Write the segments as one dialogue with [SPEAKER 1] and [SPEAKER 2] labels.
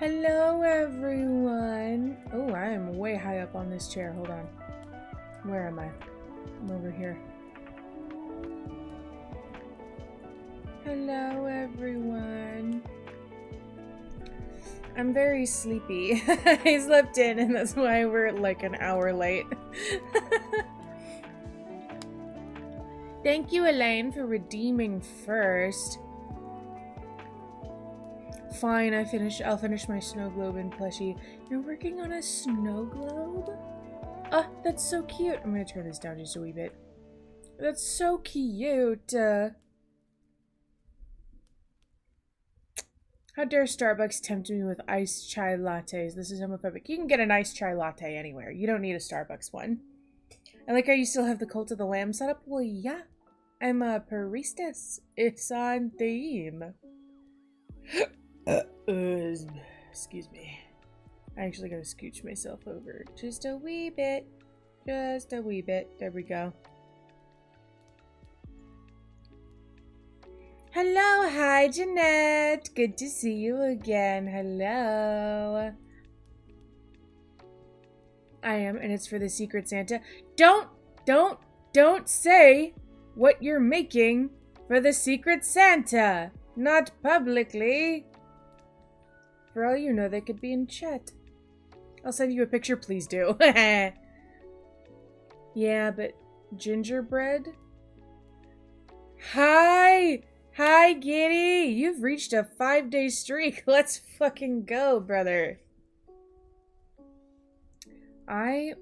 [SPEAKER 1] Hello, everyone. Oh, I am way high up on this chair. Hold on. Where am I? I'm over here. Hello, everyone. I'm very sleepy. I slept in, and that's why we're like an hour late. Thank you, Elaine, for redeeming first. Fine, I'll finish my snow globe in plushie. You're working on a snow globe? Ah, that's so cute. I'm gonna turn this down just a wee bit. That's so cute. How dare Starbucks tempt me with iced chai lattes? This is homophobic. You can get an iced chai latte anywhere. You don't need a Starbucks one. I like how you still have the Cult of the Lamb set up. Well, yeah. I'm a priestess. It's on theme. Excuse me. I actually gotta scooch myself over just a wee bit. Just a wee bit. There we go. Hello, hi Jeanette. Good to see you again. Hello. I am, and it's for the Secret Santa. Don't say what you're making for the Secret Santa. Not publicly. For all you know, they could be in chat. I'll send you a picture, please do. Yeah, but gingerbread? Hi! Hi, Giddy! You've reached a 5-day streak. Let's fucking go, brother. I'm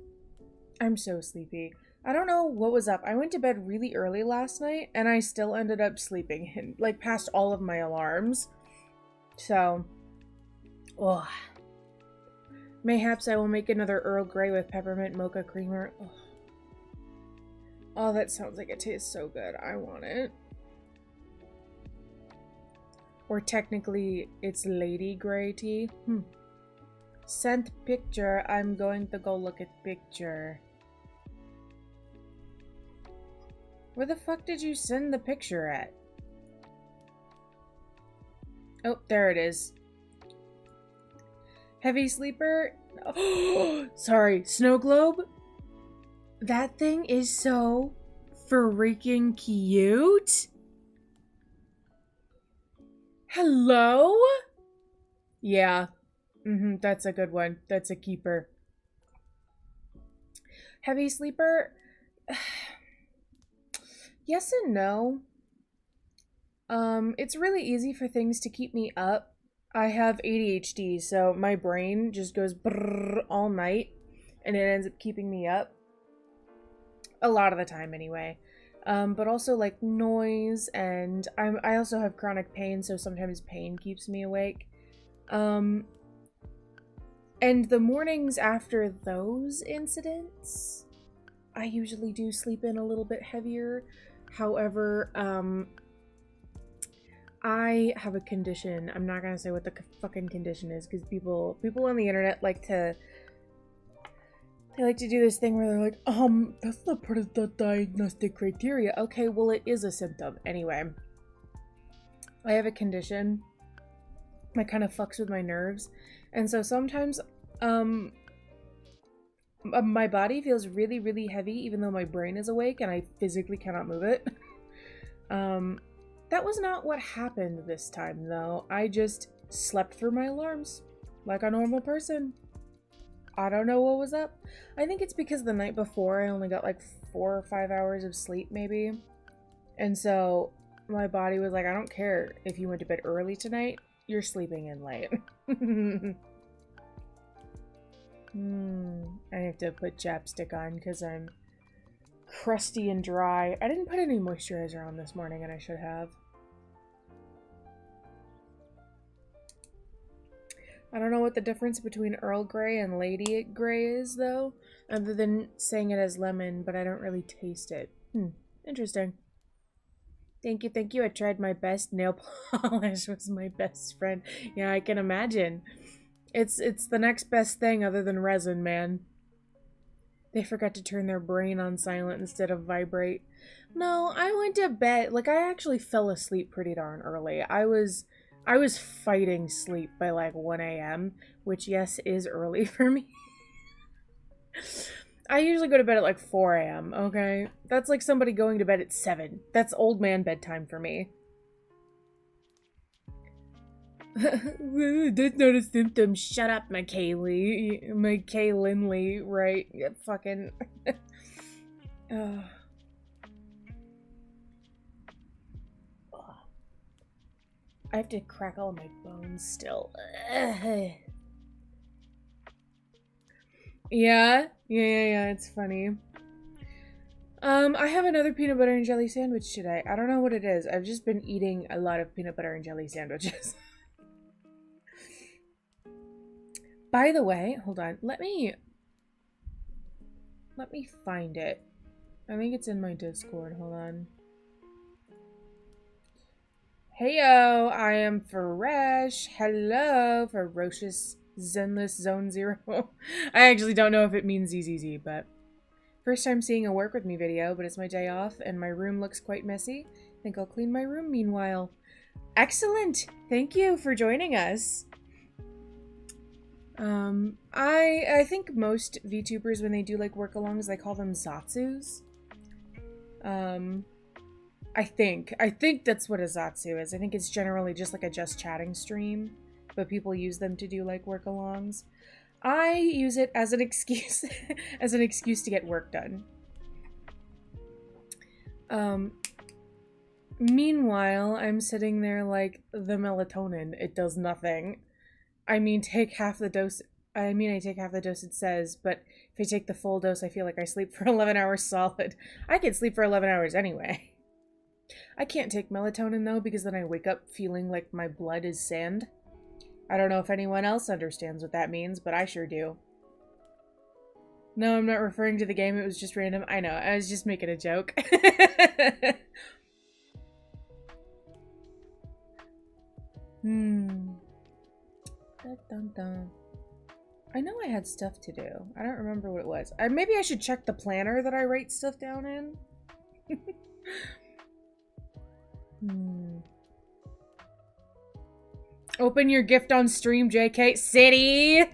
[SPEAKER 1] so sleepy. I don't know what was up. I went to bed really early last night, and I still ended up sleeping, like, past all of my alarms. So, ugh. Mayhaps I will make another Earl Grey with peppermint mocha creamer. Ugh. Oh, that sounds like it tastes so good. I want it. Or technically, it's Lady Grey tea. Sent picture. I'm going to go look at picture. Where the fuck did you send the picture at? Oh, there it is. Heavy sleeper? Oh, sorry, snow globe? That thing is so freaking cute. Hello? Yeah. That's a good one. That's a keeper. Heavy sleeper? Yes and no. It's really easy for things to keep me up. I have ADHD, so my brain just goes brrr all night, and it ends up keeping me up. A lot of the time, anyway. But also, like, noise, and I also have chronic pain, so sometimes pain keeps me awake. And the mornings after those incidents, I usually do sleep in a little bit heavier. However, I have a condition. I'm not gonna say what the fucking condition is, because people on the internet like to do this thing where they're like, that's not part of the diagnostic criteria. Okay, well, it is a symptom. Anyway, I have a condition that kind of fucks with my nerves, and so sometimes, my body feels really, really heavy, even though my brain is awake and I physically cannot move it. That was not what happened this time, though. I just slept through my alarms like a normal person. I don't know what was up. I think it's because the night before I only got like 4 or 5 hours of sleep, maybe. And so my body was like, I don't care if you went to bed early tonight, you're sleeping in late. I have to put chapstick on because I'm crusty and dry. I didn't put any moisturizer on this morning, and I should have. I don't know what the difference between Earl Grey and Lady Grey is, though, other than saying it as lemon, but I don't really taste it. Interesting. Thank you. I tried my best. Nail polish was my best friend. Yeah, I can imagine. It's the next best thing other than resin, man. They forgot to turn their brain on silent instead of vibrate. No, I went to bed. Like, I actually fell asleep pretty darn early. I was I was fighting sleep by like 1 a.m., which, yes, is early for me. I usually go to bed at like 4 a.m., okay? That's like somebody going to bed at 7. That's old man bedtime for me. That's not a symptom. Shut up, McKay Lindley, right? Yeah, fucking... I have to crack all my bones still. Yeah, it's funny. I have another peanut butter and jelly sandwich today. I don't know what it is. I've just been eating a lot of peanut butter and jelly sandwiches. By the way, hold on. Let me find it. I think it's in my Discord. Hold on. Heyo, I am Fresh. Hello, Ferocious Zenless Zone Zero. I actually don't know if it means ZZZ, but first time seeing a work with me video, but it's my day off and my room looks quite messy. Think I'll clean my room meanwhile. Excellent. Thank you for joining us. I think most VTubers, when they do like work-alongs, they call them Zatsus. I think that's what a Zatsu is. I think it's generally just like a just chatting stream, but people use them to do like work-alongs. I use it as an excuse, as an excuse to get work done. Meanwhile, I'm sitting there like the melatonin. It does nothing. I mean, take half the dose. I take half the dose it says, but if I take the full dose, I feel like I sleep for 11 hours solid. I could sleep for 11 hours anyway. I can't take melatonin though, because then I wake up feeling like my blood is sand. I don't know if anyone else understands what that means, but I sure do. No, I'm not referring to the game. It was just random. I know. I was just making a joke. Dun, dun, dun. I know I had stuff to do. I don't remember what it was. Maybe I should check the planner that I write stuff down in. Open your gift on stream, JK. City,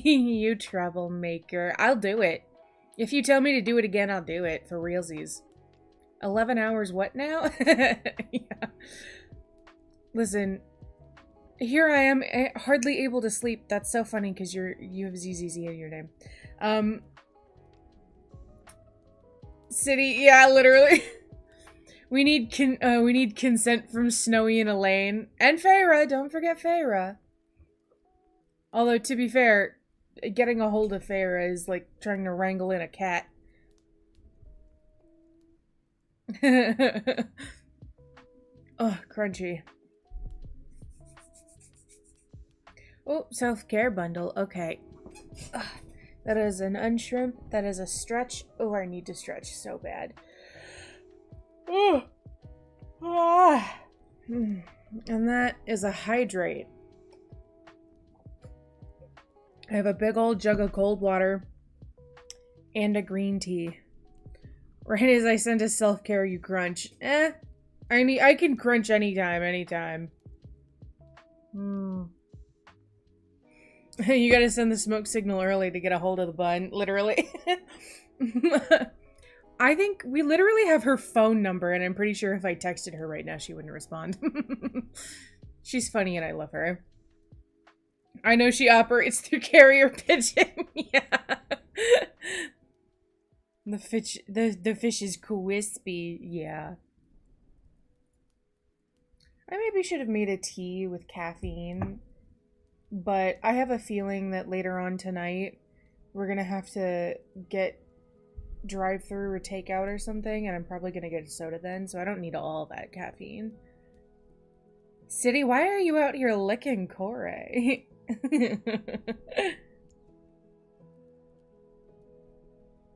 [SPEAKER 1] you troublemaker. I'll do it. If you tell me to do it again, I'll do it. For realsies. 11 hours what now? Yeah. Listen, here I am, hardly able to sleep. That's so funny because you have ZZZ in your name. City, yeah, literally. We need consent from Snowy and Elaine. And Feyre, don't forget Feyre. Although, to be fair, getting a hold of Feyre is like trying to wrangle in a cat. Oh, crunchy. Oh, self-care bundle. Okay. Ugh. That is an unshrimp. That is a stretch. Oh, I need to stretch so bad. Oh. Ah. And that is a hydrate. I have a big old jug of cold water and a green tea. Right as I send a self-care, you crunch. I can crunch anytime. You gotta send the smoke signal early to get a hold of the bun, literally. I think we literally have her phone number, and I'm pretty sure if I texted her right now, she wouldn't respond. She's funny and I love her. I know she operates through carrier pigeon. Yeah. The fish is crispy. Yeah. I maybe should have made a tea with caffeine, but I have a feeling that later on tonight we're gonna have to get drive-through or takeout or something, and I'm probably gonna get a soda then, so I don't need all that caffeine. City, why are you out here licking Corey?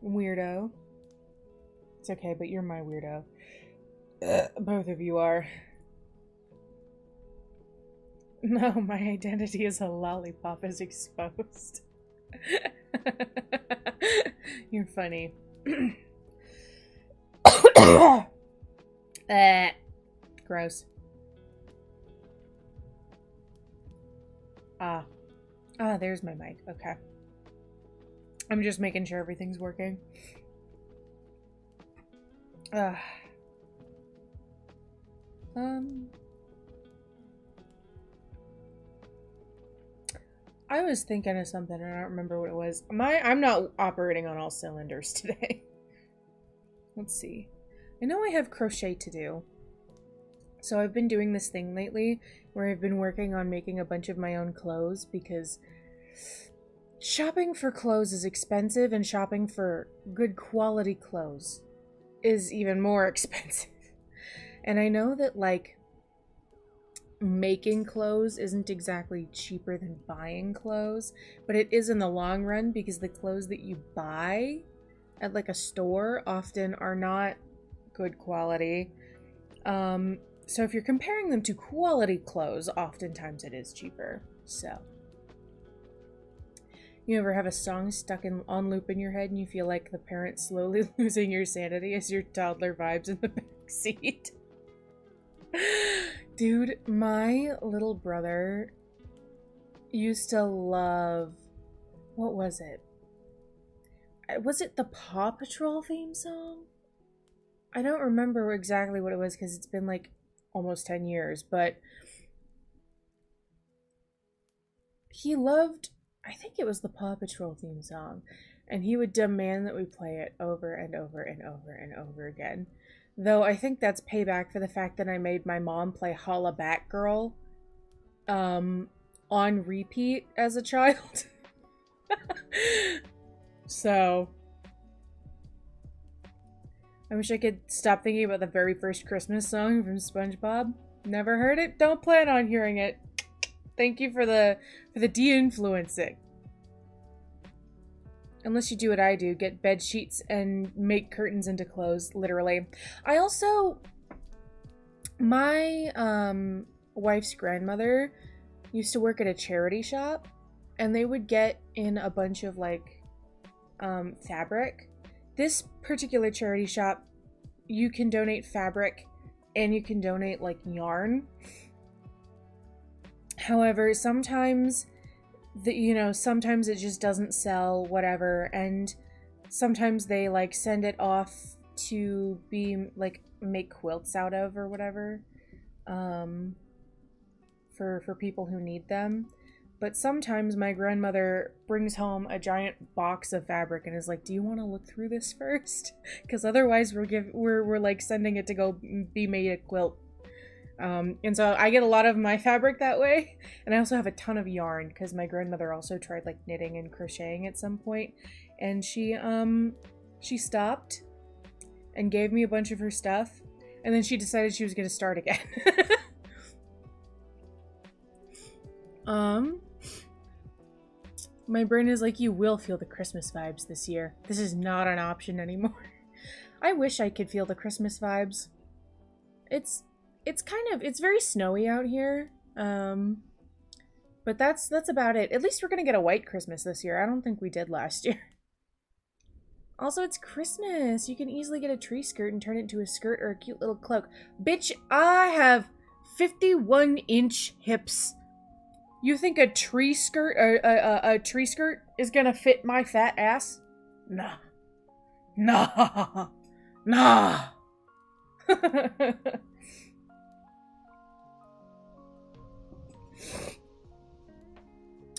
[SPEAKER 1] Weirdo. It's okay, but you're my weirdo. Both of you are. No, my identity as a lollipop is exposed. You're funny. Gross. Ah, there's my mic. Okay. I'm just making sure everything's working. I was thinking of something and I don't remember what it was. I'm not operating on all cylinders today. Let's see. I know I have crochet to do. So I've been doing this thing lately where I've been working on making a bunch of my own clothes because shopping for clothes is expensive and shopping for good quality clothes is even more expensive. And I know that, like, making clothes isn't exactly cheaper than buying clothes, but it is in the long run because the clothes that you buy at, like, a store often are not good quality. So if you're comparing them to quality clothes, oftentimes it is cheaper. So, you ever have a song stuck on loop in your head and you feel like the parent slowly losing your sanity as your toddler vibes in the backseat? Dude, my little brother used to love... What was it? Was it the Paw Patrol theme song? I don't remember exactly what it was because it's been like almost 10 years, but he loved, I think it was the Paw Patrol theme song, and he would demand that we play it over and over and over and over again. Though I think that's payback for the fact that I made my mom play Holla Back Girl on repeat as a child. So I wish I could stop thinking about the very first Christmas song from SpongeBob. Never heard it? Don't plan on hearing it. Thank you for the de-influencing. Unless you do what I do, get bed sheets and make curtains into clothes, literally. I also... My wife's grandmother used to work at a charity shop, and they would get in a bunch of, like, fabric. This particular charity shop, you can donate fabric and you can donate, like, yarn. However, sometimes sometimes it just doesn't sell, whatever, and sometimes they, like, send it off to be, like, make quilts out of or whatever, for people who need them. But sometimes my grandmother brings home a giant box of fabric and is like, "Do you want to look through this first? Because otherwise we're like sending it to go be made a quilt." And so I get a lot of my fabric that way, and I also have a ton of yarn because my grandmother also tried, like, knitting and crocheting at some point, and she stopped and gave me a bunch of her stuff, and then she decided she was going to start again. My brain is like, you will feel the Christmas vibes this year. This is not an option anymore. I wish I could feel the Christmas vibes. It's very snowy out here. But that's about it. At least we're gonna get a white Christmas this year. I don't think we did last year. Also, it's Christmas. You can easily get a tree skirt and turn it into a skirt or a cute little cloak. Bitch, I have 51-inch hips. You think a tree skirt is gonna fit my fat ass? Nah. Nah. Nah.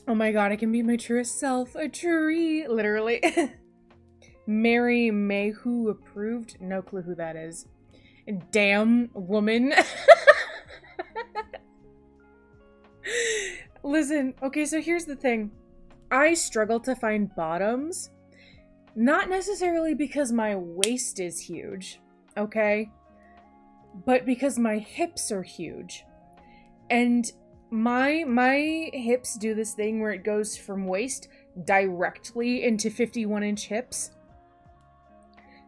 [SPEAKER 1] Oh my god, I can be my truest self. A tree. Literally. Mary Mayhew approved. No clue who that is. Damn woman. Listen, okay, so here's the thing. I struggle to find bottoms. Not necessarily because my waist is huge, okay? But because my hips are huge. And my hips do this thing where it goes from waist directly into 51-inch hips.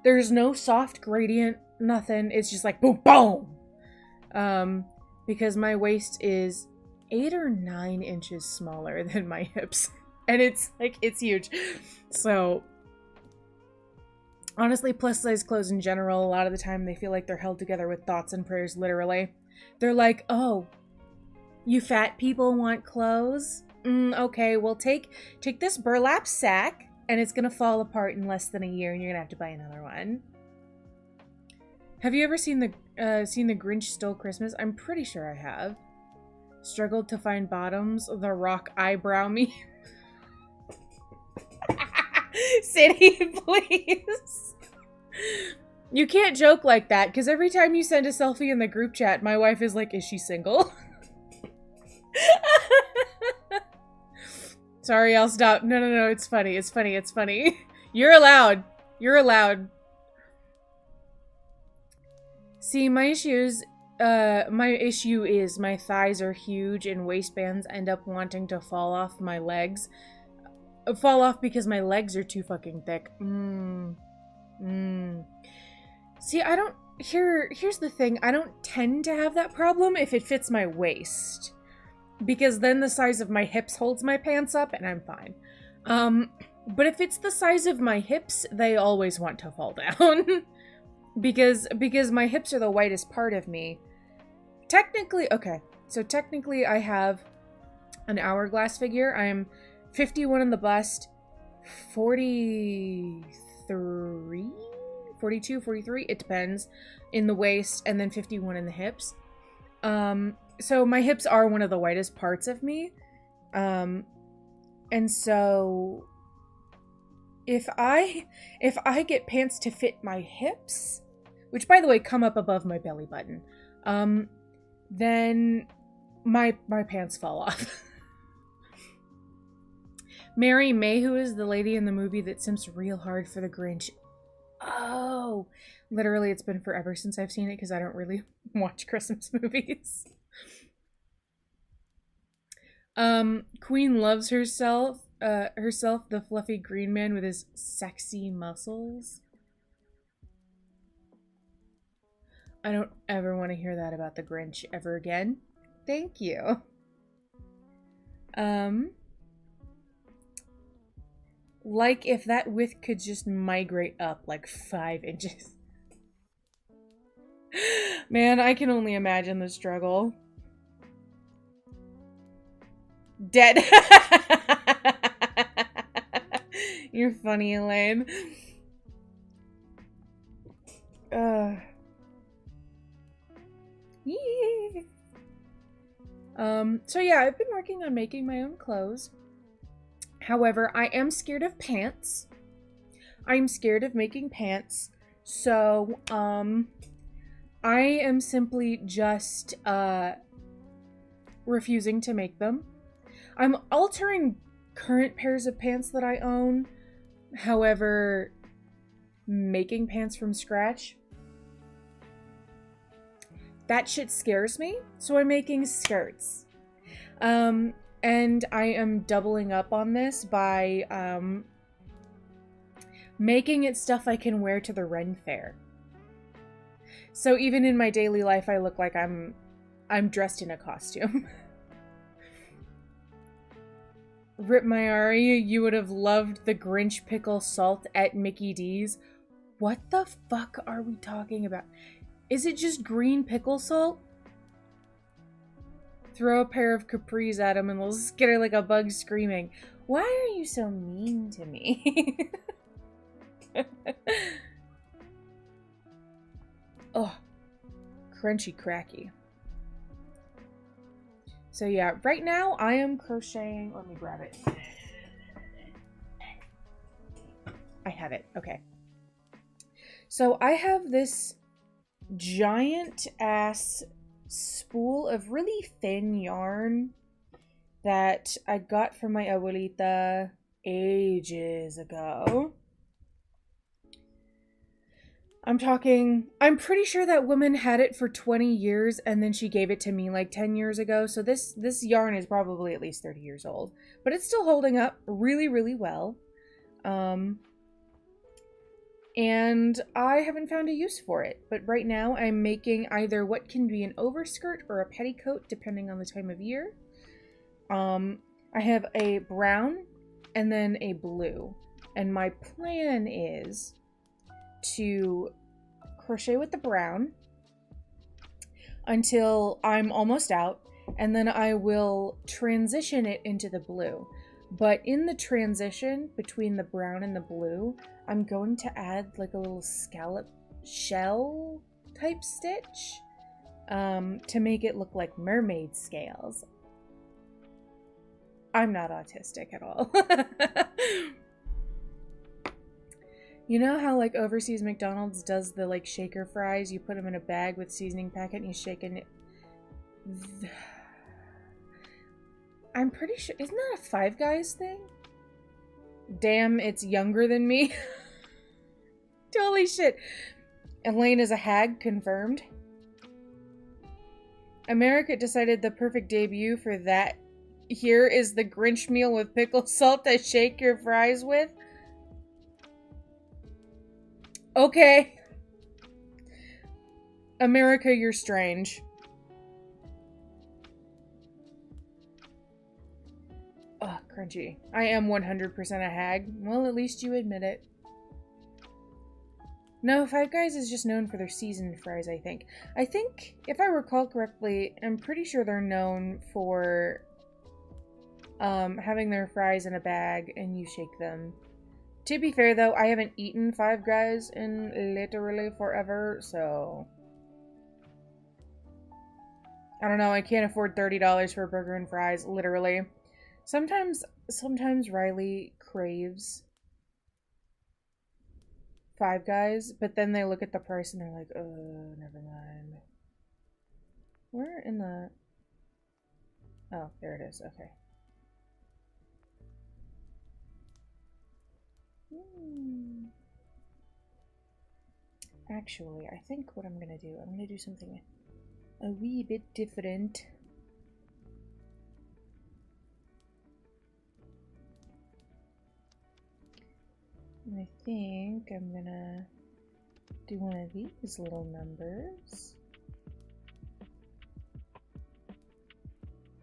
[SPEAKER 1] There's no soft gradient, nothing. It's just like boom, boom. Because my waist is 8 or 9 inches smaller than my hips. And it's huge. So, honestly, plus size clothes in general, a lot of the time they feel like they're held together with thoughts and prayers, literally. They're like, "Oh, you fat people want clothes? Okay, well take this burlap sack, and it's gonna fall apart in less than a year, and you're gonna have to buy another one. Have you ever seen the Grinch Stole Christmas? I'm pretty sure I have. Struggled to find bottoms. The Rock eyebrow me. City, please. You can't joke like that, because every time you send a selfie in the group chat, my wife is like, is she single? Sorry, I'll stop. No, it's funny. It's funny. It's funny. You're allowed. You're allowed. See, my issue is my thighs are huge and waistbands end up wanting to fall off my legs. Fall off because my legs are too fucking thick. See, here's the thing. I don't tend to have that problem if it fits my waist. Because then the size of my hips holds my pants up and I'm fine. But if it's the size of my hips, they always want to fall down. because my hips are the whitest part of me. Technically, okay. So technically I have an hourglass figure. I'm 51 in the bust, 43, 42, 43, it depends, in the waist, and then 51 in the hips. So my hips are one of the whitest parts of me. And so if I get pants to fit my hips, which by the way come up above my belly button, then my pants fall off. Mary May, who is the lady in the movie that simps real hard for the Grinch. Oh, literally it's been forever since I've seen it because I don't really watch Christmas movies. Queen loves herself, the fluffy green man with his sexy muscles. I don't ever want to hear that about the Grinch ever again. Thank you. Like if that width could just migrate up like 5 inches. Man, I can only imagine the struggle. Dead. You're funny, Elaine. Yeah. So yeah, I've been working on making my own clothes. However, I am scared of pants. I'm scared of making pants. So, I am simply just, refusing to make them. I'm altering current pairs of pants that I own. However, making pants from scratch, that shit scares me. So I'm making skirts. And I am doubling up on this by, making it stuff I can wear to the Ren Fair. So even in my daily life, I look like I'm dressed in a costume. Rip Mayari, you would have loved the Grinch pickle salt at Mickey D's. What the fuck are we talking about? Is it just green pickle salt? Throw a pair of capris at him and they'll skitter like a bug screaming. Why are you so mean to me? Oh, crunchy cracky. So yeah, right now I am crocheting. Let me grab it. I have it. Okay. So I have this giant ass spool of really thin yarn that I got from my abuelita ages ago. I'm pretty sure that woman had it for 20 years and then she gave it to me like 10 years ago. So this yarn is probably at least 30 years old, but it's still holding up really, really well. And I haven't found a use for it, but right now I'm making either what can be an overskirt or a petticoat, depending on the time of year. I have a brown and then a blue, and my plan is to crochet with the brown until I'm almost out, and then I will transition it into the blue. But in the transition between the brown and the blue, I'm going to add like a little scallop shell type stitch to make it look like mermaid scales. I'm not autistic at all. You know how like overseas McDonald's does the like shaker fries? You put them in a bag with seasoning packet and you shake it. I'm pretty sure, isn't that a Five Guys thing? Damn, it's younger than me. Holy shit. Elaine is a hag, confirmed. America decided the perfect debut for that here is the Grinch meal with pickle salt to shake your fries with. Okay. America, you're strange. Ugh, crunchy. I am 100% a hag. Well, at least you admit it. No, Five Guys is just known for their seasoned fries, I think. I think, if I recall correctly, I'm pretty sure they're known for having their fries in a bag and you shake them. To be fair, though, I haven't eaten Five Guys in literally forever, so... I don't know, I can't afford $30 for a burger and fries, literally. Sometimes Riley craves Five Guys, but then they look at the price and they're like, oh, never mind. Where in the... Oh, there it is, okay. Actually, I think what I'm gonna do something a wee bit different. And I think I'm gonna do one of these little numbers.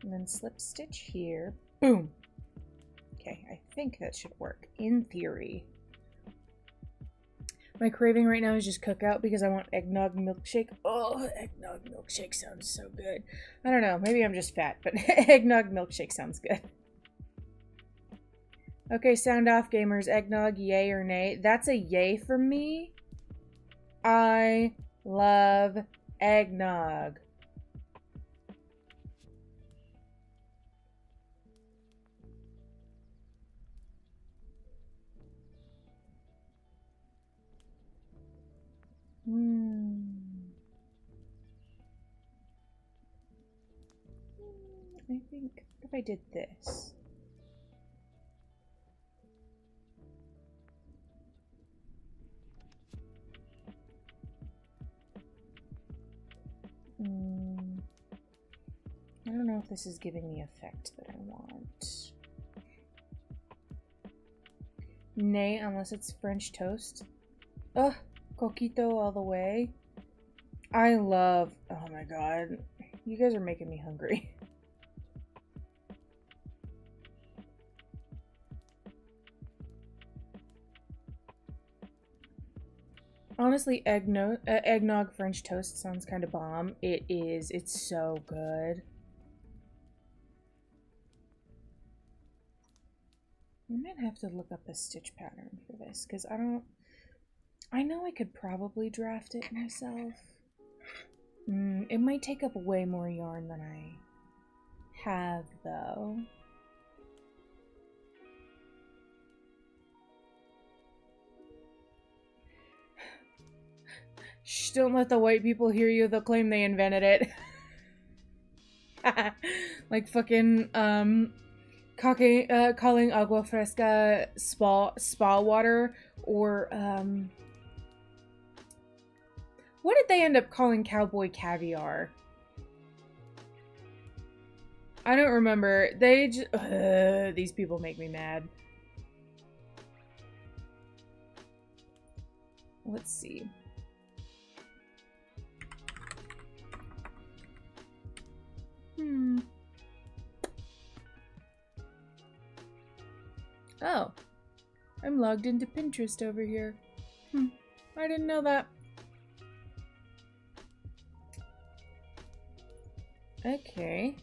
[SPEAKER 1] And then slip stitch here. Boom! Okay, I think that should work, in theory. My craving right now is just cookout because I want eggnog milkshake. Oh, eggnog milkshake sounds so good. I don't know, maybe I'm just fat, but eggnog milkshake sounds good. Okay, sound off, gamers. Eggnog, yay or nay? That's a yay from me. I love eggnog. I think if I did this. I don't know if this is giving the effect that I want. Nay, unless it's French toast. Ugh, coquito all the way. I love, oh my god. You guys are making me hungry. Honestly, eggnog French toast sounds kind of bomb. It is. It's so good. I might have to look up a stitch pattern for this, because I know I could probably draft it myself. It might take up way more yarn than I have, though. Shh, don't let the white people hear you. They'll claim they invented it. Like fucking, calling agua fresca spa water, or, what did they end up calling cowboy caviar? I don't remember. They just, these people make me mad. Let's see. Oh. I'm logged into Pinterest over here. I didn't know that. Okay.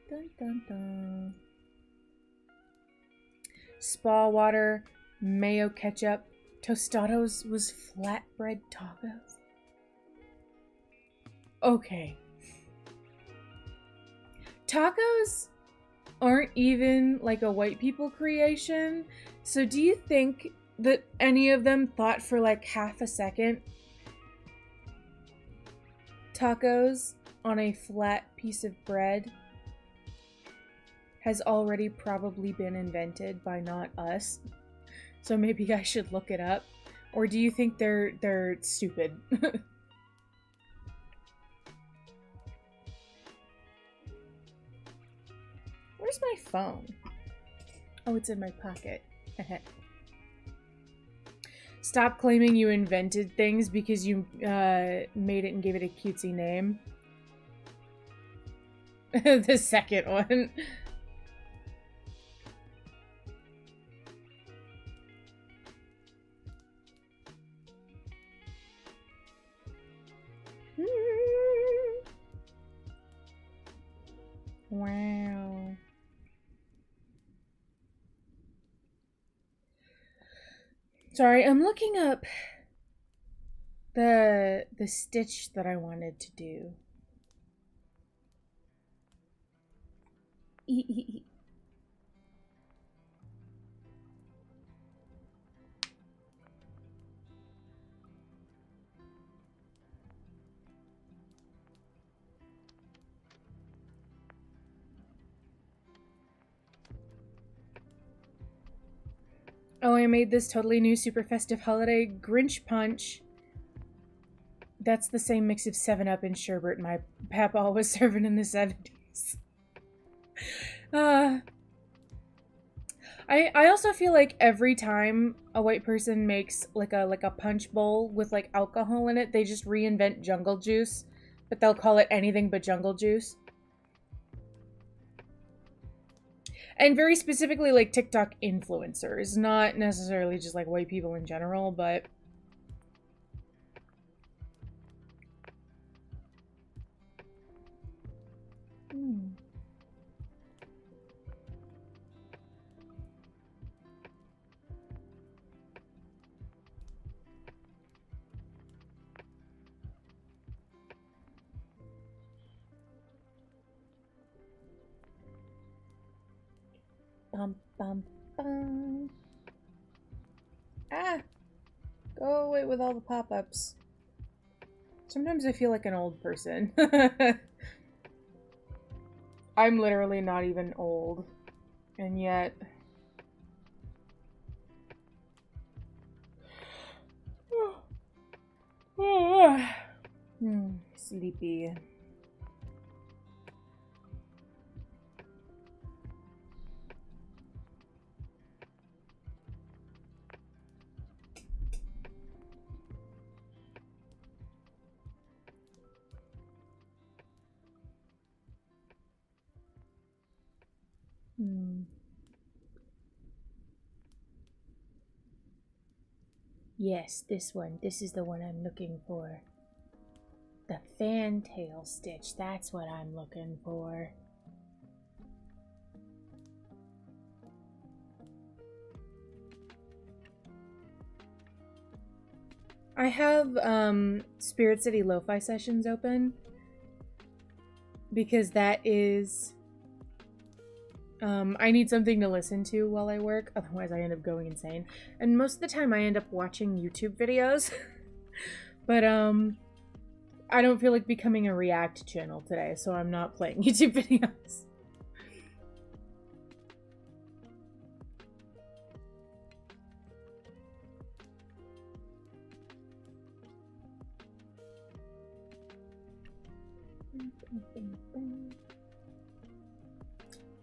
[SPEAKER 1] Dun, dun, dun. Spa water, mayo ketchup, tostados was flatbread tacos. Okay. Tacos aren't even like a white people creation. So do you think that any of them thought for like half a second tacos on a flat piece of bread has already probably been invented by not us? So maybe I should look it up. Or do you think they're stupid? Where's my phone? Oh, it's in my pocket. Stop claiming you invented things because you made it and gave it a cutesy name. The second one. Wow. Sorry, I'm looking up the stitch that I wanted to do. Oh, I made this totally new super festive holiday Grinch Punch. That's the same mix of 7-Up and sherbet my papa was serving in the 70s. I also feel like every time a white person makes like a punch bowl with like alcohol in it, they just reinvent jungle juice, but they'll call it anything but jungle juice. And very specifically like TikTok influencers, not necessarily just like white people in general, but Bum, bum, bum. Ah! Go away with all the pop-ups. Sometimes I feel like an old person. I'm literally not even old. And yet... Sleepy. Yes, this one. This is the one I'm looking for. The fantail stitch. That's what I'm looking for. I have Spirit City Lo-Fi sessions open because that is I need something to listen to while I work, otherwise I end up going insane. And most of the time I end up watching YouTube videos. But I don't feel like becoming a React channel today, so I'm not playing YouTube videos.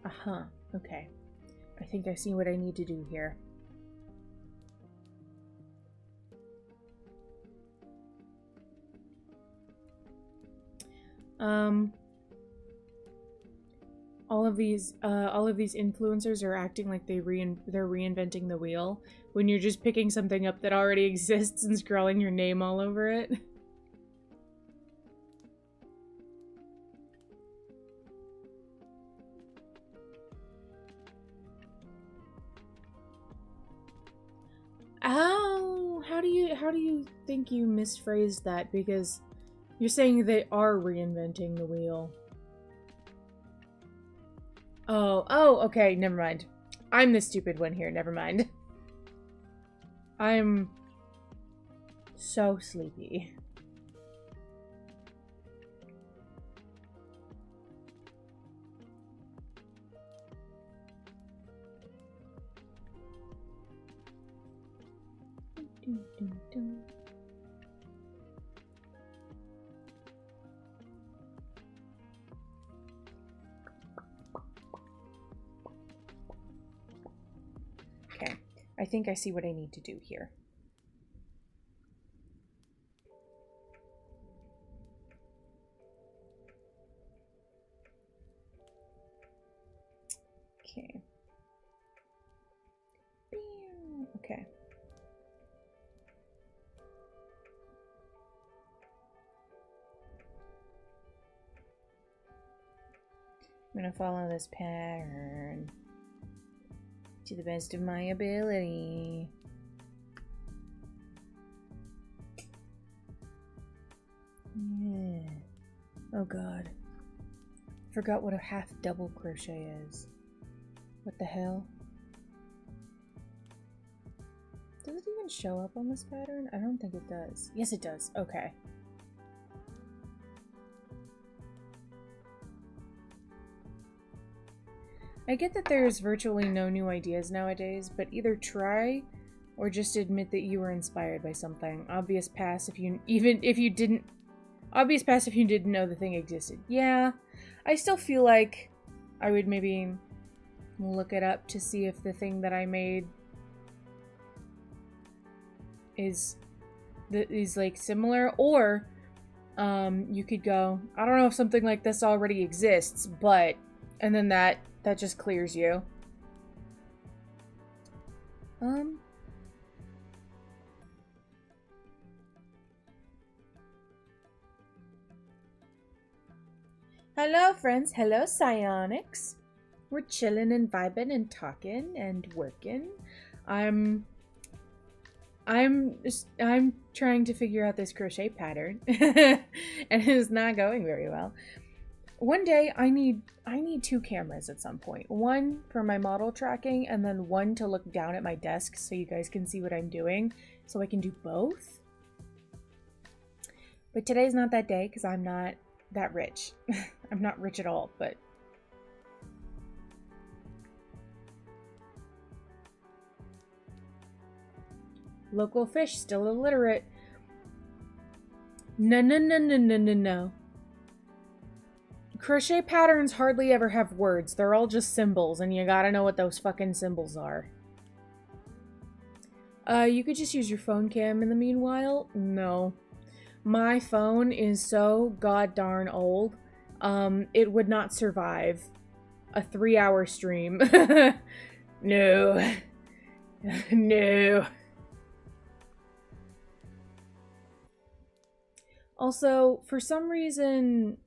[SPEAKER 1] Uh-huh. Okay. I think I see what I need to do here. All of these influencers are acting like they're reinventing the wheel when you're just picking something up that already exists and scrawling your name all over it. how do you think you misphrased that? Because you're saying they are reinventing the wheel. Oh, okay, never mind. I'm the stupid one here, never mind. I'm so sleepy. Okay, I think I see what I need to do here. Okay. Okay. I'm gonna follow this pattern to the best of my ability. Yeah. Oh god. Forgot what a half double crochet is. What the hell? Does it even show up on this pattern? I don't think it does. Yes, it does. Okay. I get that there's virtually no new ideas nowadays, but either try or just admit that you were inspired by something. Obvious pass if you didn't know the thing existed. Yeah, I still feel like I would maybe look it up to see if the thing that I made is like similar, or you could go, I don't know if something like this already exists, but, and then that just clears you. Hello friends, hello psionics. We're chilling and vibing and talking and working. I'm trying to figure out this crochet pattern and it's not going very well. One day I need 2 cameras at some point. One for my model tracking and then one to look down at my desk so you guys can see what I'm doing, so I can do both. But today's not that day because I'm not that rich. I'm not rich at all, but local fish still illiterate. No. Crochet patterns hardly ever have words. They're all just symbols, and you gotta know what those fucking symbols are. You could just use your phone cam in the meanwhile. No. My phone is so god darn old. It would not survive a 3-hour stream. No. No. Also, for some reason,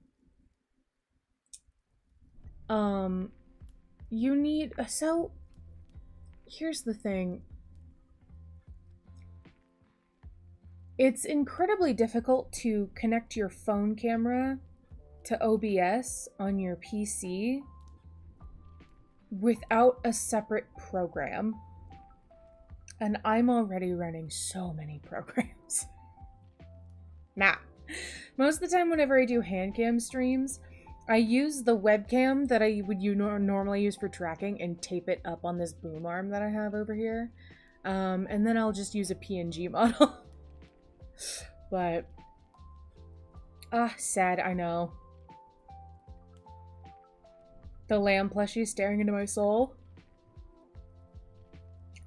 [SPEAKER 1] you need, so, here's the thing. It's incredibly difficult to connect your phone camera to OBS on your PC without a separate program. And I'm already running so many programs. Nah. Most of the time whenever I do hand cam streams, I use the webcam that I would normally use for tracking and tape it up on this boom arm that I have over here. And then I'll just use a PNG model. But, sad, I know. The lamb plushie staring into my soul.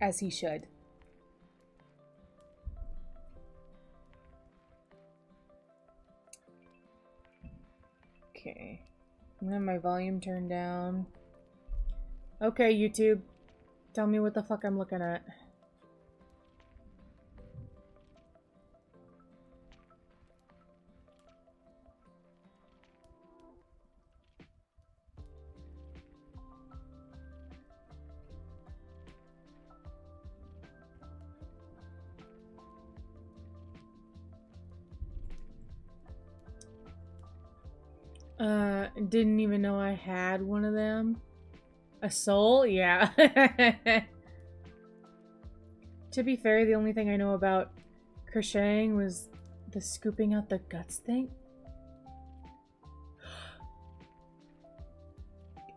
[SPEAKER 1] As he should. Okay. I'm gonna have my volume turned down. Okay, YouTube. Tell me what the fuck I'm looking at. Didn't even know I had one of them. A soul? Yeah. To be fair, the only thing I know about crocheting was the scooping out the guts thing.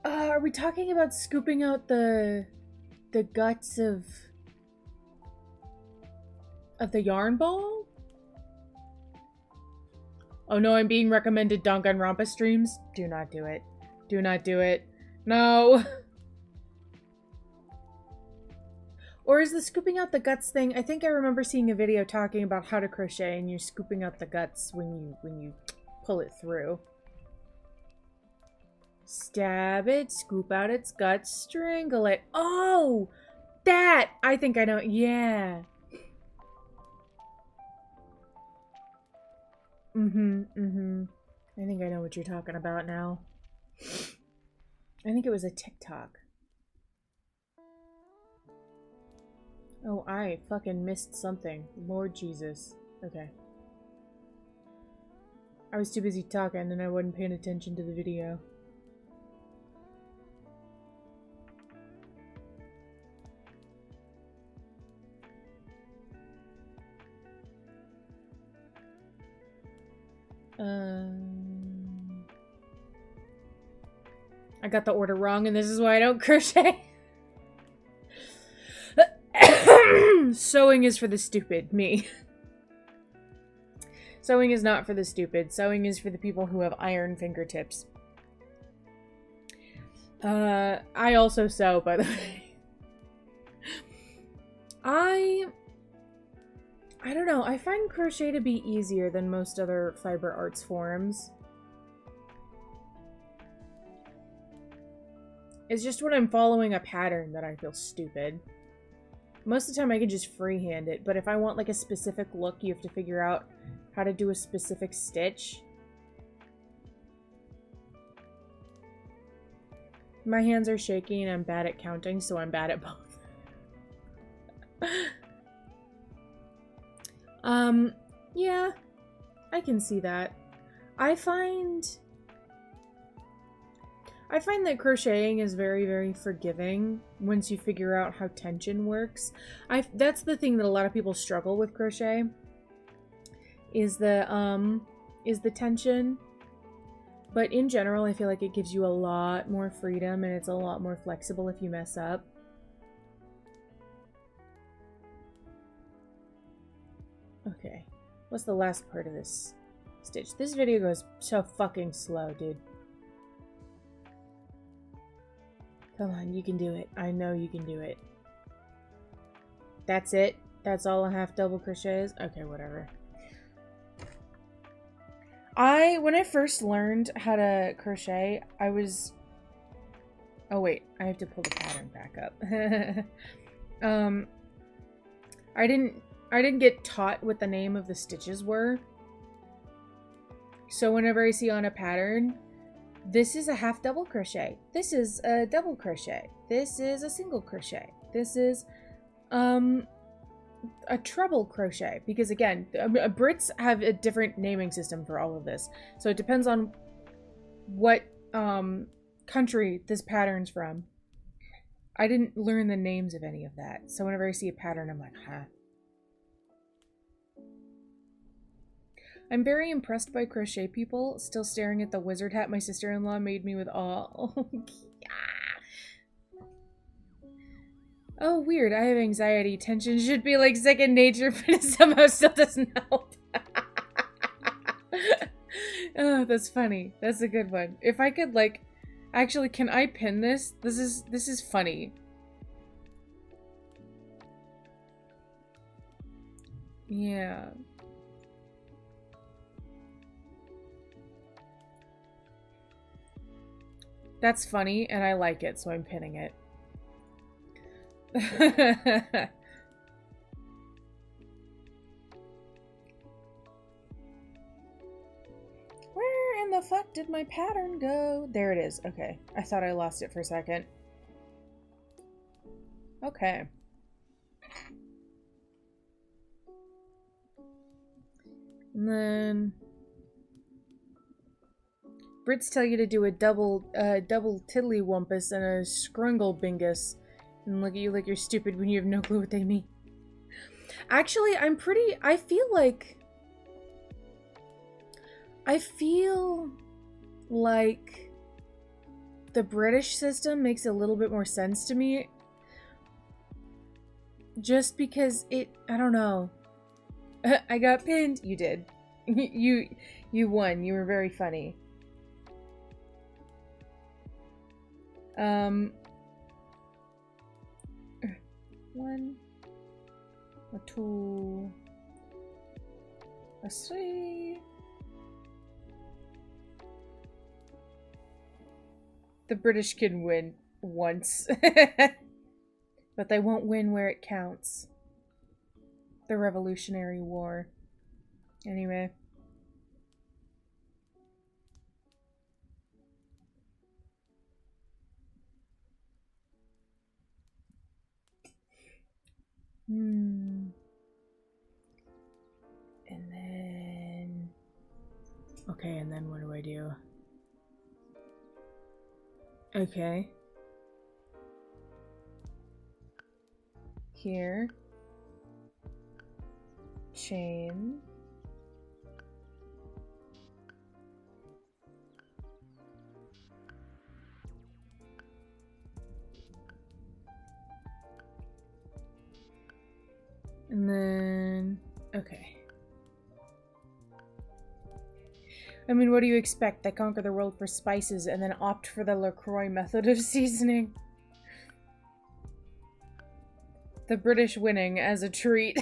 [SPEAKER 1] Are we talking about scooping out the guts of the yarn ball? Oh no, I'm being recommended Danganronpa streams. Do not do it. Do not do it. No. Or is the scooping out the guts thing? I think I remember seeing a video talking about how to crochet and you're scooping out the guts when you pull it through. Stab it, scoop out its guts, strangle it. Oh! That! I think I know. Yeah. I think I know what you're talking about now. I think it was a TikTok. Oh, I fucking missed something. Lord Jesus. Okay. I was too busy talking and I wasn't paying attention to the video. I got the order wrong and this is why I don't crochet. Sewing is for the stupid, me. Sewing is not for the stupid. Sewing is for the people who have iron fingertips. I also sew, by the way. I don't know. I find crochet to be easier than most other fiber arts forms. It's just when I'm following a pattern that I feel stupid. Most of the time I can just freehand it, but if I want like a specific look, you have to figure out how to do a specific stitch. My hands are shaky and I'm bad at counting, so I'm bad at both. Yeah, I can see that. I find that crocheting is very, very forgiving once you figure out how tension works. That's the thing that a lot of people struggle with crochet. Is the tension. But in general, I feel like it gives you a lot more freedom and it's a lot more flexible if you mess up. Okay. What's the last part of this stitch? This video goes so fucking slow, dude. Come on, you can do it. I know you can do it. That's it? That's all a half double crochet is? Okay, whatever. When I first learned how to crochet, I was... Oh wait, I have to pull the pattern back up. I didn't get taught what the name of the stitches were. So whenever I see on a pattern, this is a half double crochet. This is a double crochet. This is a single crochet. This is a treble crochet. Because again, Brits have a different naming system for all of this. So it depends on what country this pattern's from. I didn't learn the names of any of that. So whenever I see a pattern, I'm like, huh. I'm very impressed by crochet people. Still staring at the wizard hat my sister-in-law made me with awe. Oh, weird. I have anxiety. Tension should be like second nature, but it somehow still doesn't help. Oh, that's funny. That's a good one. If I could, like... Actually, can I pin this? This is funny. Yeah. That's funny, and I like it, so I'm pinning it. Where in the fuck did my pattern go? There it is. Okay. I thought I lost it for a second. Okay. And then... Brits tell you to do a double tiddlywumpus and a scrungle-bingus. And look at you like you're stupid when you have no clue what they mean. Actually, I feel like the British system makes a little bit more sense to me. Just because I don't know. I got pinned. You did. You won. You were very funny. One, a two, a three. The British can win once. But they won't win where it counts. The Revolutionary War. Anyway. And then... Okay, and then what do I do? Okay. Here. Chain. And then... Okay. I mean, what do you expect? They conquer the world for spices and then opt for the LaCroix method of seasoning. The British winning as a treat.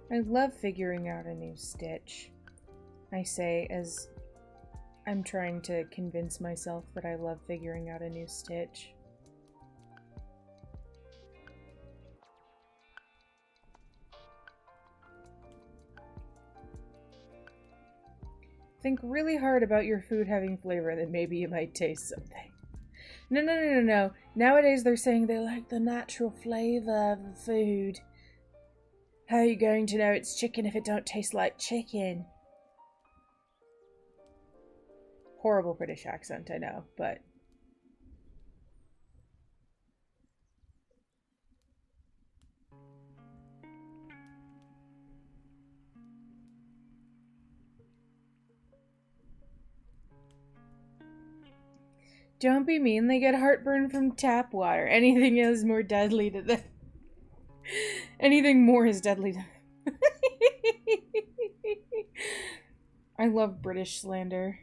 [SPEAKER 1] I love figuring out a new stitch. I say as I'm trying to convince myself that I love figuring out a new stitch. Think really hard about your food having flavor, then maybe you might taste something. No. Nowadays they're saying they like the natural flavor of the food. How are you going to know it's chicken if it don't taste like chicken? Horrible British accent, I know, but... Don't be mean, they get heartburn from tap water. Anything is more deadly to them. Anything more is deadly to them. I love British slander.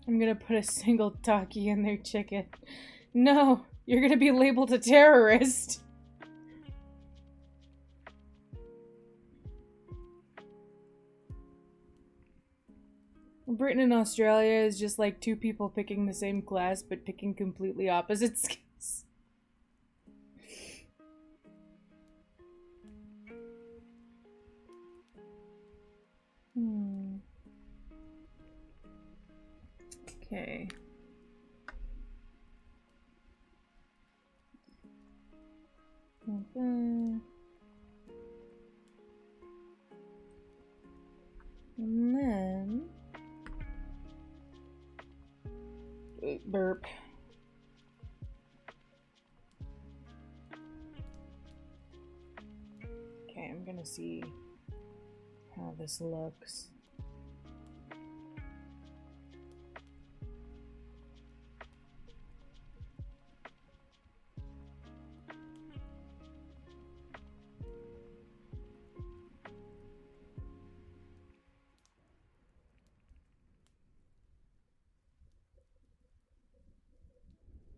[SPEAKER 1] I'm gonna put a single taki in their chicken. No, you're gonna be labeled a terrorist. Britain and Australia is just like two people picking the same class but picking completely opposite skills. Okay. And then... burp. Okay, I'm gonna see how this looks.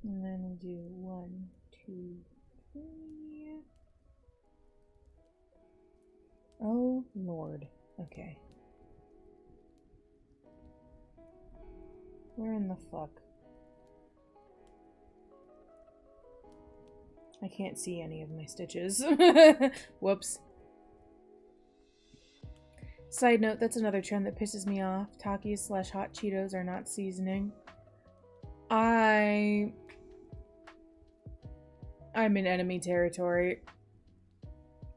[SPEAKER 1] And then we'll do 1, 2, 3. Lord. Okay. Where in the fuck? I can't see any of my stitches. Whoops. Side note, that's another trend that pisses me off. Takis / hot Cheetos are not seasoning. I'm in enemy territory.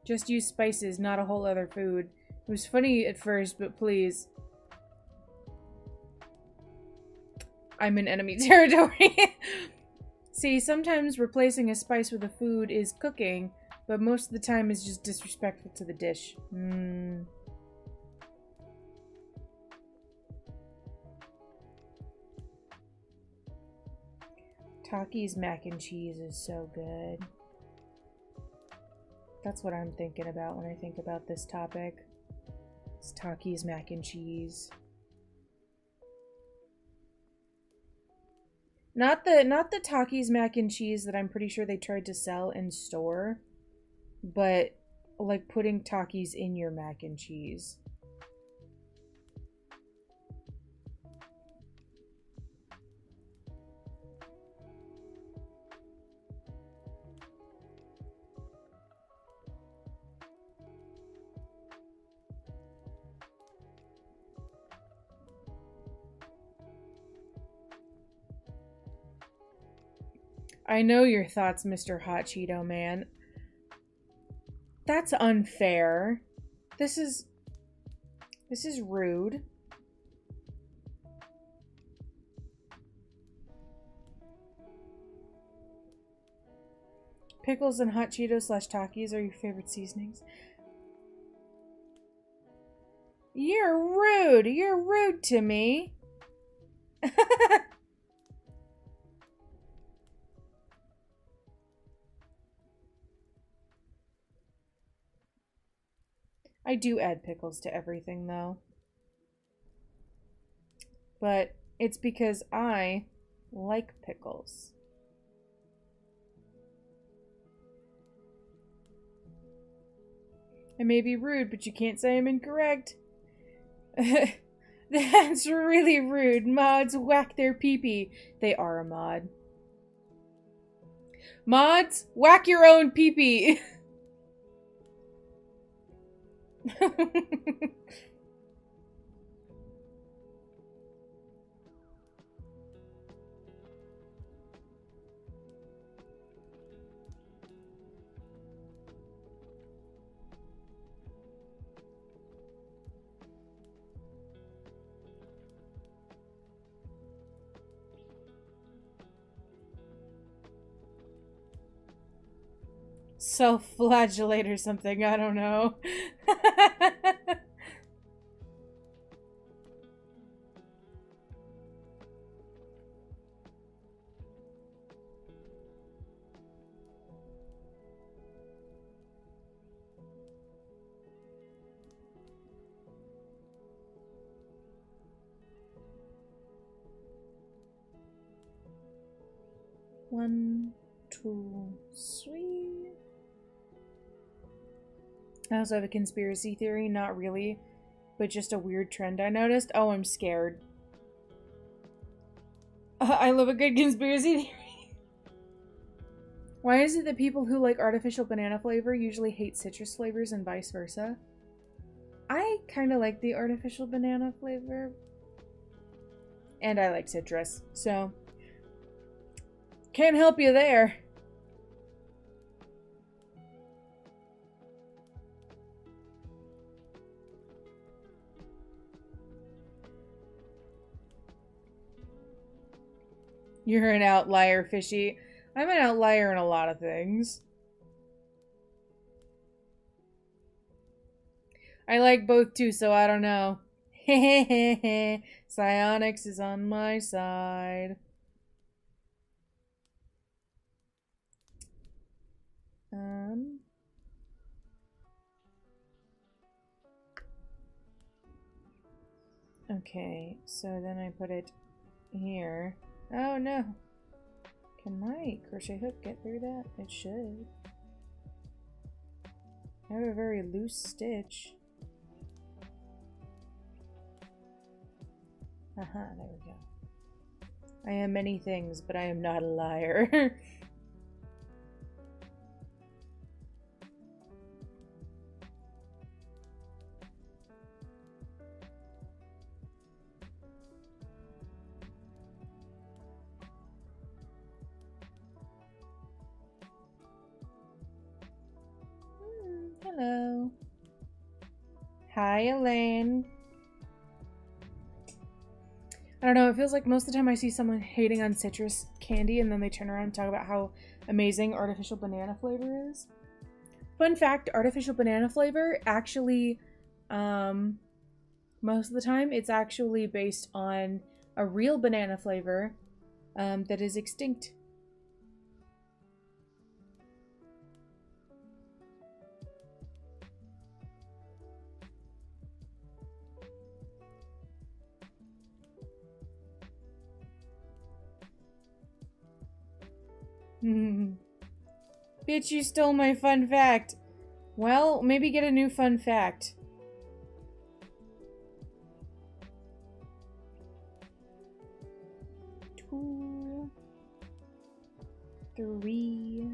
[SPEAKER 1] Just use spices, not a whole other food. It was funny at first, but please. I'm in enemy territory. See, sometimes replacing a spice with a food is cooking, but most of the time is just disrespectful to the dish. Takis mac and cheese is so good. That's what I'm thinking about when I think about this topic. It's Takis mac and cheese. Not the Takis mac and cheese that I'm pretty sure they tried to sell in store, but like putting Takis in your mac and cheese. I know your thoughts, Mr. Hot Cheeto Man. That's unfair. This is rude. Pickles and hot Cheetos / Takis are your favorite seasonings. You're rude. You're rude to me. I do add pickles to everything, though. But it's because I like pickles. I may be rude, but you can't say I'm incorrect. That's really rude. Mods whack their pee-pee. They are a mod. Mods, whack your own pee-pee. Self-flagellate or something, I don't know. One, two, three. I also have a conspiracy theory, not really, but just a weird trend I noticed. Oh, I'm scared. I love a good conspiracy theory. Why is it that people who like artificial banana flavor usually hate citrus flavors and vice versa? I kind of like the artificial banana flavor. And I like citrus, so can't help you there. You're an outlier, Fishy. I'm an outlier in a lot of things. I like both too, so I don't know. Psionics is on my side. Okay, so then I put it here. Oh no! Can my crochet hook get through that? It should. I have a very loose stitch. Aha, there we go. I am many things, but I am not a liar. Hello. Hi, Elaine. I don't know, it feels like most of the time I see someone hating on citrus candy and then they turn around and talk about how amazing artificial banana flavor is. Fun fact, artificial banana flavor actually, most of the time, it's actually based on a real banana flavor that is extinct. Bitch, you stole my fun fact. Well, maybe get a new fun fact. 2, 3.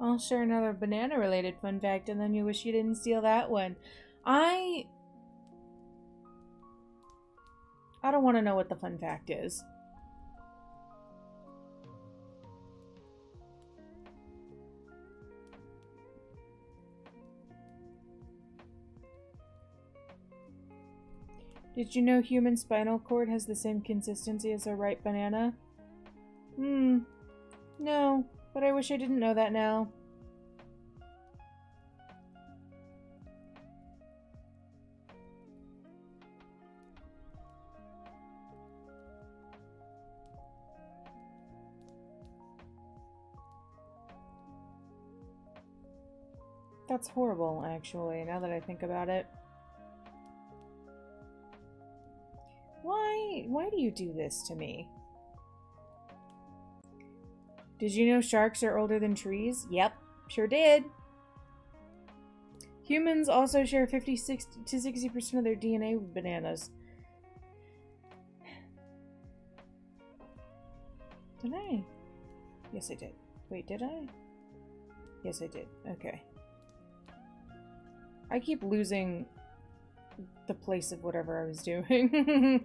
[SPEAKER 1] I'll share another banana-related fun fact, and then you wish you didn't steal that one. I don't want to know what the fun fact is. Did you know human spinal cord has the same consistency as a ripe banana? No, but I wish I didn't know that now. That's horrible, actually, now that I think about it. Why do you do this to me? Did you know sharks are older than trees? Yep, sure did. Humans also share 56 to 60% of their DNA with bananas. Did I? Yes, I did. Wait, did I? Yes, I did. Okay. I keep losing the place of whatever I was doing.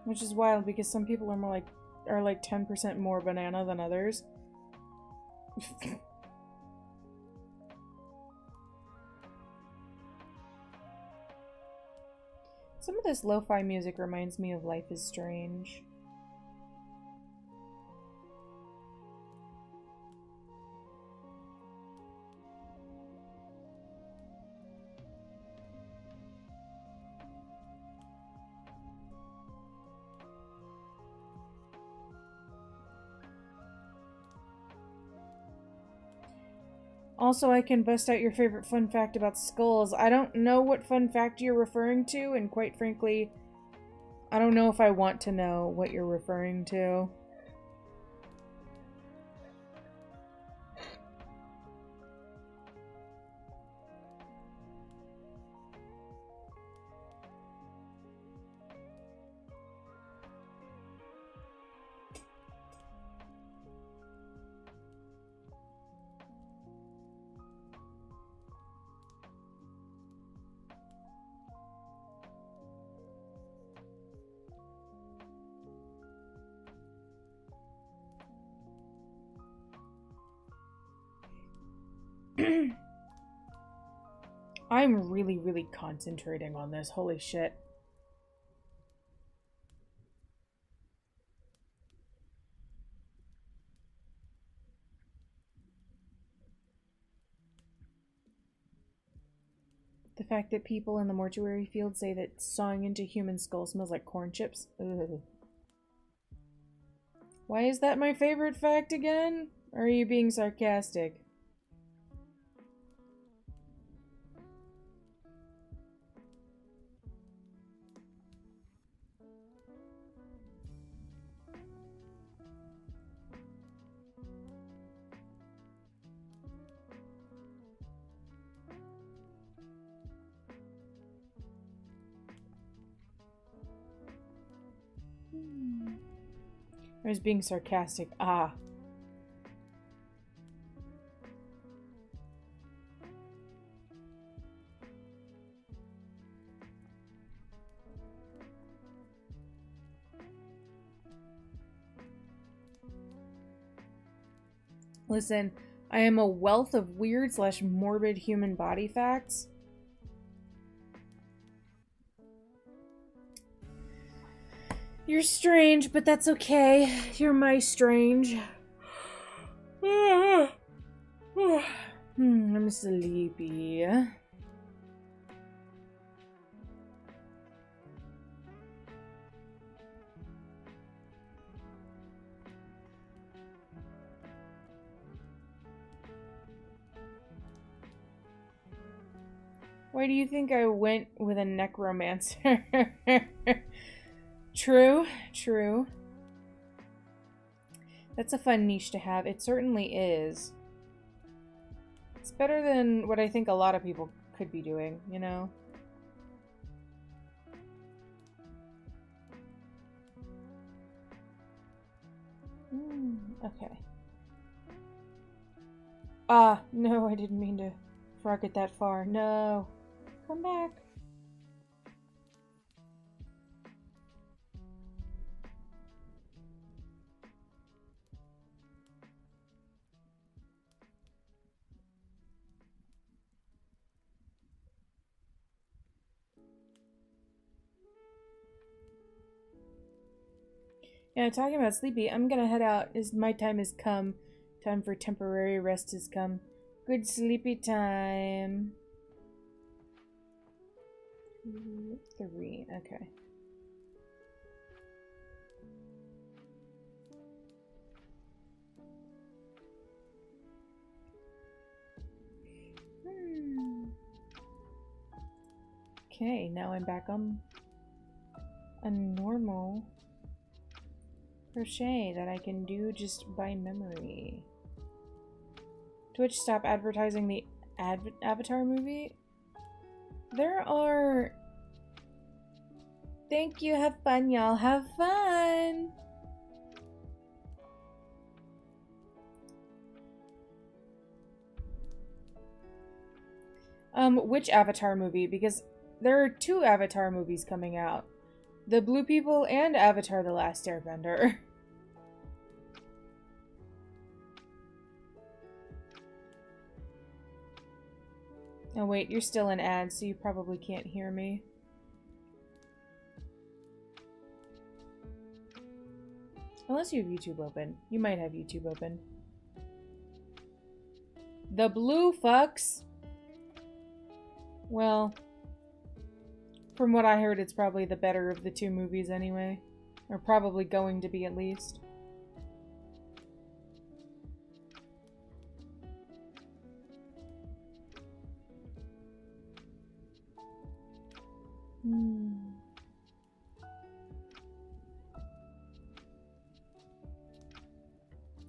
[SPEAKER 1] Which is wild because some people are like 10% more banana than others. Some of this lo-fi music reminds me of Life is Strange. Also, I can bust out your favorite fun fact about skulls. I don't know what fun fact you're referring to, and quite frankly, I don't know if I want to know what you're referring to. I'm really, really concentrating on this. Holy shit. The fact that people in the mortuary field say that sawing into human skull smells like corn chips. Ugh. Why is that my favorite fact again? Or are you being sarcastic? I was being sarcastic. Ah. Listen, I am a wealth of weird/morbid human body facts. You're strange, but that's okay. You're my strange. I'm sleepy. Why do you think I went with a necromancer? True, true. That's a fun niche to have. It certainly is. It's better than what I think a lot of people could be doing, you know? Okay. Ah, no, I didn't mean to frog it that far. No. Come back. Yeah, talking about sleepy, I'm gonna head out. My time has come. Time for temporary rest has come. Good sleepy time. 2, 3, okay. Okay, now I'm back on a normal crochet that I can do just by memory. Twitch, stop advertising the Avatar movie. There are... Thank you, have fun, y'all. Have fun! Which Avatar movie? Because there are 2 Avatar movies coming out. The Blue People and Avatar: The Last Airbender. Oh wait, you're still in ads, so you probably can't hear me. Unless you have YouTube open. You might have YouTube open. The blue fucks! Well, from what I heard, it's probably the better of the 2 movies anyway. Or probably going to be, at least.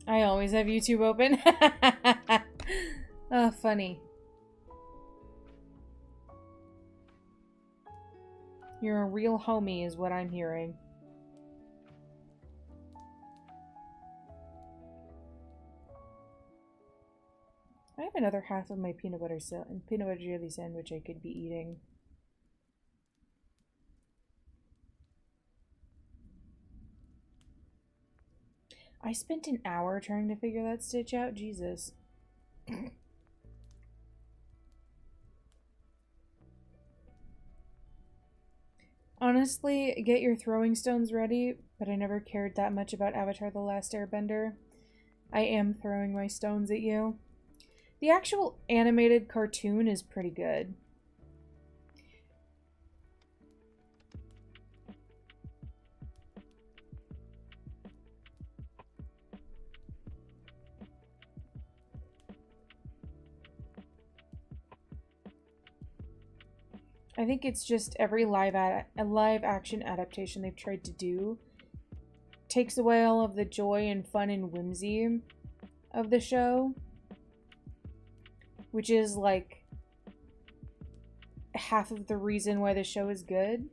[SPEAKER 1] I always have YouTube open. Oh, funny. You're a real homie is what I'm hearing. I have another half of my peanut butter jelly sandwich I could be eating. I spent an hour trying to figure that stitch out. Jesus. Honestly, get your throwing stones ready, but I never cared that much about Avatar: The Last Airbender. I am throwing my stones at you. The actual animated cartoon is pretty good. I think it's just every live action adaptation they've tried to do takes away all of the joy and fun and whimsy of the show, which is like half of the reason why the show is good.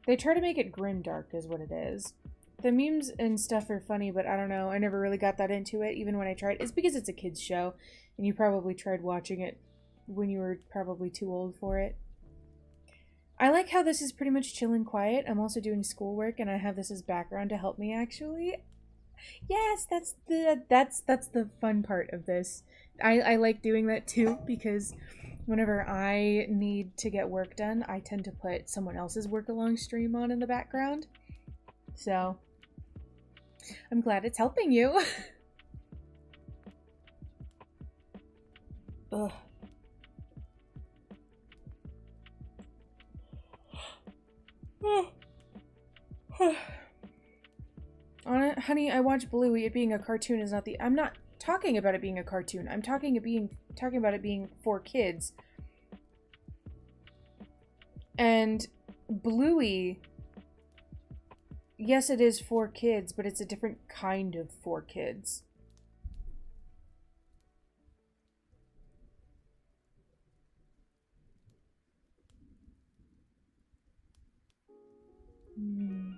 [SPEAKER 1] They try to make it grimdark is what it is. The memes and stuff are funny, but I don't know. I never really got that into it, even when I tried. It's because it's a kid's show, and you probably tried watching it when you were probably too old for it. I like how this is pretty much chill and quiet. I'm also doing schoolwork, and I have this as background to help me, actually. Yes, that's the fun part of this. I like doing that, too, because whenever I need to get work done, I tend to put someone else's work along stream on in the background. So, I'm glad it's helping you. Ugh. Honey, I watched Bluey. It being a cartoon is not the... I'm not talking about it being a cartoon. I'm talking about it being for kids. And Bluey... Yes, it is for kids, but it's a different kind of for kids. Hmm.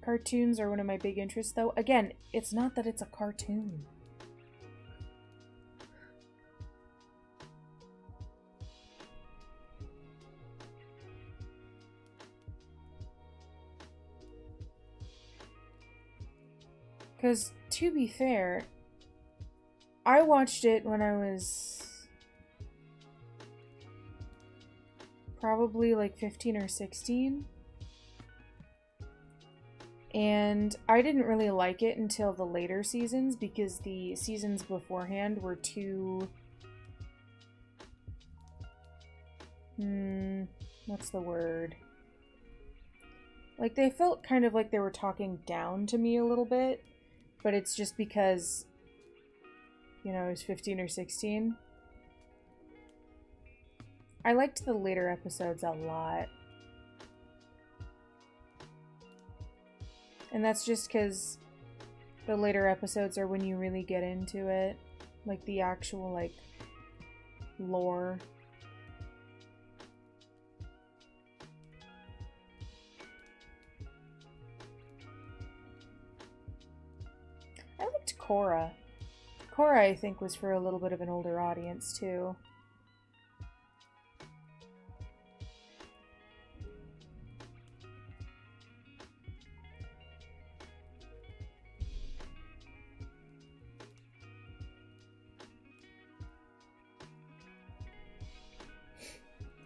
[SPEAKER 1] Cartoons are one of my big interests, though. Again, it's not that it's a cartoon. Because, to be fair, I watched it when I was probably like 15 or 16. And I didn't really like it until the later seasons because the seasons beforehand were too... what's the word? Like, they felt kind of like they were talking down to me a little bit. But it's just because, you know, I was 15 or 16. I liked the later episodes a lot. And that's just because the later episodes are when you really get into it. Like, the actual, like, lore. I liked Korra. Korra, I think, was for a little bit of an older audience, too.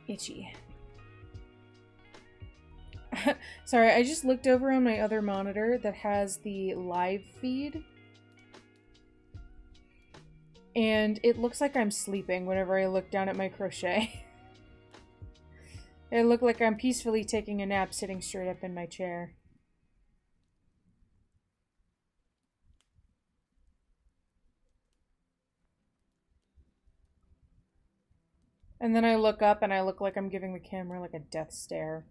[SPEAKER 1] Itchy. Sorry, I just looked over on my other monitor that has the live feed. And it looks like I'm sleeping whenever I look down at my crochet. It looked like I'm peacefully taking a nap sitting straight up in my chair. And then I look up and I look like I'm giving the camera like a death stare.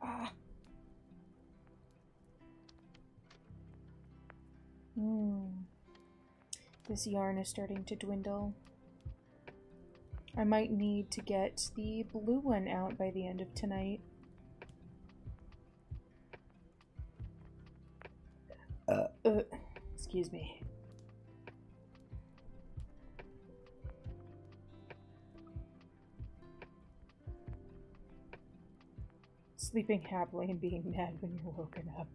[SPEAKER 1] Ah. This yarn is starting to dwindle. I might need to get the blue one out by the end of tonight. Excuse me. Sleeping happily and being mad when you're woken up.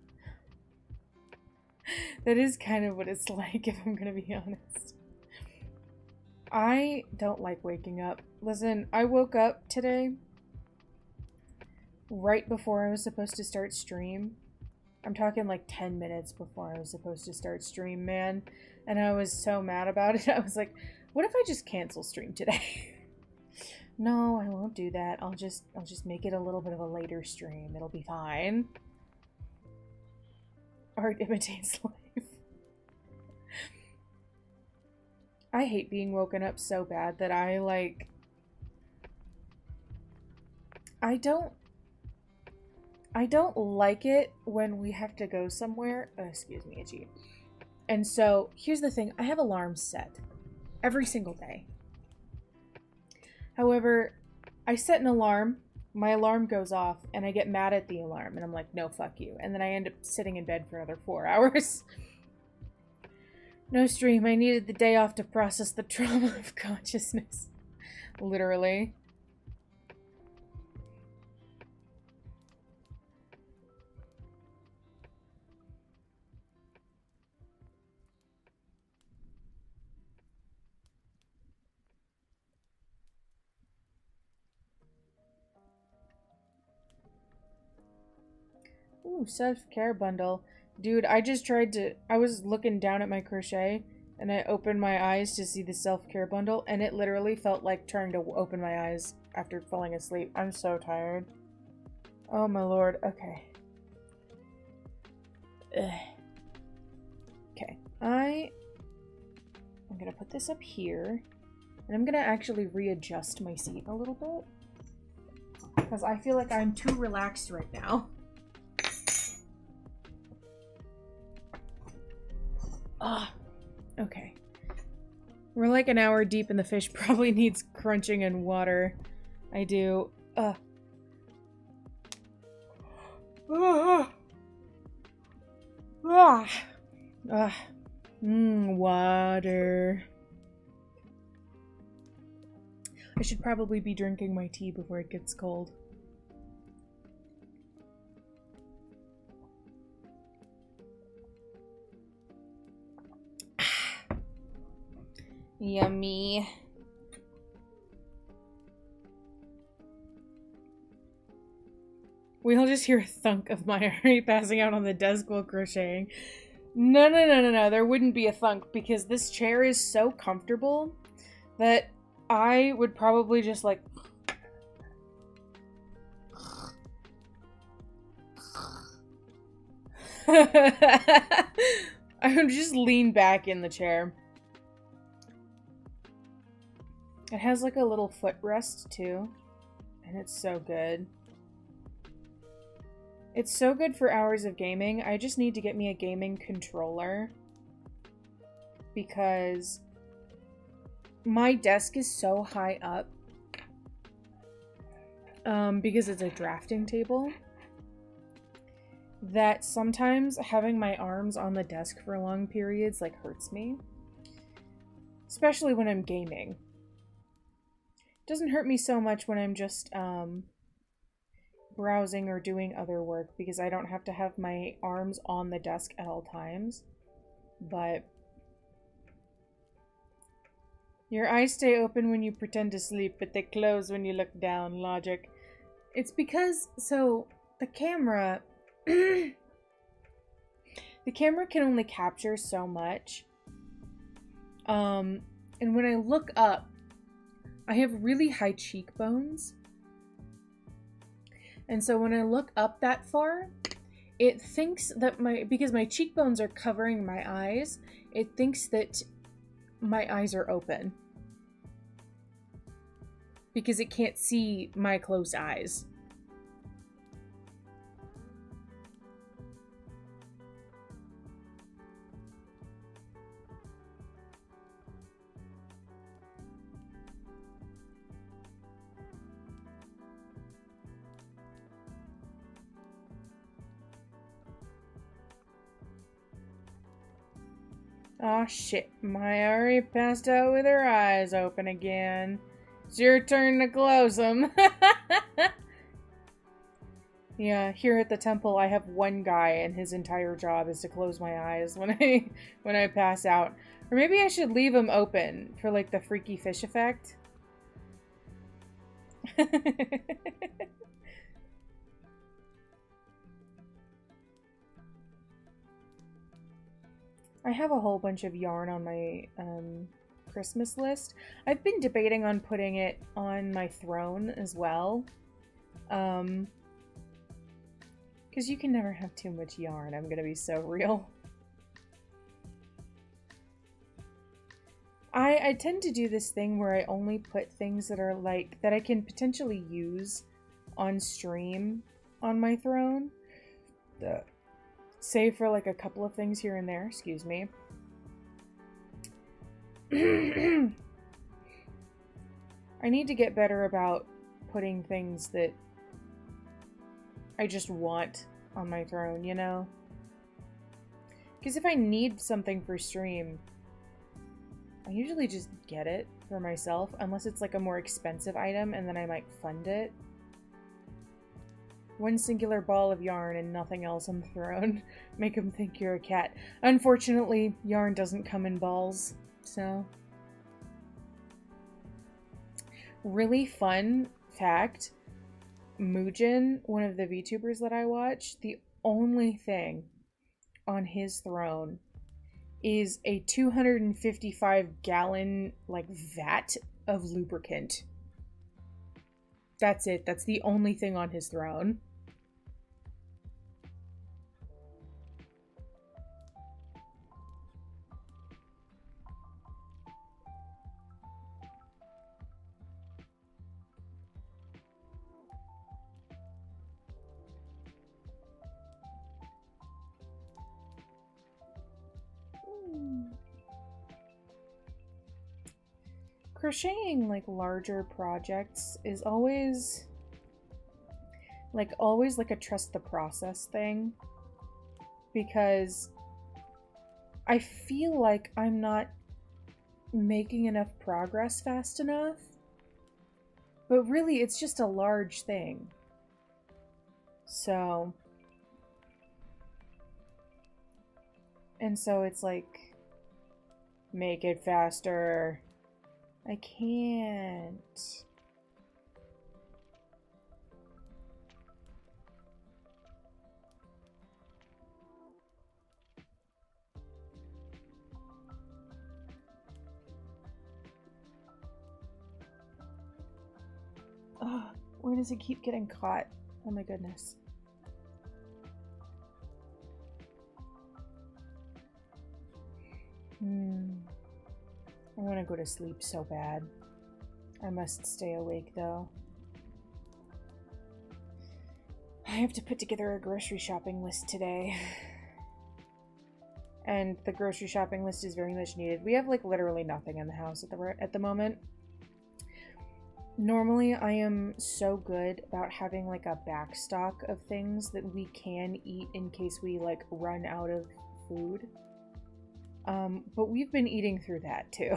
[SPEAKER 1] That is kind of what it's like, if I'm gonna be honest. I don't like waking up. Listen, I woke up today right before I was supposed to start stream. I'm talking like 10 minutes before I was supposed to start stream, man. And I was so mad about it. I was like, what if I just cancel stream today? No, I won't do that. I'll just make it a little bit of a later stream. It'll be fine. Art imitates life. I hate being woken up so bad that I don't like it when we have to go somewhere. Oh, excuse me, itchy. And so, here's the thing. I have alarms set every single day. However, I set an alarm, my alarm goes off, and I get mad at the alarm, and I'm like, no, fuck you. And then I end up sitting in bed for another 4 hours. No stream, I needed the day off to process the trauma of consciousness. Literally. Ooh, self-care bundle. Dude, I just tried to... I was looking down at my crochet, and I opened my eyes to see the self-care bundle, and it literally felt like trying to open my eyes after falling asleep. I'm so tired. Oh my lord. Okay. Ugh. Okay. I'm gonna put this up here, and I'm gonna actually readjust my seat a little bit, because I feel like I'm too relaxed right now. Ah, okay. We're like an hour deep and the fish probably needs crunching and water. I do. Water. I should probably be drinking my tea before it gets cold. Yummy. We'll just hear a thunk of Mayari passing out on the desk while crocheting. No, there wouldn't be a thunk because this chair is so comfortable that I would probably just like... I would just lean back in the chair. It has like a little footrest too, and it's so good. It's so good for hours of gaming. I just need to get me a gaming controller because my desk is so high up because it's a drafting table that sometimes having my arms on the desk for long periods like hurts me, especially when I'm gaming. Doesn't hurt me so much when I'm just browsing or doing other work because I don't have to have my arms on the desk at all times. But your eyes stay open when you pretend to sleep, but they close when you look down. Logic. It's because, so the camera the camera can only capture so much. And when I look up, I have really high cheekbones. And so when I look up that far, it thinks that because my cheekbones are covering my eyes, it thinks that my eyes are open. Because it can't see my closed eyes. Aw, shit. Mayari passed out with her eyes open again. It's your turn to close them. Yeah, here at the temple I have one guy and his entire job is to close my eyes when I pass out. Or maybe I should leave them open for like the freaky fish effect. I have a whole bunch of yarn on my Christmas list. I've been debating on putting it on my throne as well. Because you can never have too much yarn. I'm gonna be so real. I tend to do this thing where I only put things that are like, that I can potentially use on stream on my throne. Save for like a couple of things here and there, excuse me. I need to get better about putting things that I just want on my throne, you know? Because if I need something for stream, I usually just get it for myself, unless it's like a more expensive item, and then I might fund it. One singular ball of yarn and nothing else on the throne. Make them think you're a cat. Unfortunately, yarn doesn't come in balls, so... Really fun fact, Muujin, one of the VTubers that I watch, the only thing on his throne is a 255-gallon, like, vat of lubricant. That's it. That's the only thing on his throne. Crocheting like larger projects is always like a trust the process thing, because I feel like I'm not making enough progress fast enough, but really it's just a large thing. So it's like, make it faster. I can't. Oh, where does it keep getting caught? Oh my goodness. I want to go to sleep so bad. I must stay awake though. I have to put together a grocery shopping list today. And the grocery shopping list is very much needed. We have like literally nothing in the house at the moment. Normally I am so good about having like a backstock of things that we can eat in case we like run out of food. But we've been eating through that too,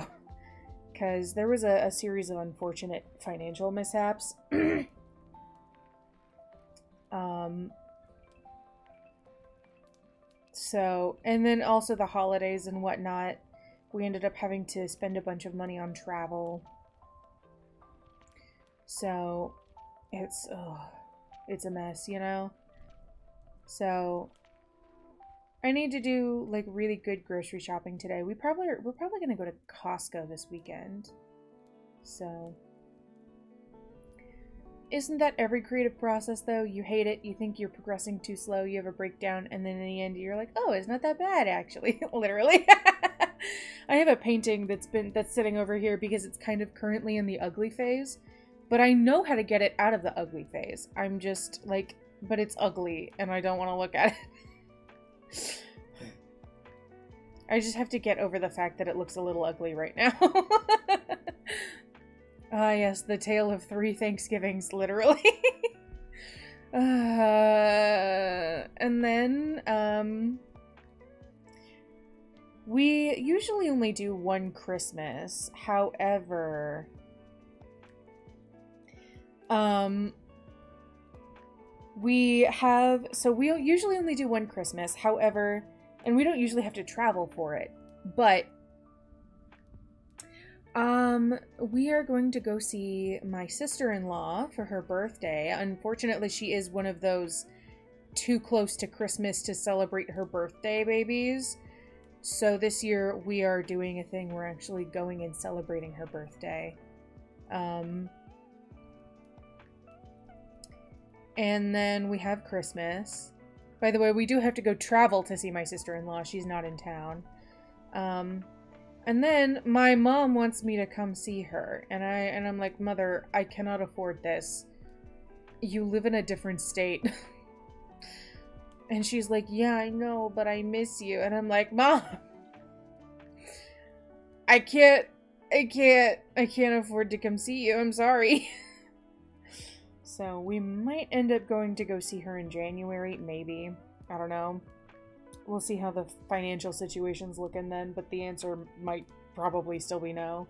[SPEAKER 1] because there was a series of unfortunate financial mishaps. So, and then also the holidays and whatnot, we ended up having to spend a bunch of money on travel. So, it's a mess, you know? So, I need to do like really good grocery shopping today. We're probably gonna go to Costco this weekend. So, isn't that every creative process though? You hate it, you think you're progressing too slow, you have a breakdown, and then in the end you're like, oh, it's not that bad actually. Literally. I have a painting that's sitting over here because it's kind of currently in the ugly phase, but I know how to get it out of the ugly phase. I'm just like, but it's ugly and I don't want to look at it. I just have to get over the fact that it looks a little ugly right now. Ah, yes, the tale of 3 Thanksgivings, literally. And then, we usually only do one Christmas. However, So we usually only do one Christmas, however, and we don't usually have to travel for it, but we are going to go see my sister-in-law for her birthday. Unfortunately, she is one of those too close to Christmas to celebrate her birthday babies. So this year we are doing a thing. We're actually going and celebrating her birthday. And then we have Christmas. By the way, we do have to go travel to see my sister-in-law. She's not in town. And then my mom wants me to come see her. And I'm like, Mother, I cannot afford this. You live in a different state. And she's like, yeah, I know, but I miss you. And I'm like, Mom, I can't afford to come see you. I'm sorry. So we might end up going to go see her in January, maybe. I don't know. We'll see how the financial situation's looking then, but the answer might probably still be no.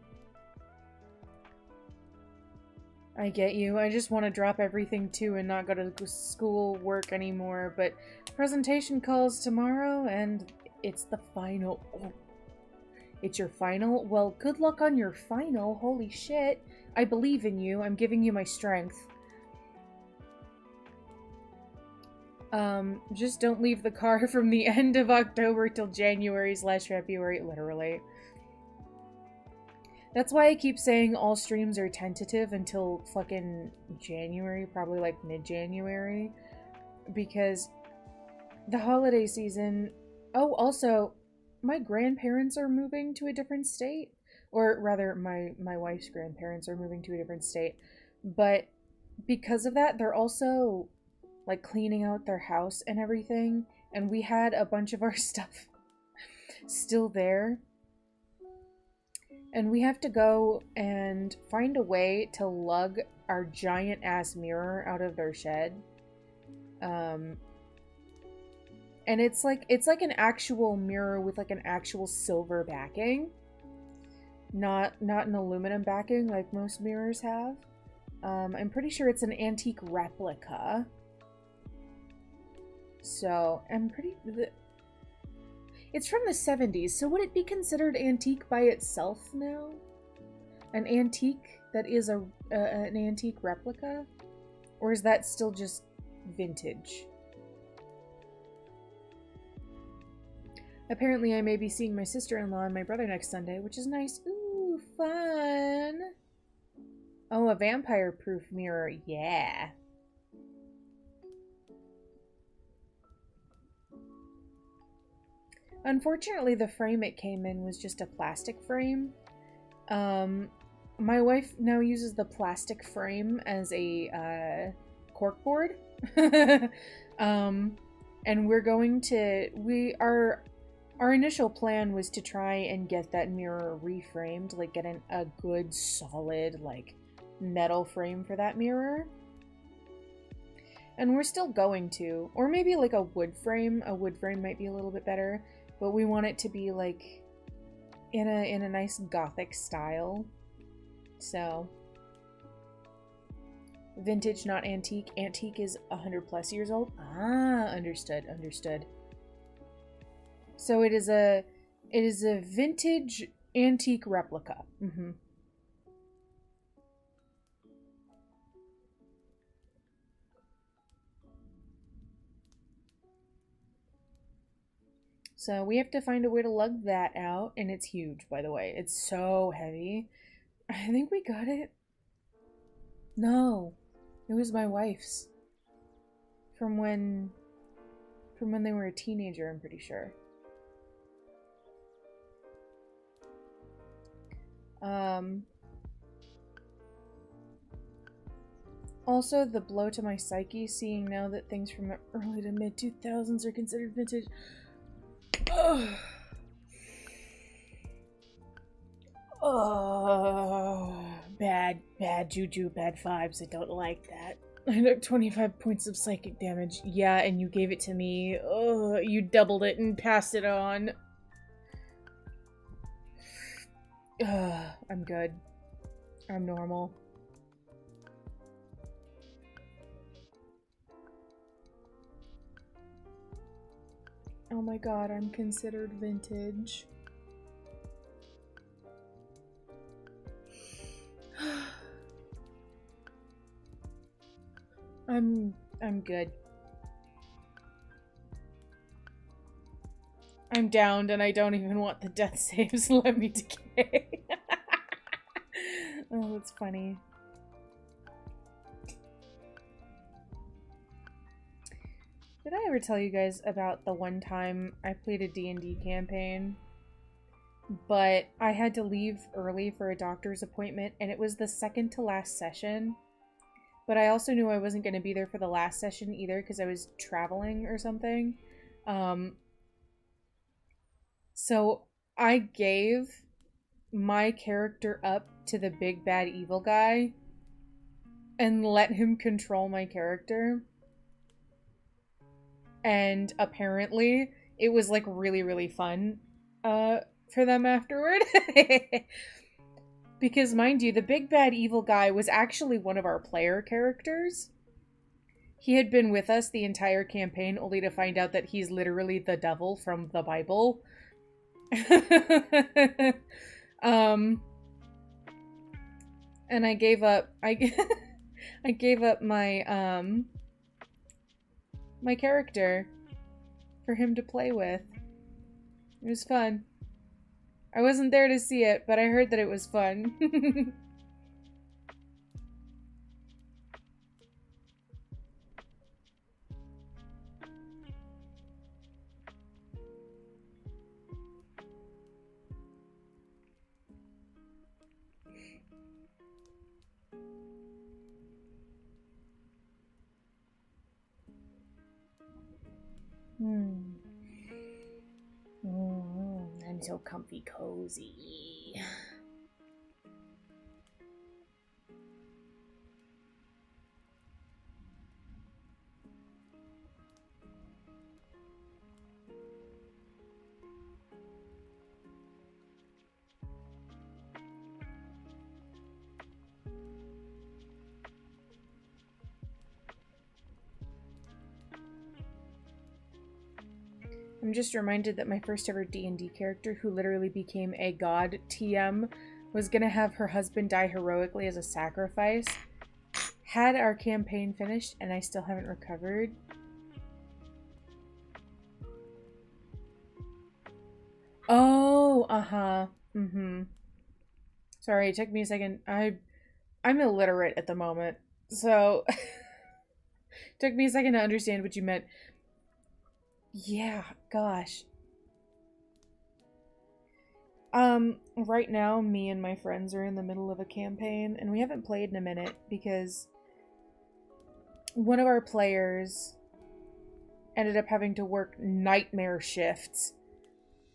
[SPEAKER 1] I get you. I just want to drop everything too and not go to school work anymore, but presentation calls tomorrow and it's the final. Oh. It's your final? Well, good luck on your final. Holy shit. I believe in you. I'm giving you my strength. Just don't leave the car from the end of October till January/February, literally. That's why I keep saying all streams are tentative until fucking January, probably like mid-January. Because the holiday season... Oh, also, my grandparents are moving to a different state. Or rather, my wife's grandparents are moving to a different state. But because of that, they're also... like cleaning out their house and everything, and we had a bunch of our stuff still there, and we have to go and find a way to lug our giant ass mirror out of their shed. And it's like an actual mirror with like an actual silver backing, not an aluminum backing like most mirrors have. I'm pretty sure it's an antique replica. So, it's from the 70s, so would it be considered antique by itself now? An antique that is an antique replica? Or is that still just vintage? Apparently I may be seeing my sister-in-law and my brother next Sunday, which is nice. Ooh, fun! Oh, a vampire-proof mirror, yeah. Unfortunately, the frame it came in was just a plastic frame. My wife now uses the plastic frame as a corkboard. And we're going to... Our initial plan was to try and get that mirror reframed, like get a good solid like metal frame for that mirror. And we're still going to, or maybe like a wood frame. A wood frame might be a little bit better. But we want it to be like in a nice gothic style. So vintage, not antique. Antique is 100+ years old. Ah, understood. So it is a vintage antique replica. Mm-hmm. So we have to find a way to lug that out, and it's huge, by the way. It's so heavy. I think we got it. No, it was my wife's. From when they were a teenager, I'm pretty sure. Also, the blow to my psyche, seeing now that things from the early to mid 2000s are considered vintage. Oh, bad juju, bad vibes. I don't like that. I took 25 points of psychic damage. Yeah, and you gave it to me. Oh, you doubled it and passed it on. I'm good. I'm normal. Oh my god, I'm considered vintage. I'm good. I'm downed and I don't even want the death saves. Let me decay. Oh, that's funny. Did I ever tell you guys about the one time I played a D&D campaign, but I had to leave early for a doctor's appointment, and it was the second to last session, but I also knew I wasn't going to be there for the last session either because I was traveling or something. So I gave my character up to the big bad evil guy and let him control my character. And apparently it was like really, really fun for them afterward. Because mind you, the big bad evil guy was actually one of our player characters. He had been with us the entire campaign only to find out that he's literally the devil from the Bible. And I gave up I gave up my my character for him to play with. It was fun. I wasn't there to see it, but I heard that it was fun. I'm so comfy cozy. I'm just reminded that my first ever D&D character, who literally became a god TM, was gonna have her husband die heroically as a sacrifice. Had our campaign finished, and I still haven't recovered. Oh, uh-huh. Sorry, it took me a second. I'm illiterate at the moment, so it took me a second to understand what you meant. Yeah, gosh. Right now, me and my friends are in the middle of a campaign, and we haven't played in a minute because one of our players ended up having to work nightmare shifts.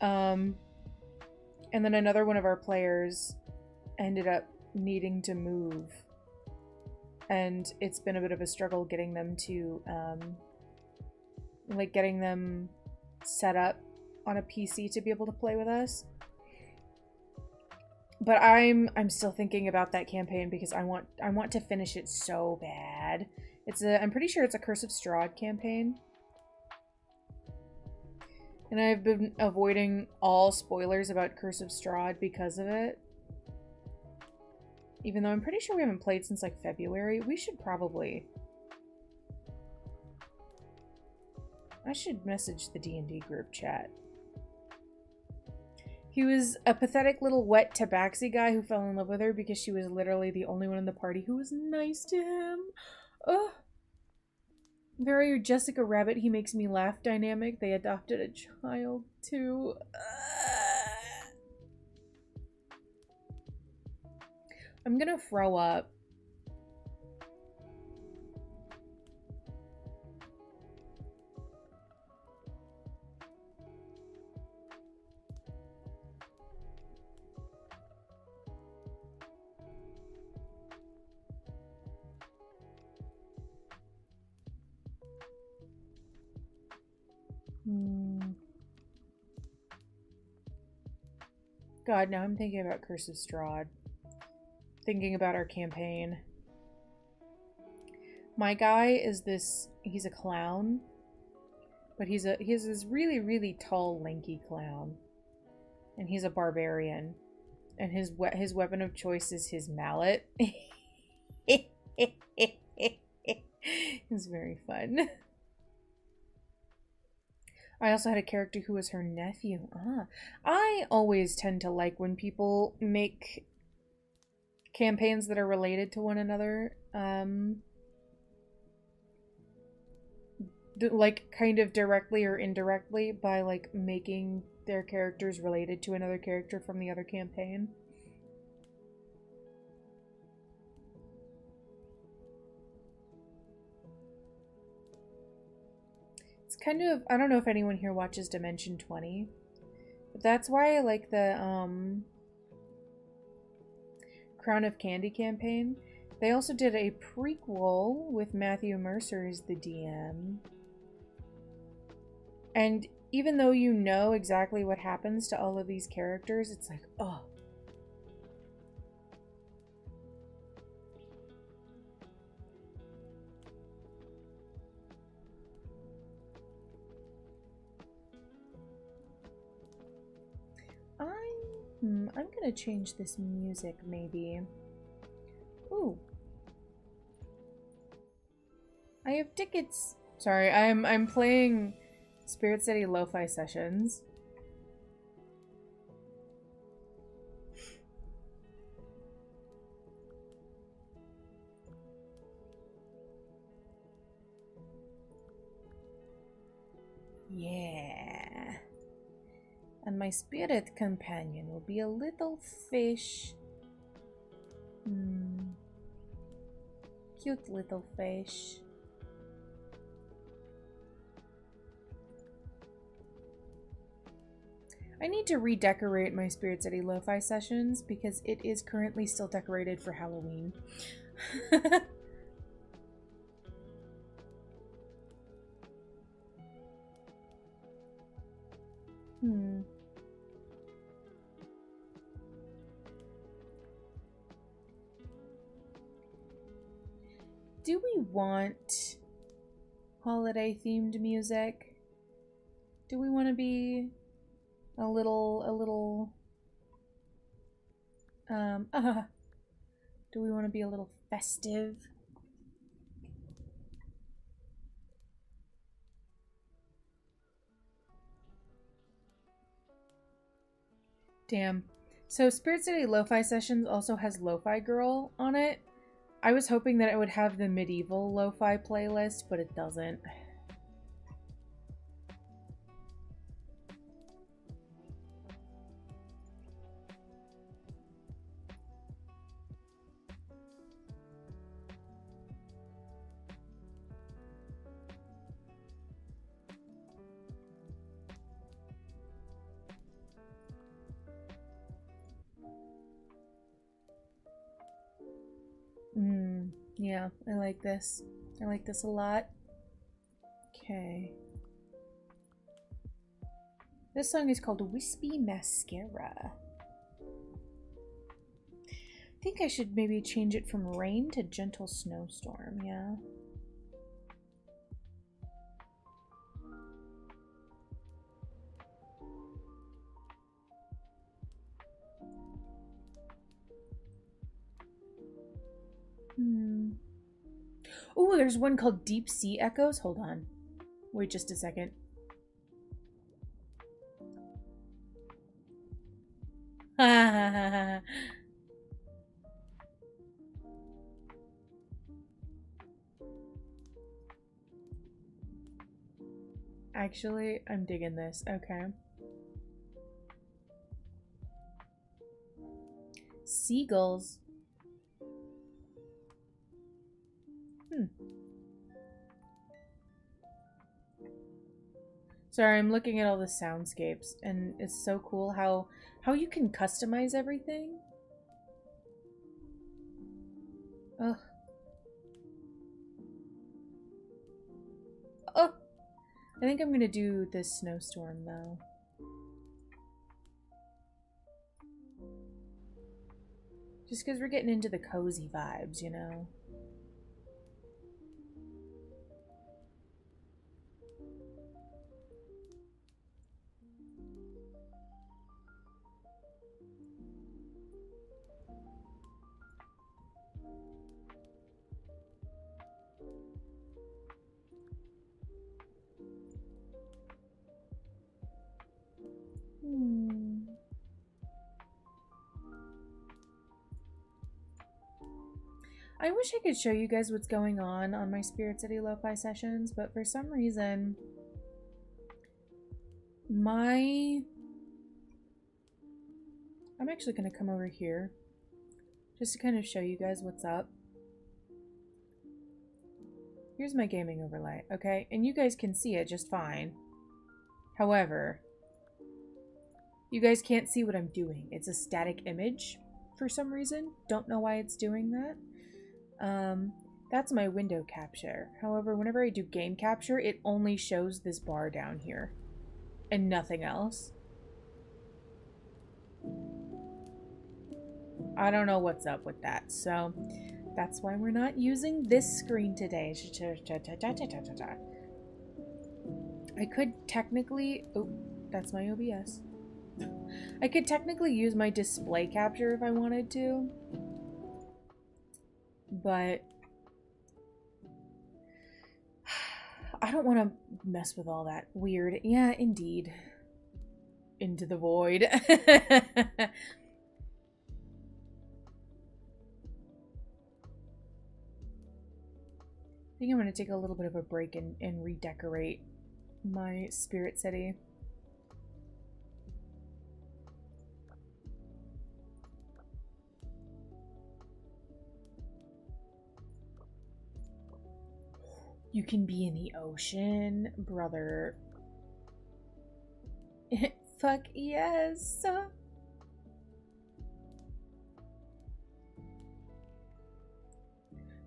[SPEAKER 1] And then another one of our players ended up needing to move. And it's been a bit of a struggle getting them to, like getting them set up on a PC to be able to play with us. But I'm still thinking about that campaign because I want to finish it so bad. I'm pretty sure it's a Curse of Strahd campaign. And I've been avoiding all spoilers about Curse of Strahd because of it. Even though I'm pretty sure we haven't played since like February. We should probably... I should message the D&D group chat. He was a pathetic little wet tabaxi guy who fell in love with her because she was literally the only one in the party who was nice to him. Ugh. Very Jessica Rabbit, he makes me laugh dynamic. They adopted a child too. I'm gonna throw up. God, now I'm thinking about Curse of Strahd. Thinking about our campaign. My guy is this... He's a clown. But he has this really, really tall, lanky clown. And he's a barbarian. And his weapon of choice is his mallet. It's very fun. I also had a character who was her nephew. I always tend to like when people make campaigns that are related to one another. Like, kind of directly or indirectly by, like, making their characters related to another character from the other campaign. It's kind of, I don't know if anyone here watches Dimension 20, but that's why I like the, Crown of Candy campaign. They also did a prequel with Matthew Mercer as the DM. And even though you know exactly what happens to all of these characters, it's like, oh. I'm gonna change this music, maybe. Ooh. I have tickets. Sorry, I'm playing Spirit City Lo-Fi Sessions. Yeah. And my spirit companion will be a little fish. Cute little fish. I need to redecorate my Spirit City Lo-Fi Sessions because it is currently still decorated for Halloween. Do we want holiday themed music? Do we want to be a little do we want to be a little festive? Damn. So Spirit City Lo-Fi Sessions also has Lo-Fi Girl on it. I was hoping that it would have the medieval lo-fi playlist, but it doesn't. Yeah, I like this. I like this a lot. Okay. This song is called Wispy Mascara. I think I should maybe change it from rain to gentle snowstorm, yeah. Oh, there's one called Deep Sea Echoes. Hold on. Wait just a second. Actually, I'm digging this. Okay. Seagulls. Sorry, I'm looking at all the soundscapes, and it's so cool how you can customize everything. Ugh. Oh! I think I'm gonna do this snowstorm, though. Just because we're getting into the cozy vibes, you know? I wish I could show you guys what's going on my Spirit City Lo-Fi sessions, but for some reason, I'm actually going to come over here just to kind of show you guys what's up. Here's my gaming overlay, okay? And you guys can see it just fine. However, you guys can't see what I'm doing. It's a static image for some reason. Don't know why it's doing that. That's my window capture. However, whenever I do game capture, it only shows this bar down here and nothing else. I don't know what's up with that, so that's why we're not using this screen today. I could technically... Oh, that's my OBS. I could technically use my display capture if I wanted to. But I don't want to mess with all that weird. Yeah, indeed. Into the void. I think I'm going to take a little bit of a break and redecorate my Spirit City. You can be in the ocean, brother. Fuck yes.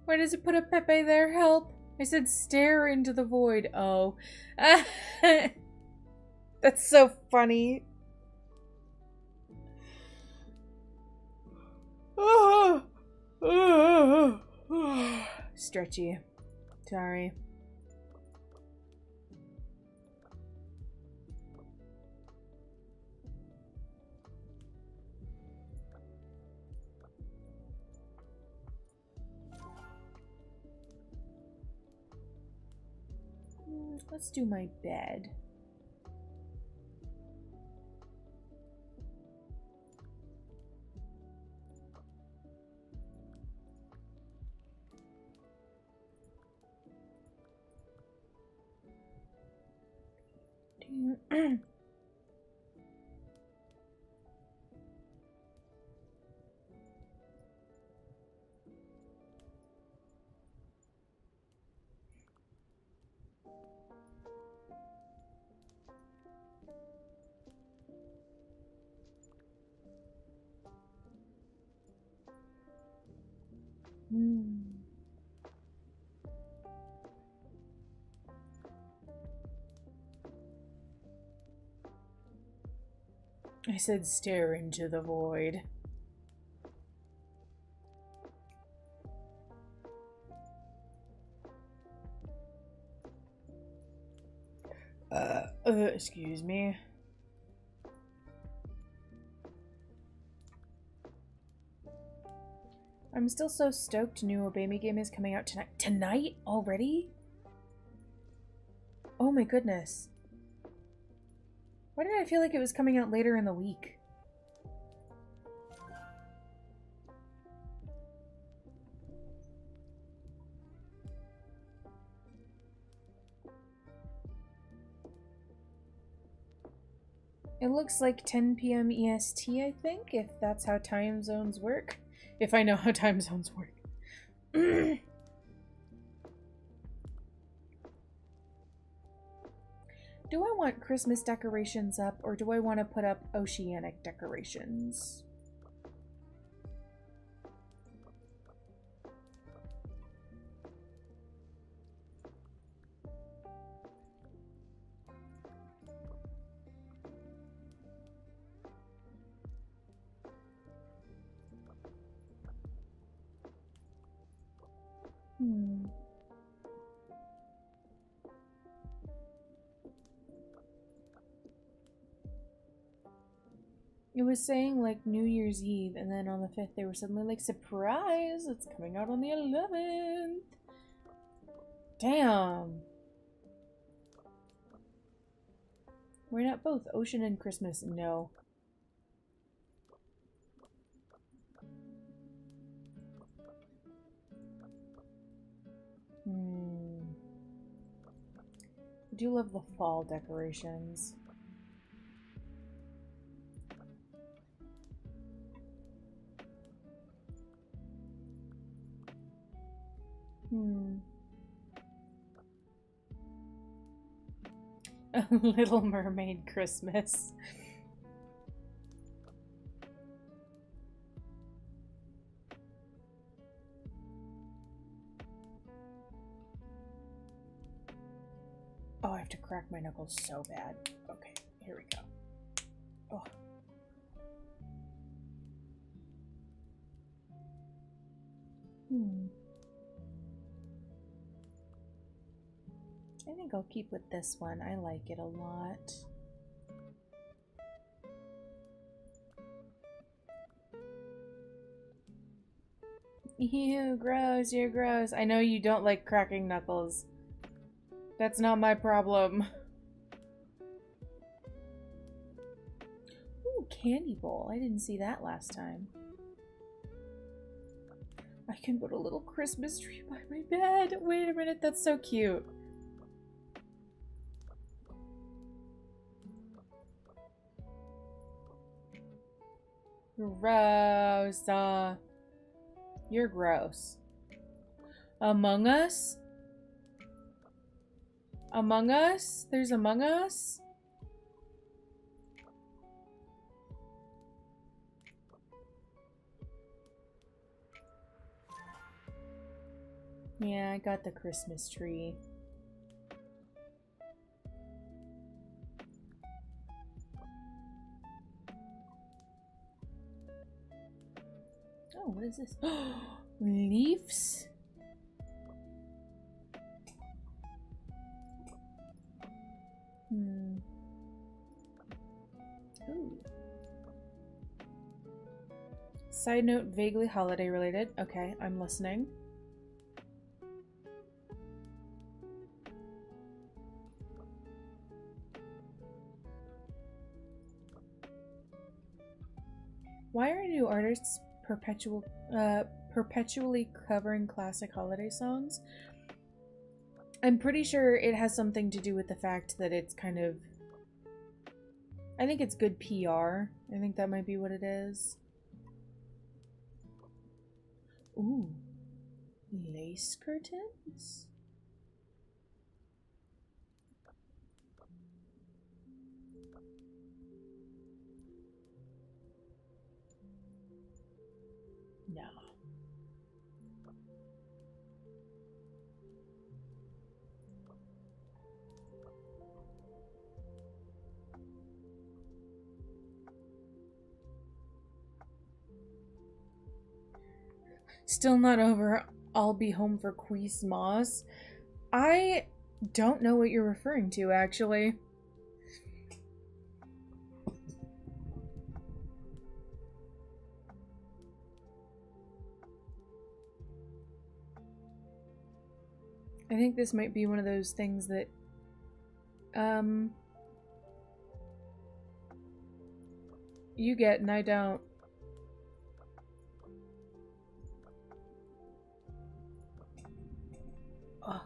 [SPEAKER 1] Why does it put a Pepe there? Help. I said stare into the void. Oh. That's so funny. Stretchy. Sorry. Let's do my bed. I said stare into the void. Excuse me. I'm still so stoked new Obey Me game is coming out tonight. Tonight? Already? Oh my goodness. Why did I feel like it was coming out later in the week? It looks like 10 p.m. EST, I think, if that's how time zones work. If I know how time zones work. Do I want Christmas decorations up, or do I want to put up oceanic decorations? It was saying like New Year's Eve, and then on the 5th they were suddenly like, surprise, it's coming out on the 11th. Damn. Why not both ocean and Christmas? No. I do love the fall decorations. A Little Mermaid Christmas. Oh, I have to crack my knuckles so bad. Okay, here we go. Oh. I think I'll keep with this one. I like it a lot. Ew, gross, you're gross. I know you don't like cracking knuckles. That's not my problem. Ooh, candy bowl. I didn't see that last time. I can put a little Christmas tree by my bed. Wait a minute, that's so cute. Gross. You're gross. Among Us? Among Us? There's Among Us? Yeah, I got the Christmas tree. Oh, what is this? Leaves? Ooh. Side note, vaguely holiday related. Okay, I'm listening. Why are new artists perpetually covering classic holiday songs? I'm pretty sure it has something to do with the fact that it's kind of... I think it's good PR. I think that might be what it is. Ooh. Lace curtains? No. Still not over I'll be home for Christmas. I don't know what you're referring to, actually. I think this might be one of those things that, you get and I don't. Oh.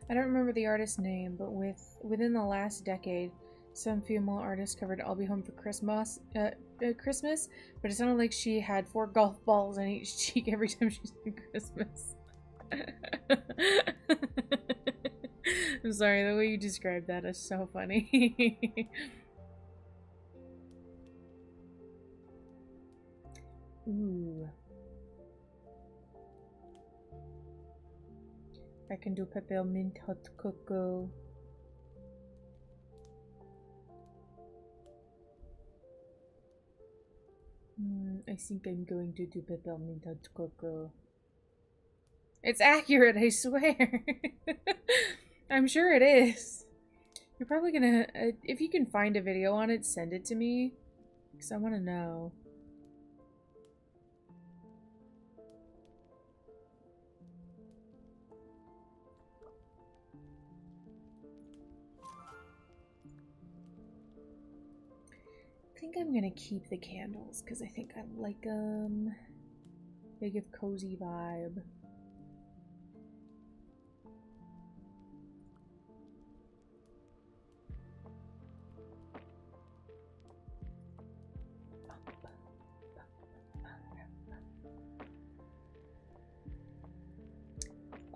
[SPEAKER 1] I don't remember the artist's name, but within the last decade, some female artists covered "I'll Be Home for Christmas," Christmas, but it sounded like she had 4 golf balls on each cheek every time she said Christmas. I'm sorry, the way you described that is so funny. Ooh. I can do peppermint hot cocoa. I think I'm going to do peppermint hot cocoa. It's accurate, I swear. I'm sure it is. You're probably gonna... if you can find a video on it, send it to me. Because I want to know. I think I'm gonna keep the candles because I think I like them. They give cozy vibe.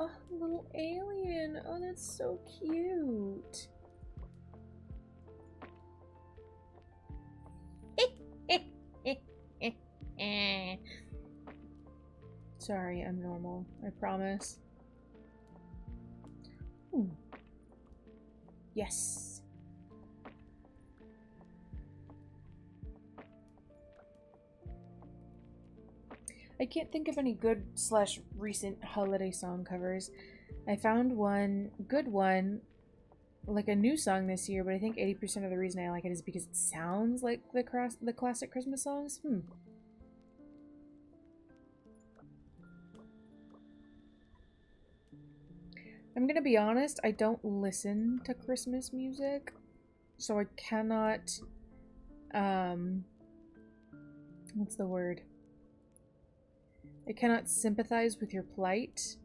[SPEAKER 1] Oh, little alien. Oh, that's so cute. Sorry, I'm normal. I promise. Ooh. Yes. I can't think of any good / recent holiday song covers. I found one good one, like a new song this year, but I think 80% of the reason I like it is because it sounds like the classic Christmas songs. I'm gonna be honest, I don't listen to Christmas music, so I cannot, what's the word? I cannot sympathize with your plight.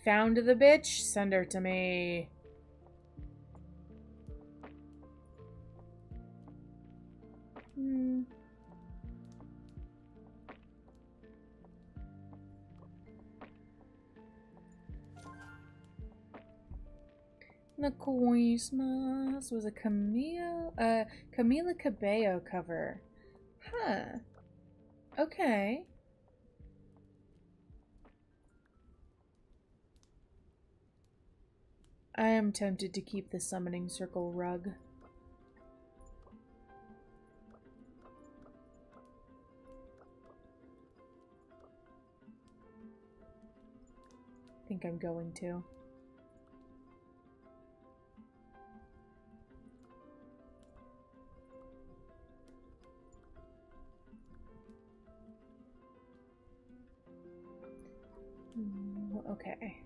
[SPEAKER 1] Found the bitch? Send her to me. The Christmas was a Camila Cabello cover. Huh. Okay. I am tempted to keep the summoning circle rug. I think I'm going to. Okay.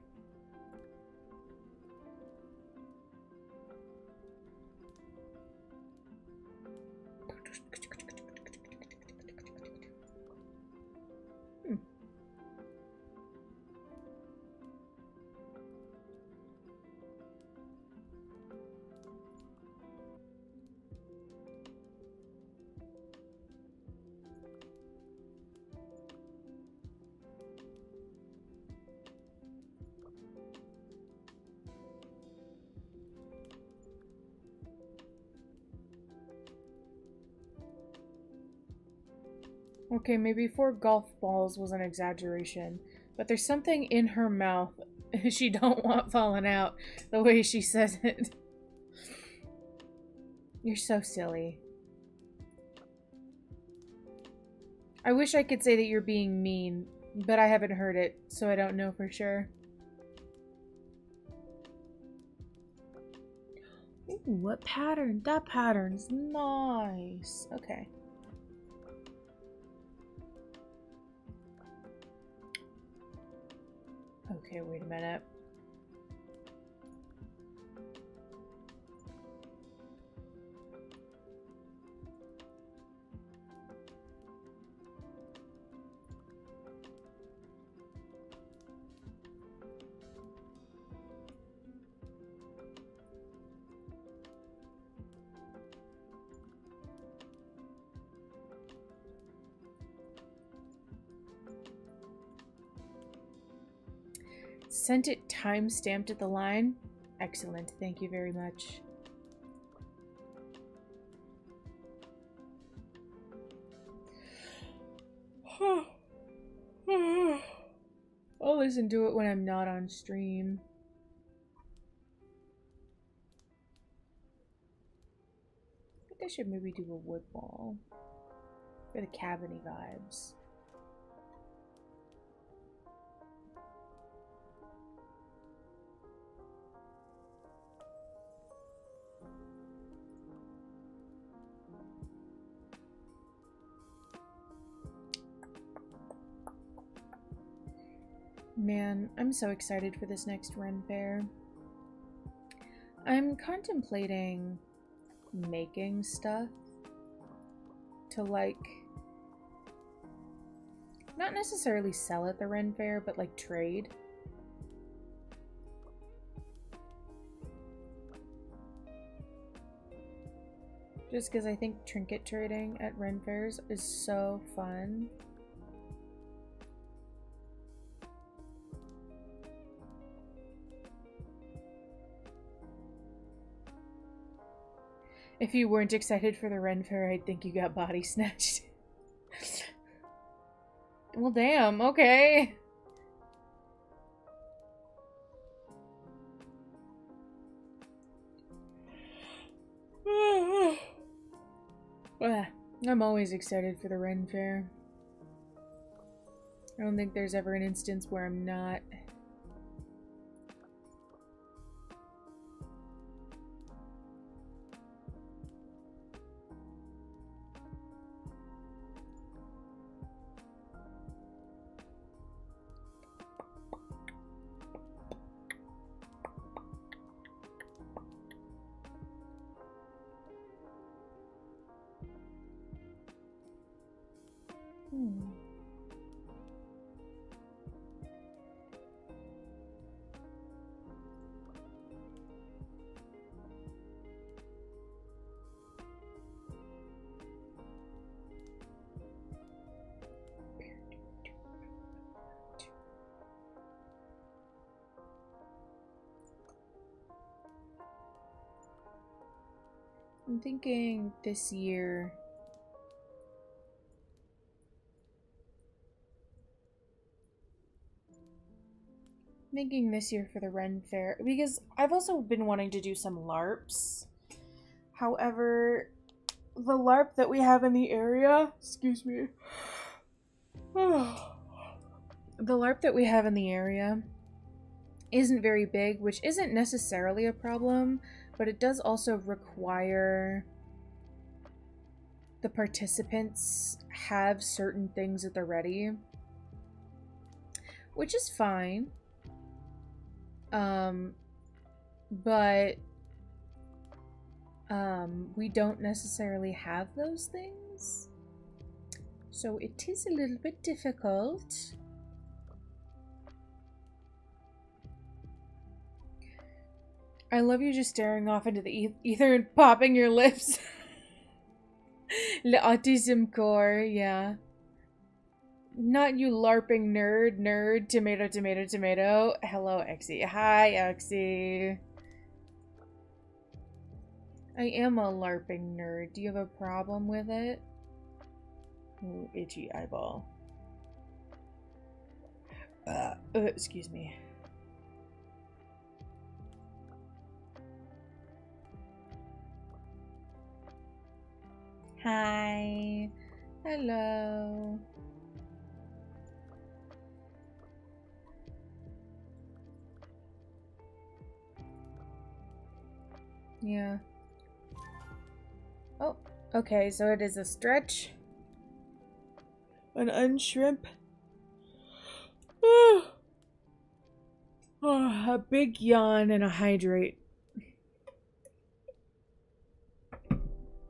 [SPEAKER 1] Okay, maybe 4 golf balls was an exaggeration, but there's something in her mouth she don't want falling out the way she says it. You're so silly. I wish I could say that you're being mean, but I haven't heard it, so I don't know for sure. Ooh, what pattern? That pattern's nice. Okay. Okay, wait a minute. Sent it time-stamped at the line. Excellent. Thank you very much. I'll listen to it when I'm not on stream. I think I should maybe do a wood wall for the cabin-y vibes. Man, I'm so excited for this next Ren Fair. I'm contemplating making stuff to, like, not necessarily sell at the Ren Fair, but like trade. Just because I think trinket trading at Ren Fairs is so fun. If you weren't excited for the Ren Fair, I'd think you got body snatched. Well, damn, okay. I'm always excited for the Ren Fair. I don't think there's ever an instance where I'm not. I'm thinking this year. Thinking this year for the Ren Fair, because I've also been wanting to do some LARPs. However, the LARP that we have in the area, excuse me, the LARP that we have in the area isn't very big, which isn't necessarily a problem, but it does also require the participants have certain things at the ready, which is fine. But we don't necessarily have those things, so it is a little bit difficult. I love you just staring off into the ether and popping your lips. Le autism core, yeah. Not you LARPing nerd, tomato, tomato, tomato. Hello, Exy. Hi, Exy. I am a LARPing nerd. Do you have a problem with it? Ooh, itchy eyeball. Excuse me. Hi. Hello. Yeah. Oh, okay, so it is a stretch. An unshrimp. A big yawn and a hydrate.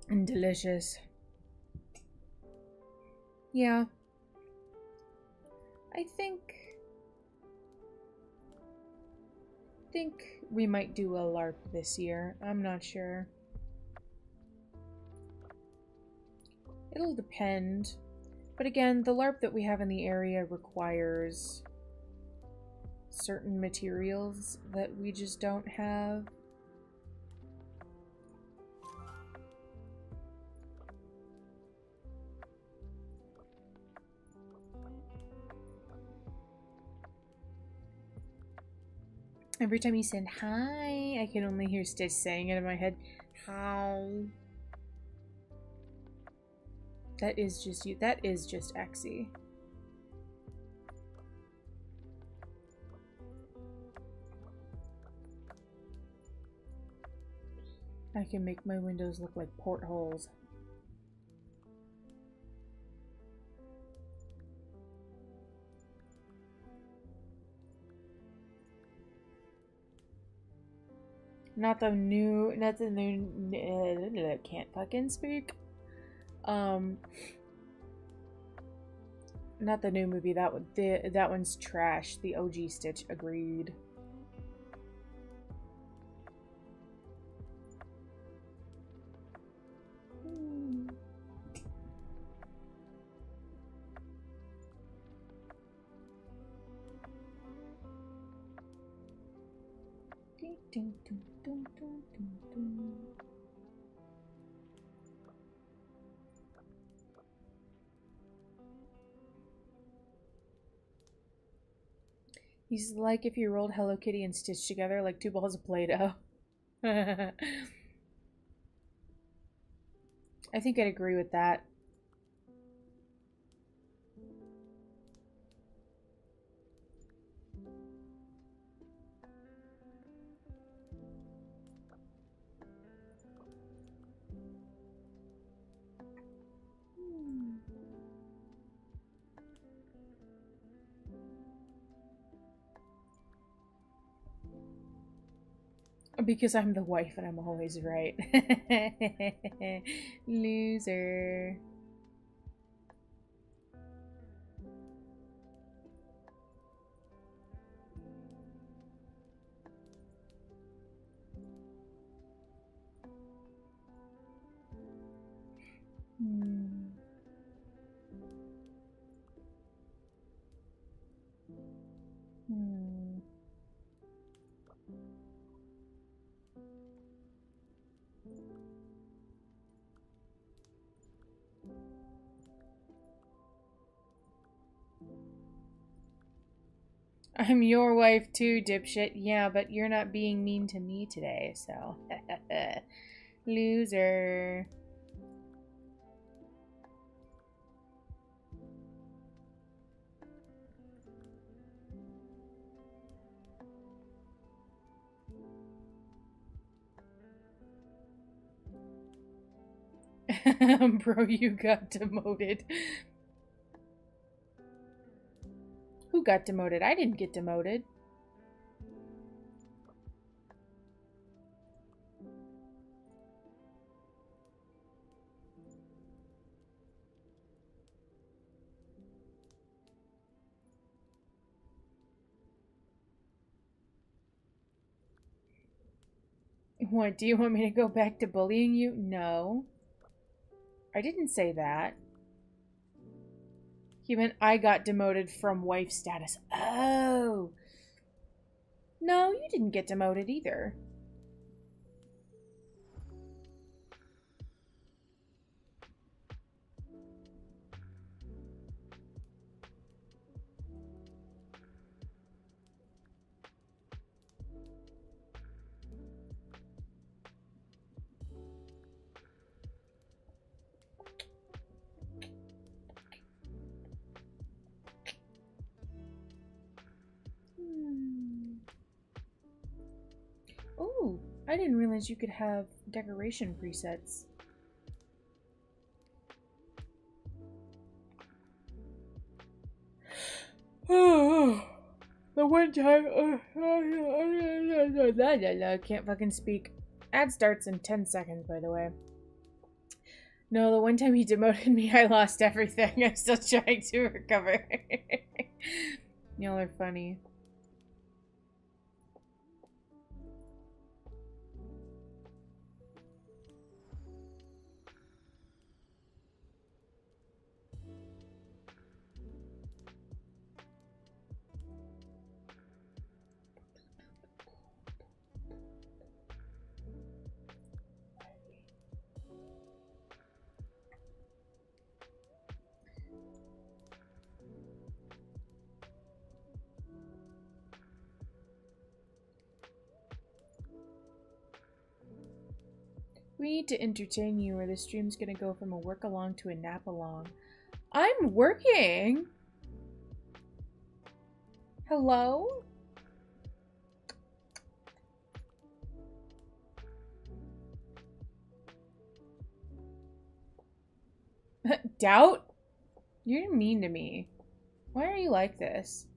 [SPEAKER 1] And delicious. Yeah. I think we might do a LARP this year. I'm not sure. It'll depend. But again, the LARP that we have in the area requires certain materials that we just don't have. Every time you said hi, I can only hear Stitch saying it in my head. Hi. That is just you. That is just Exy. I can make my windows look like portholes. Not the new, can't fucking speak. Not the new movie, that one's trash. The OG Stitch, agreed. He's like if you rolled Hello Kitty and Stitch together like two balls of Play-Doh. I think I'd agree with that. Because I'm the wife and I'm always right. Loser. I'm your wife too, dipshit. Yeah, but you're not being mean to me today, so. Loser. Bro, you got demoted. Who got demoted? I didn't get demoted. What, do you want me to go back to bullying you? No. I didn't say that. He meant I got demoted from wife status. Oh. No, you didn't get demoted either. Oh, I didn't realize you could have decoration presets. Oh, the one time can't fucking speak. Ad starts in 10 seconds, by the way. No, the one time he demoted me, I lost everything. I'm still trying to recover. Y'all are funny. We need to entertain you or the stream's gonna go from a work along to a nap along. I'm working! Hello? Doubt? You're mean to me. Why are you like this?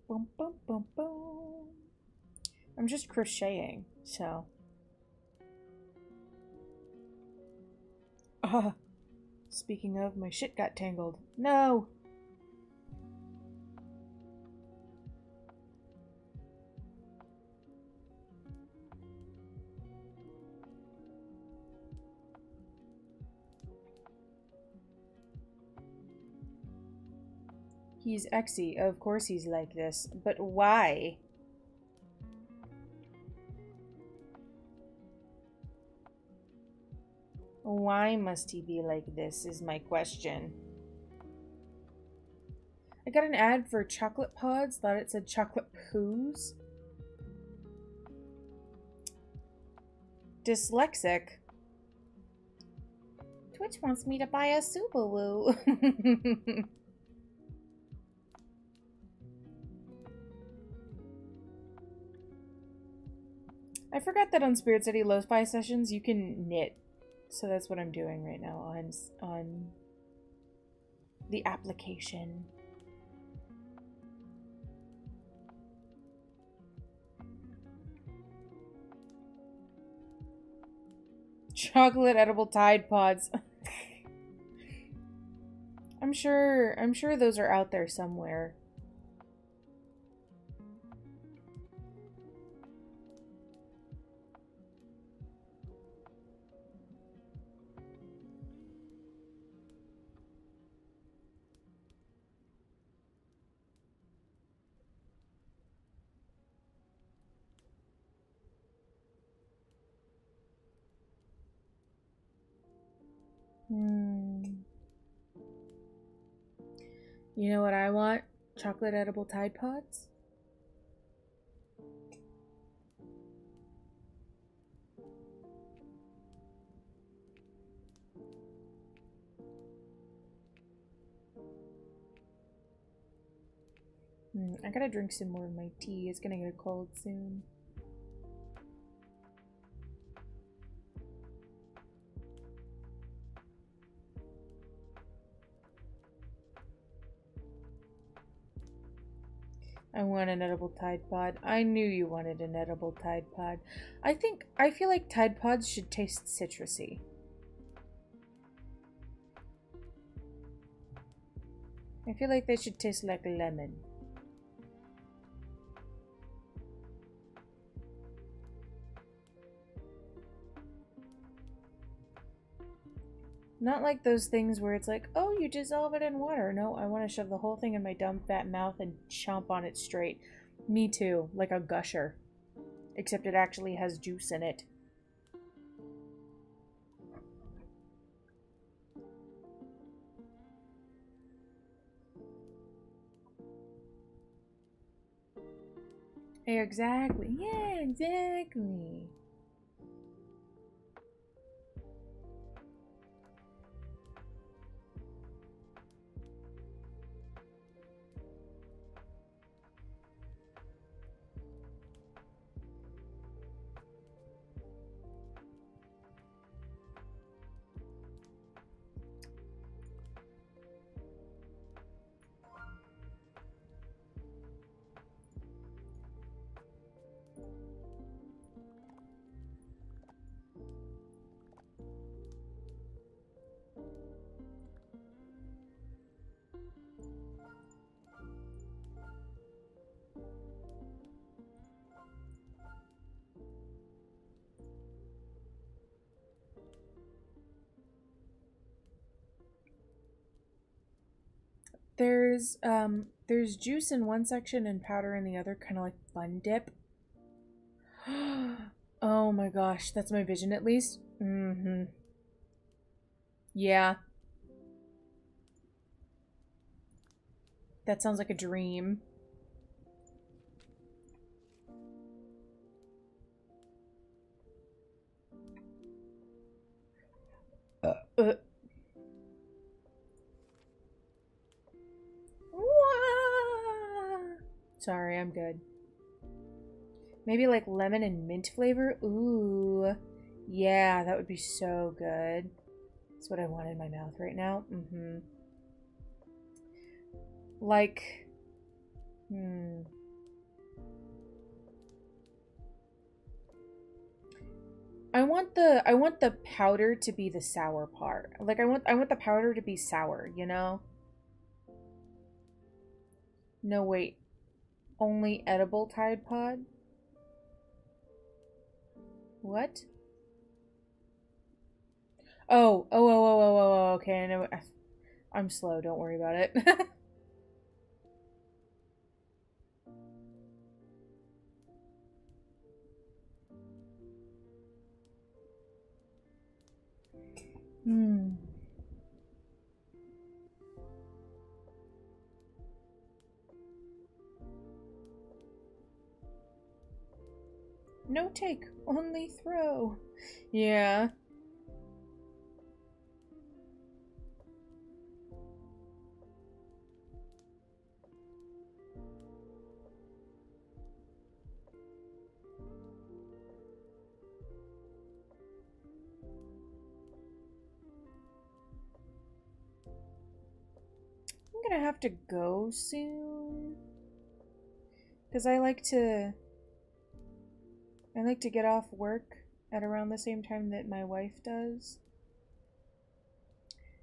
[SPEAKER 1] Boom, boom, boom, boom. I'm just crocheting, so. Speaking of, my shit got tangled. No! He's Exy. Of course he's like this. But why? Why must he be like this is my question. I got an ad for chocolate pods. Thought it said chocolate poos. Dyslexic. Twitch wants me to buy a Subaru. I forgot that on Spirit City Lo-Fi sessions you can knit. So that's what I'm doing right now on the application. Chocolate edible Tide Pods. I'm sure those are out there somewhere. You know what I want? Chocolate edible Tide Pods? I gotta drink some more of my tea. It's gonna get cold soon. I want an edible Tide Pod. I knew you wanted an edible Tide Pod. I feel like Tide Pods should taste citrusy. I feel like they should taste like lemon. Not like those things where it's like, oh, you dissolve it in water. No, I want to shove the whole thing in my dumb fat mouth and chomp on it straight. Me too, like a gusher. Except it actually has juice in it. Exactly. Yeah, exactly. There's juice in one section and powder in the other, kind of like Fun Dip. Oh my gosh, that's my vision at least. Yeah. That sounds like a dream. Uh. Sorry, I'm good. Maybe like lemon and mint flavor? Ooh. Yeah, that would be so good. That's what I want in my mouth right now. Mm-hmm. Like, hmm. I want the powder to be the sour part. Like I want the powder to be sour, you know? No wait. Only edible Tide Pod? What? Oh, okay, I know. I'm slow, don't worry about it. Hmm. No take, only throw. Yeah. I'm gonna have to go soon. Because I like to get off work at around the same time that my wife does.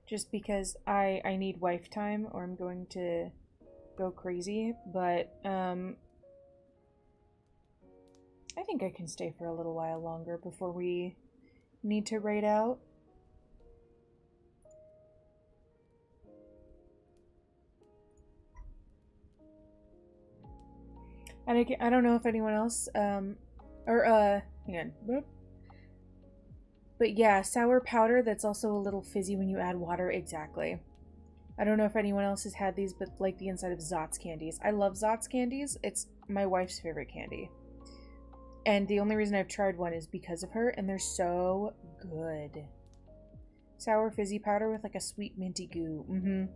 [SPEAKER 1] Just because I need wife time or I'm going to go crazy, but I think I can stay for a little while longer before we need to raid out. And I don't know if anyone else hang on. Boop. But yeah, sour powder that's also a little fizzy when you add water. Exactly. I don't know if anyone else has had these, but like the inside of Zot's candies. I love Zot's candies. It's my wife's favorite candy. And the only reason I've tried one is because of her, and they're so good. Sour fizzy powder with like a sweet minty goo. Mm-hmm.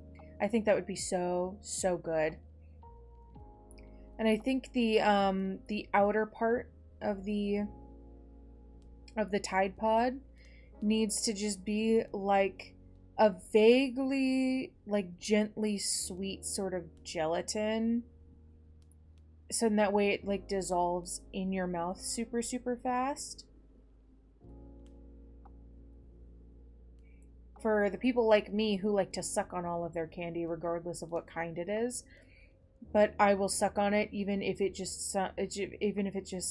[SPEAKER 1] I think that would be so, so good. And I think the outer part of the Tide Pod needs to just be like a vaguely like gently sweet sort of gelatin, so in that way it like dissolves in your mouth super super fast. For the people like me who like to suck on all of their candy regardless of what kind it is, but I will suck on it even if it just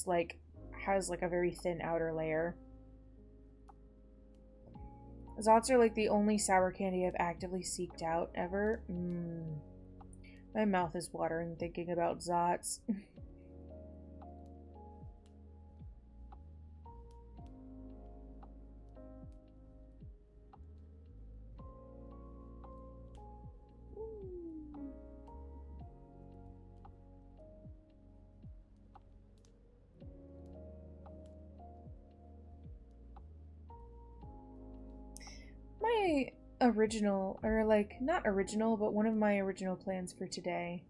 [SPEAKER 1] like has like a very thin outer layer. Zots are like the only sour candy I've actively seeked out ever. My mouth is watering thinking about Zots. My original, or like not original, but one of my original plans for today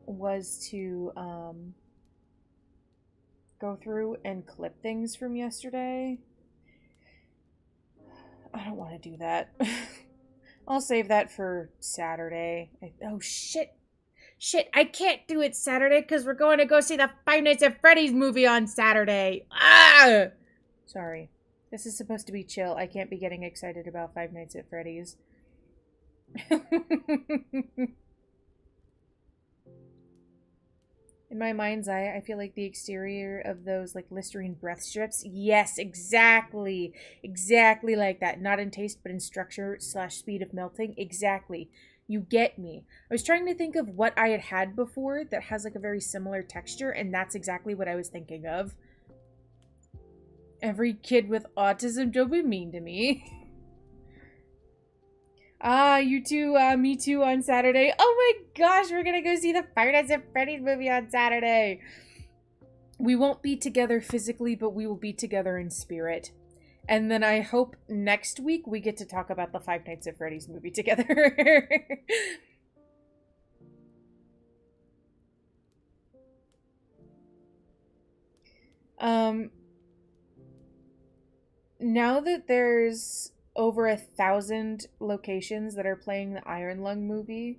[SPEAKER 1] was to go through and clip things from yesterday. I don't want to do that. I'll save that for Saturday. Oh shit. Shit, I can't do it Saturday because we're going to go see the Five Nights at Freddy's movie on Saturday. Ah! Sorry. This is supposed to be chill. I can't be getting excited about Five Nights at Freddy's. In my mind's eye, I feel like the exterior of those like Listerine breath strips. Yes, exactly. Exactly like that. Not in taste, but in structure / speed of melting. Exactly. You get me. I was trying to think of what I had had before that has like a very similar texture, and that's exactly what I was thinking of. Every kid with autism, don't be mean to me. You too, me too on Saturday. Oh my gosh, we're gonna go see the Five Nights at Freddy's movie on Saturday. We won't be together physically, but we will be together in spirit. And then I hope next week we get to talk about the Five Nights at Freddy's movie together. Now that there's over 1,000 locations that are playing the Iron Lung movie,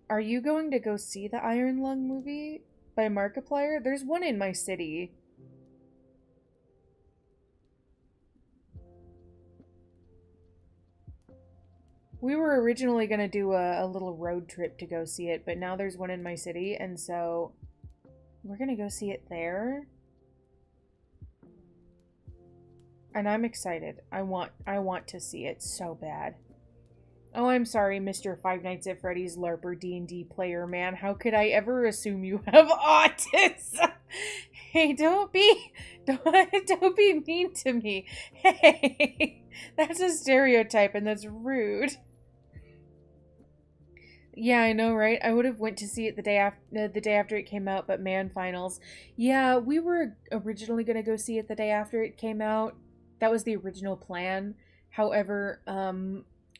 [SPEAKER 1] are you going to go see the Iron Lung movie by Markiplier? There's one in my city. We were originally going to do a little road trip to go see it, but now there's one in my city, and so we're going to go see it there. And I'm excited. I want to see it so bad. Oh, I'm sorry, Mr. Five Nights at Freddy's LARPer D&D player man. How could I ever assume you have autism? Hey, don't be mean to me. Hey, that's a stereotype and that's rude. Yeah, I know, right? I would have went to see it the day after it came out, but man, finals. Yeah, we were originally going to go see it the day after it came out. That was the original plan. However,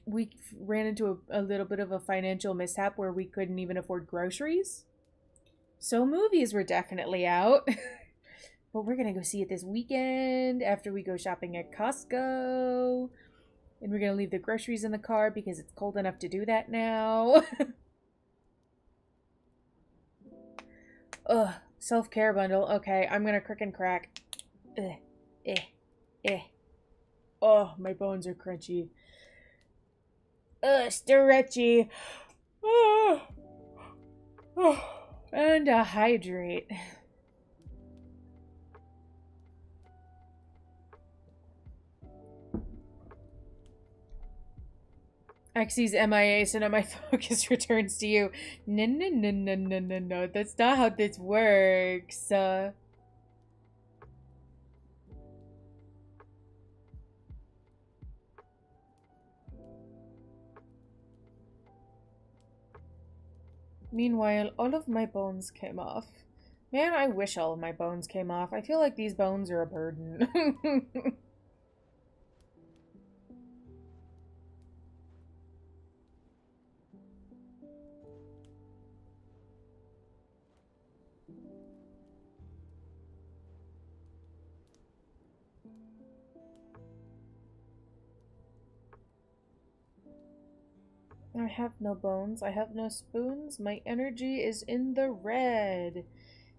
[SPEAKER 1] we ran into a little bit of a financial mishap where we couldn't even afford groceries. So movies were definitely out. But we're going to go see it this weekend after we go shopping at Costco. And we're going to leave the groceries in the car because it's cold enough to do that now. Ugh, self-care bundle. Okay, I'm going to crick and crack. Oh, my bones are crunchy. Stretchy. And hydrate. Xy's MIA, so now my focus returns to you. No, that's not how this works. Meanwhile, all of my bones came off. Man, I wish all of my bones came off. I feel like these bones are a burden. I have no bones. I have no spoons. My energy is in the red.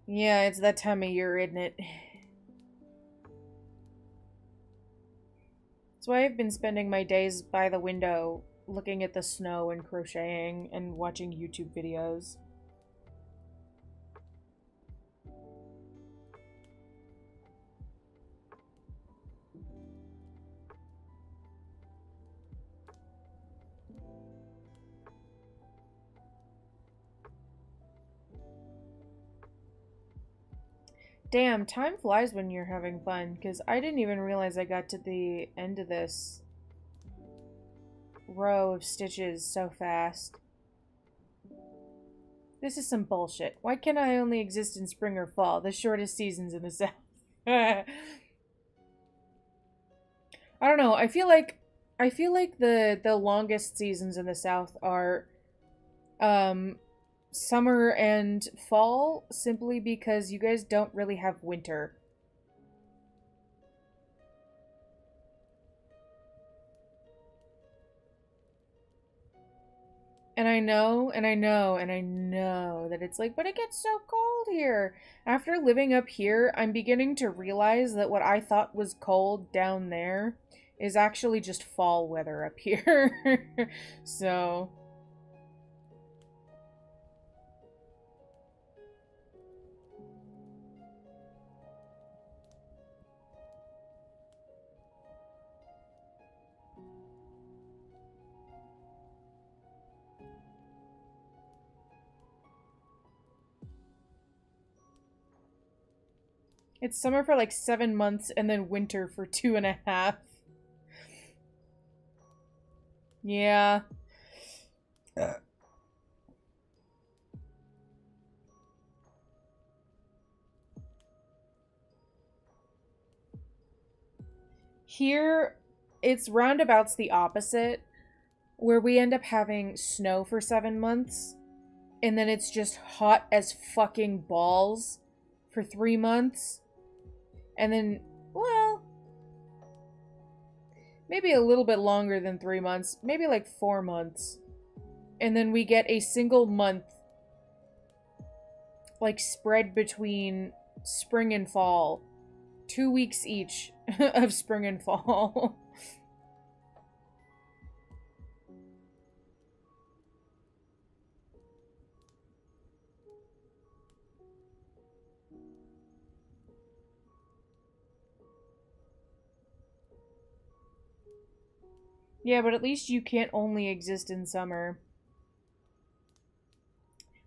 [SPEAKER 1] Yeah, it's that time of year, isn't it? That's why I've been spending my days by the window looking at the snow and crocheting and watching YouTube videos. Damn, time flies when you're having fun, because I didn't even realize I got to the end of this row of stitches so fast. This is some bullshit. Why can't I only exist in spring or fall, the shortest seasons in the South? I don't know, I feel like the longest seasons in the South are summer and fall, simply because you guys don't really have winter. And I know, and I know, and I know that it's like, but it gets so cold here. After living up here, I'm beginning to realize that what I thought was cold down there is actually just fall weather up here. So, It's summer for like 7 months and then winter for 2.5. Yeah. Here, it's roundabouts the opposite, where we end up having snow for 7 months, and then it's just hot as fucking balls for 3 months, and then, well, maybe a little bit longer than 3 months, maybe like 4 months, and then we get a single month, like, spread between spring and fall. 2 weeks each of spring and fall. Yeah, but at least you can't only exist in summer.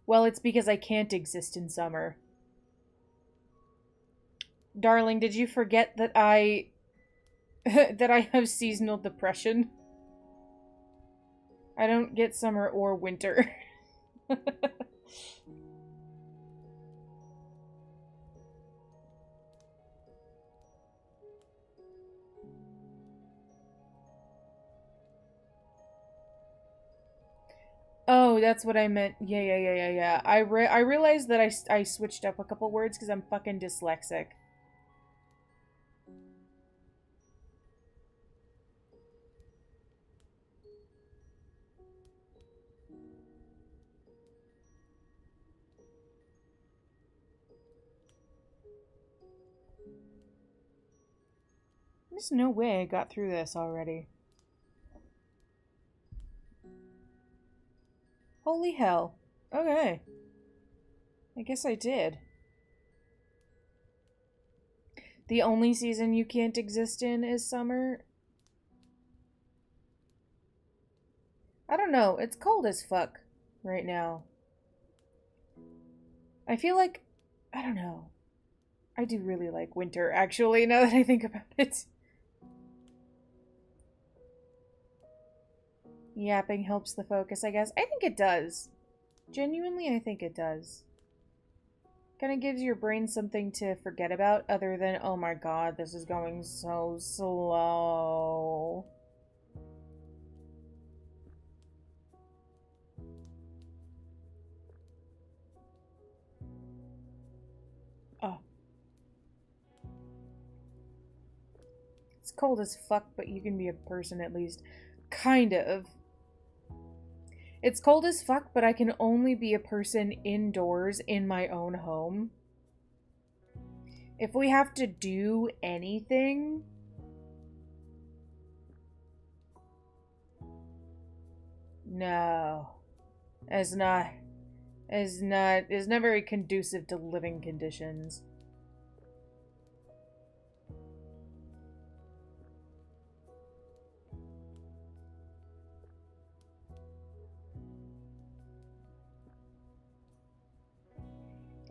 [SPEAKER 1] Well, it's because I can't exist in summer. Darling, did you forget that I that I have seasonal depression? I don't get summer or winter. Oh, that's what I meant. Yeah. I realized that I switched up a couple words because I'm fucking dyslexic. There's no way I got through this already. Holy hell. Okay. I guess I did. The only season you can't exist in is summer? I don't know. It's cold as fuck right now. I feel like... I don't know. I do really like winter, actually, now that I think about it. Yapping helps the focus, I guess. I think it does. Genuinely, I think it does. Kind of gives your brain something to forget about other than, oh my god, this is going so slow. Oh. It's cold as fuck, but you can be a person at least. Kind of. It's cold as fuck, but I can only be a person indoors in my own home. If we have to do anything... No. It's not very conducive to living conditions.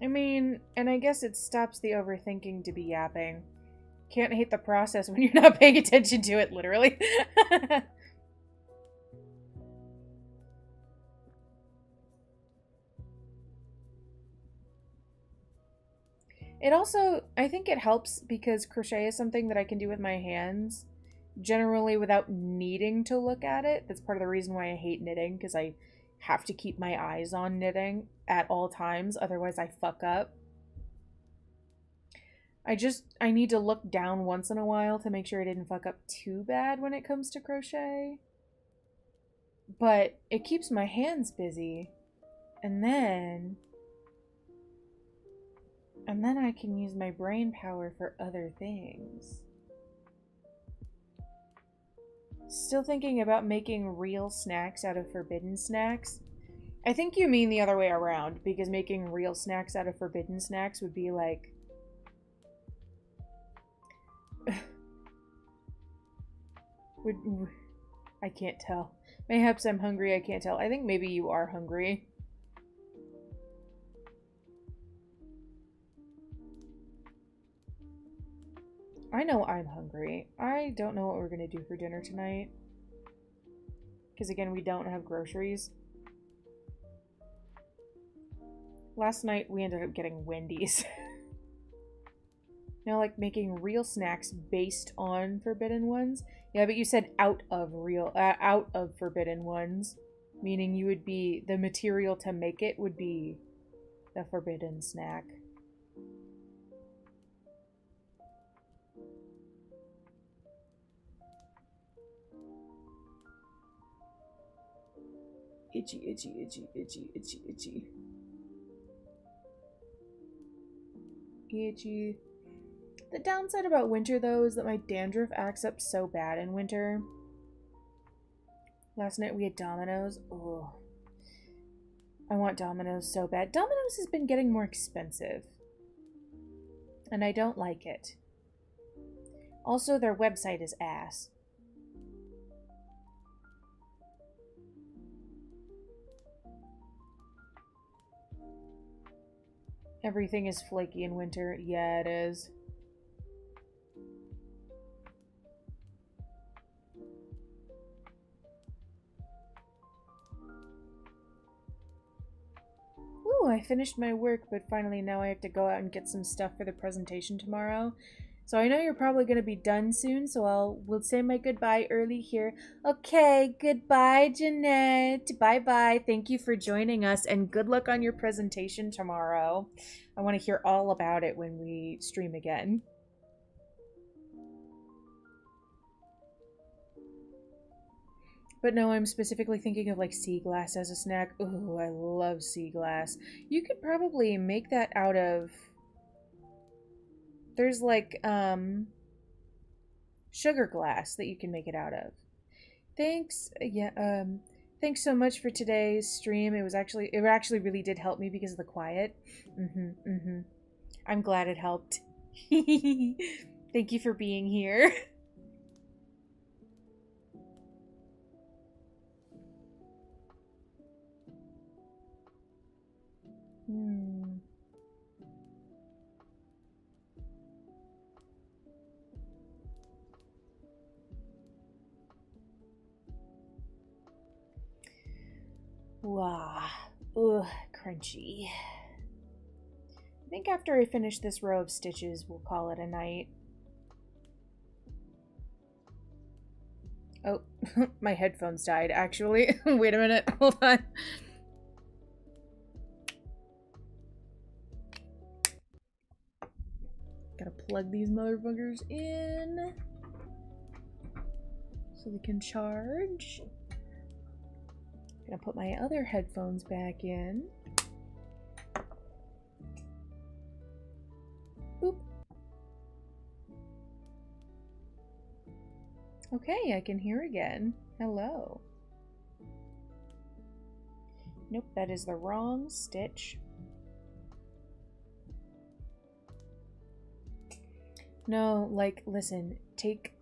[SPEAKER 1] I mean, and I guess it stops the overthinking to be yapping. Can't hate the process when you're not paying attention to it, literally. It also, I think it helps because crochet is something that I can do with my hands, generally without needing to look at it. That's part of the reason why I hate knitting, because I have to keep my eyes on knitting at all times, otherwise I fuck up. I need to look down once in a while to make sure I didn't fuck up too bad when it comes to crochet. But it keeps my hands busy. And then I can use my brain power for other things. Still thinking about making real snacks out of forbidden snacks. I think you mean the other way around, because making real snacks out of forbidden snacks would be like... I can't tell. Mayhaps I'm hungry, I can't tell. I think maybe you are hungry. I know I'm hungry. I don't know what we're gonna do for dinner tonight. Because again, we don't have groceries. Last night we ended up getting Wendy's. You know, like making real snacks based on forbidden ones. Yeah, but you said out of forbidden ones, meaning you would be the material to make it would be the forbidden snack. Itchy, itchy, itchy, itchy, itchy, itchy. Itchy. The downside about winter, though, is that my dandruff acts up so bad in winter. Last night we had Domino's. Oh, I want Domino's so bad. Domino's has been getting more expensive. And I don't like it. Also, their website is ass. Everything is flaky in winter. Yeah, it is. Ooh, I finished my work, but finally now I have to go out and get some stuff for the presentation tomorrow. So I know you're probably going to be done soon, so we'll say my goodbye early here. Okay, goodbye, Jeanette. Bye-bye. Thank you for joining us, and good luck on your presentation tomorrow. I want to hear all about it when we stream again. But no, I'm specifically thinking of like sea glass as a snack. Ooh, I love sea glass. You could probably make that out of... There's like, sugar glass that you can make it out of. Thanks, yeah, thanks so much for today's stream. It actually really did help me because of the quiet. I'm glad it helped. Thank you for being here. Wow. Ugh, crunchy. I think after I finish this row of stitches, we'll call it a night. Oh, my headphones died, actually. Wait a minute, hold on. Gotta plug these motherfuckers in so they can charge. Gonna put my other headphones back in. Boop. Okay, I can hear again. Hello. Nope, that is the wrong stitch. No, like, listen, take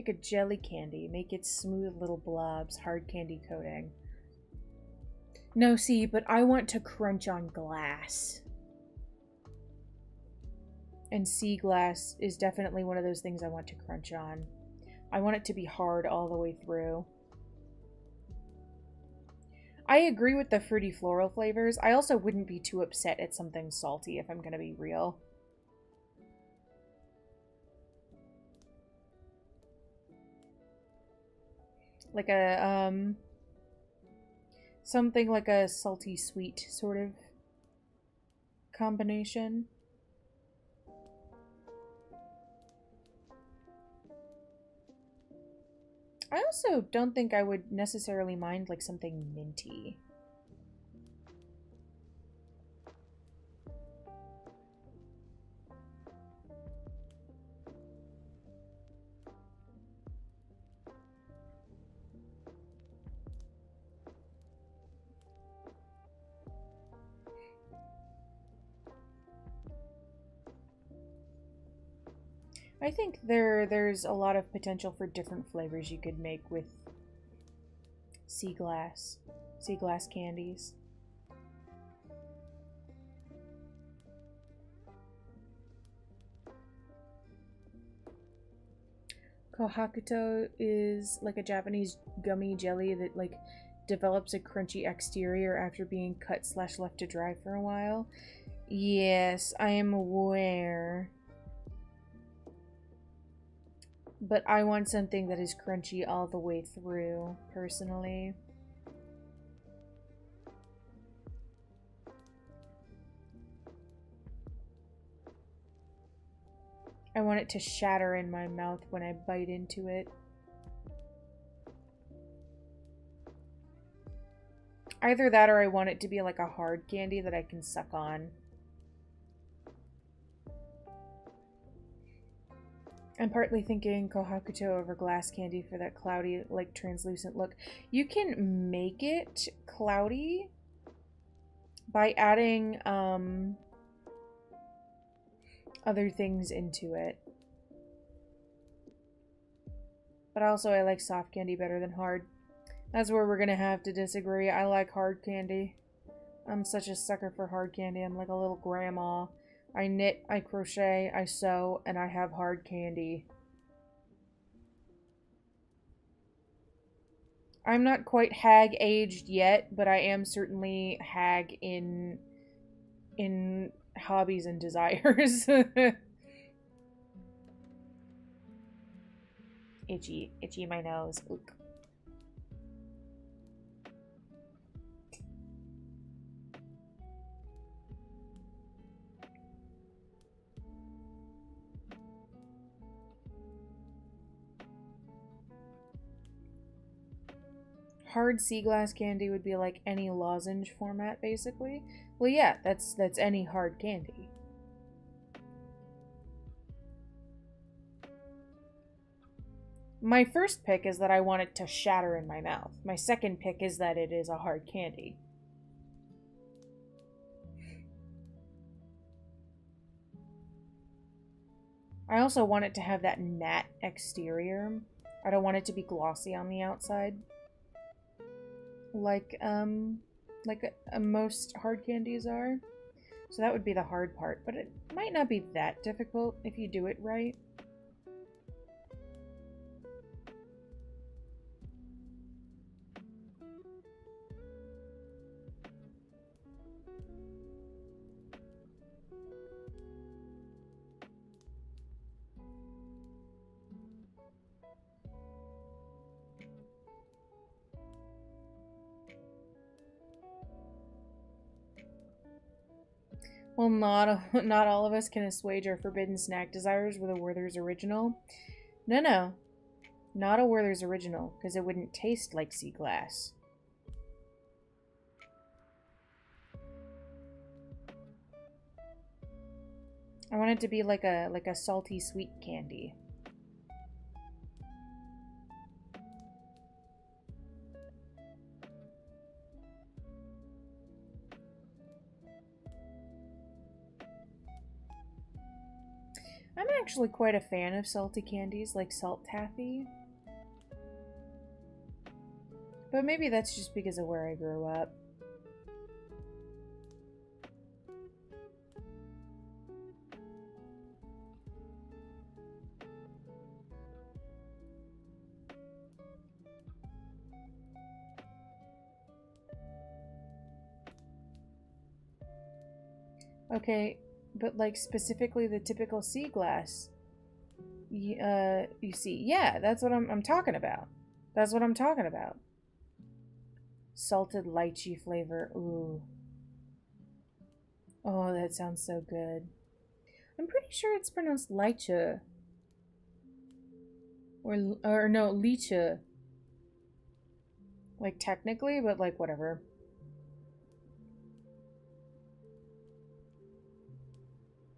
[SPEAKER 1] a jelly candy, make it smooth little blobs, hard candy coating. No, see, but I want to crunch on glass. And sea glass is definitely one of those things I want to crunch on. I want it to be hard all the way through. I agree with the fruity floral flavors. I also wouldn't be too upset at something salty if I'm gonna be real. Like a, something like a salty sweet sort of combination. I also don't think I would necessarily mind like something minty. I think there's a lot of potential for different flavors you could make with sea glass candies. Kohakuto is like a Japanese gummy jelly that like develops a crunchy exterior after being cut / left to dry for a while. Yes, I am aware. But I want something that is crunchy all the way through, personally. I want it to shatter in my mouth when I bite into it. Either that or I want it to be like a hard candy that I can suck on. I'm partly thinking Kohakuto over glass candy for that cloudy, like translucent look. You can make it cloudy by adding other things into it. But also I like soft candy better than hard. That's where we're gonna have to disagree. I like hard candy. I'm such a sucker for hard candy. I'm like a little grandma. I knit, I crochet, I sew, and I have hard candy. I'm not quite hag aged yet, but I am certainly hag in hobbies and desires. Itchy my nose. Ook. Hard sea glass candy would be like any lozenge format, basically. Well, yeah, that's any hard candy. My first pick is that I want it to shatter in my mouth. My second pick is that it is a hard candy. I also want it to have that matte exterior. I don't want it to be glossy on the outside. Like most hard candies are. So that would be the hard part, but it might not be that difficult if you do it right. Well, not all of us can assuage our forbidden snack desires with a Werther's Original. No. Not a Werther's Original, because it wouldn't taste like sea glass. I want it to be like a salty sweet candy. I'm actually quite a fan of salty candies like salt taffy. But maybe that's just because of where I grew up. Okay, but like specifically the typical sea glass. You see, yeah, that's what I'm talking about. That's what I'm talking about. Salted lychee flavor. Ooh. Oh, that sounds so good. I'm pretty sure it's pronounced lychee. Or no, lychee. Like technically, but like whatever.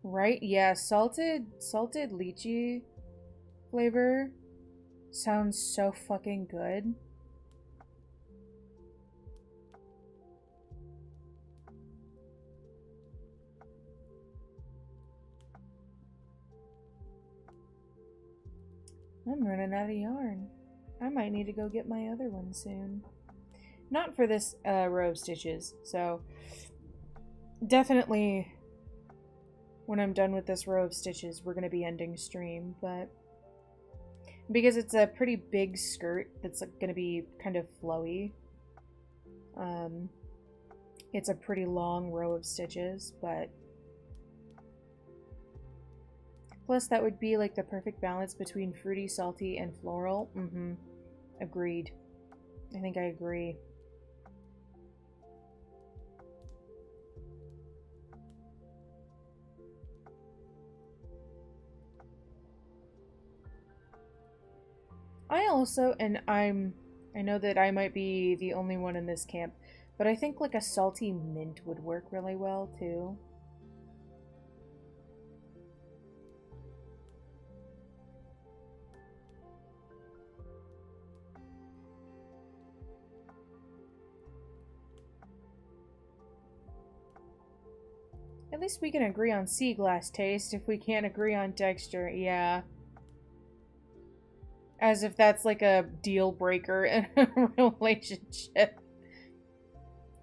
[SPEAKER 1] Right? Yeah, salted lychee flavor sounds so fucking good. I'm running out of yarn. I might need to go get my other one soon. Not for this row of stitches, so definitely when I'm done with this row of stitches, we're going to be ending stream, but Because it's a pretty big skirt that's going to be kind of flowy. It's a pretty long row of stitches, but plus that would be like the perfect balance between fruity, salty, and floral. Agreed. I think I agree. I also, and I know that I might be the only one in this camp, but I think like a salty mint would work really well too. At least we can agree on sea glass taste if we can't agree on texture. Yeah. As if that's like a deal breaker in a relationship.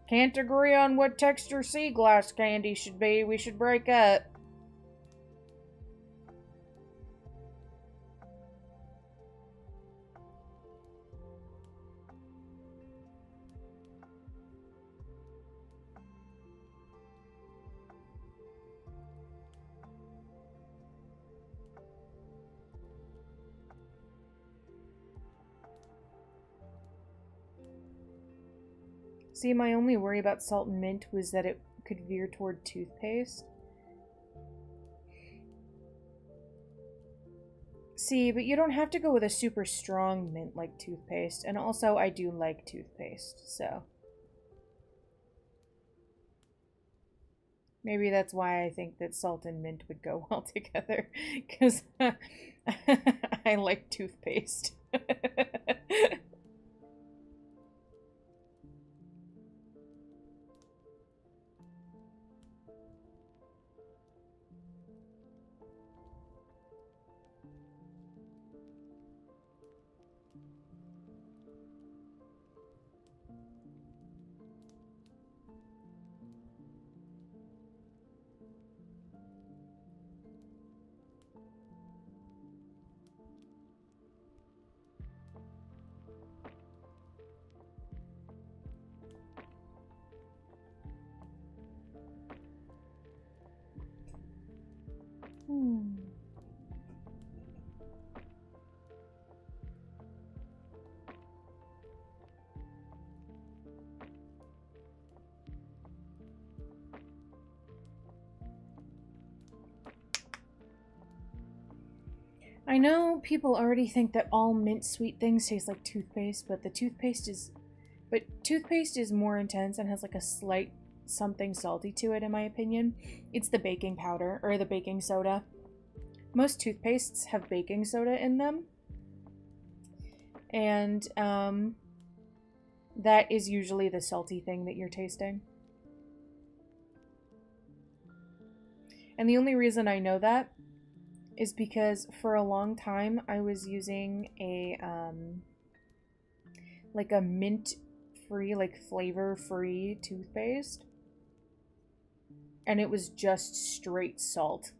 [SPEAKER 1] Can't agree on what texture sea glass candy should be. We should break up. See, my only worry about salt and mint was that it could veer toward toothpaste. See, but you don't have to go with a super strong mint like toothpaste. And also, I do like toothpaste, so. Maybe that's why I think that salt and mint would go well together. Because I like toothpaste. I know people already think that all mint sweet things taste like toothpaste, but toothpaste is more intense and has like a slight something salty to it in my opinion. It's the baking powder or the baking soda. Most toothpastes have baking soda in them. And that is usually the salty thing that you're tasting. And the only reason I know that is because for a long time I was using a like a mint free, like flavor free toothpaste, and it was just straight salt.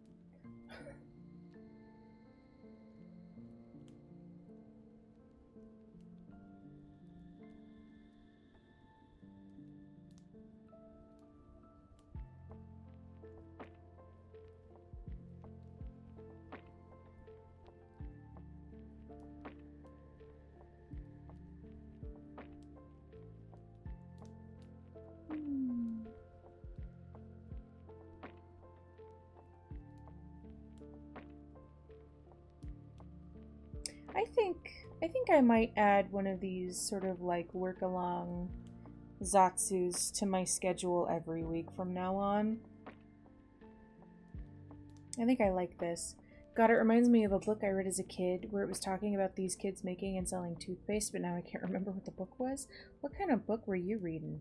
[SPEAKER 1] I think I might add one of these sort of like work along Zatsus to my schedule every week from now on. I think I like this. God, it reminds me of a book I read as a kid where it was talking about these kids making and selling toothpaste, but now I can't remember what the book was. What kind of book were you reading?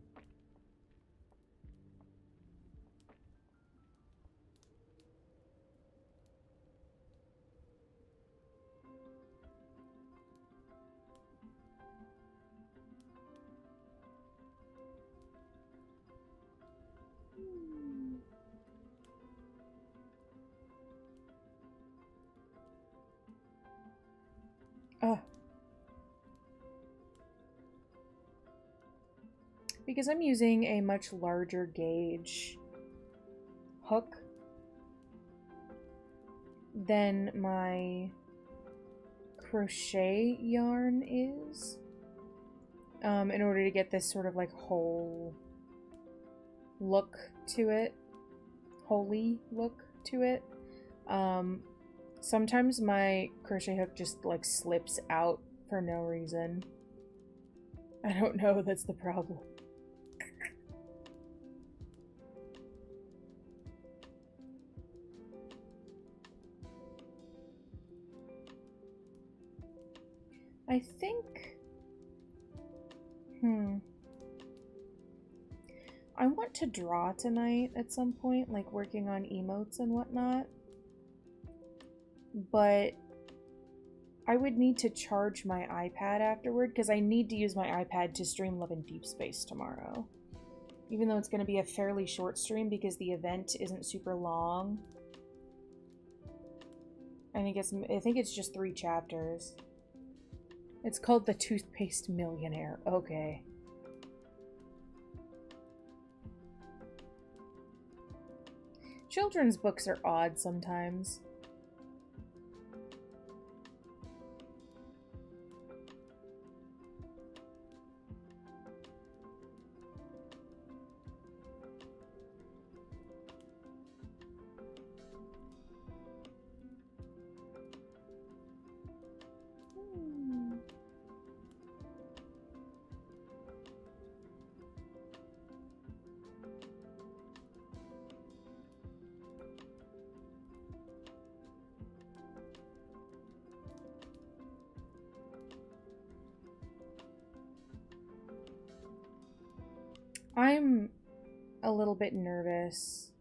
[SPEAKER 1] Oh. Because I'm using a much larger gauge hook than my crochet yarn is, in order to get this sort of like whole look to it, holy look to it. Sometimes my crochet hook just like slips out for no reason. I don't know, that's the problem. I think... I want to draw tonight at some point, like working on emotes and whatnot. But I would need to charge my iPad afterward, because I need to use my iPad to stream Love in Deep Space tomorrow. Even though it's going to be a fairly short stream because the event isn't super long. I think it's just 3 chapters. It's called The Toothpaste Millionaire. Okay. Children's books are odd sometimes. I'm a little bit nervous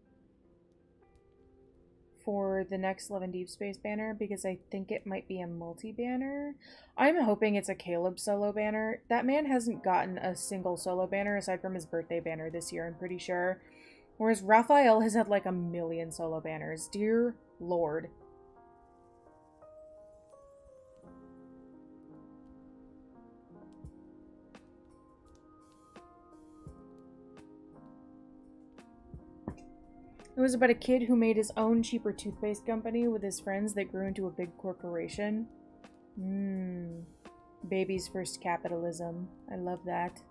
[SPEAKER 1] for the next Love in Deep Space banner because I think it might be a multi-banner. I'm hoping it's a Caleb solo banner. That man hasn't gotten a single solo banner aside from his birthday banner this year, I'm pretty sure. Whereas Raphael has had like 1,000,000 solo banners. Dear Lord. It was about a kid who made his own cheaper toothpaste company with his friends that grew into a big corporation. Baby's first capitalism. I love that.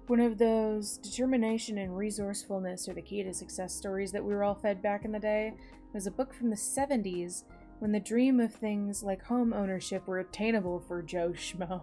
[SPEAKER 1] One of those determination and resourcefulness are the key to success stories that we were all fed back in the day. It was a book from the 70s when the dream of things like home ownership were attainable for Joe Schmo.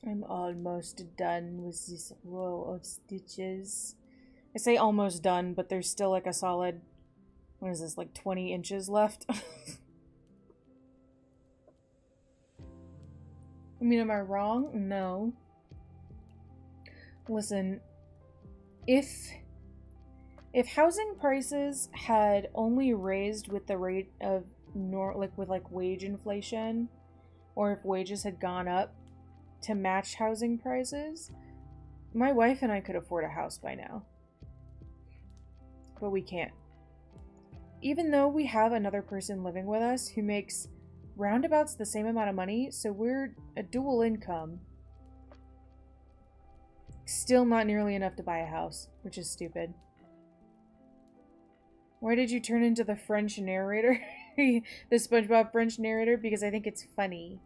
[SPEAKER 1] I'm almost done with this row of stitches. I say almost done, but there's still like a solid, what is this, like 20 inches left? I mean, am I wrong? No. Listen, if If housing prices had only raised with the rate of with wage inflation, or if wages had gone up to match housing prices, my wife and I could afford a house by now. But we can't. Even though we have another person living with us who makes roundabouts the same amount of money, so we're a dual income. Still not nearly enough to buy a house, which is stupid. Why did you turn into the French narrator? The SpongeBob French narrator? Because I think it's funny.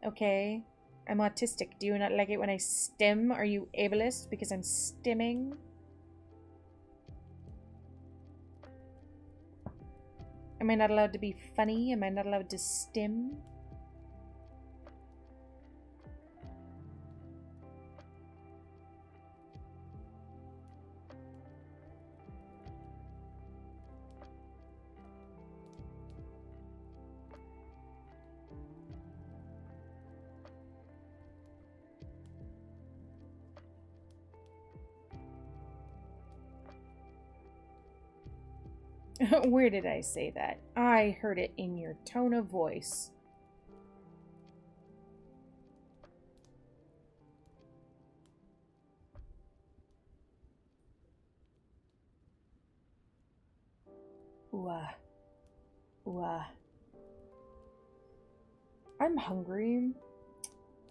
[SPEAKER 1] Okay? I'm autistic. Do you not like it when I stim? Are you ableist because I'm stimming? Am I not allowed to be funny? Am I not allowed to stim? Where did I say that? I heard it in your tone of voice. Ooh, ooh. I'm hungry,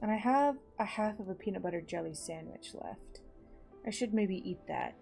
[SPEAKER 1] and I have a half of a peanut butter jelly sandwich left. I should maybe eat that.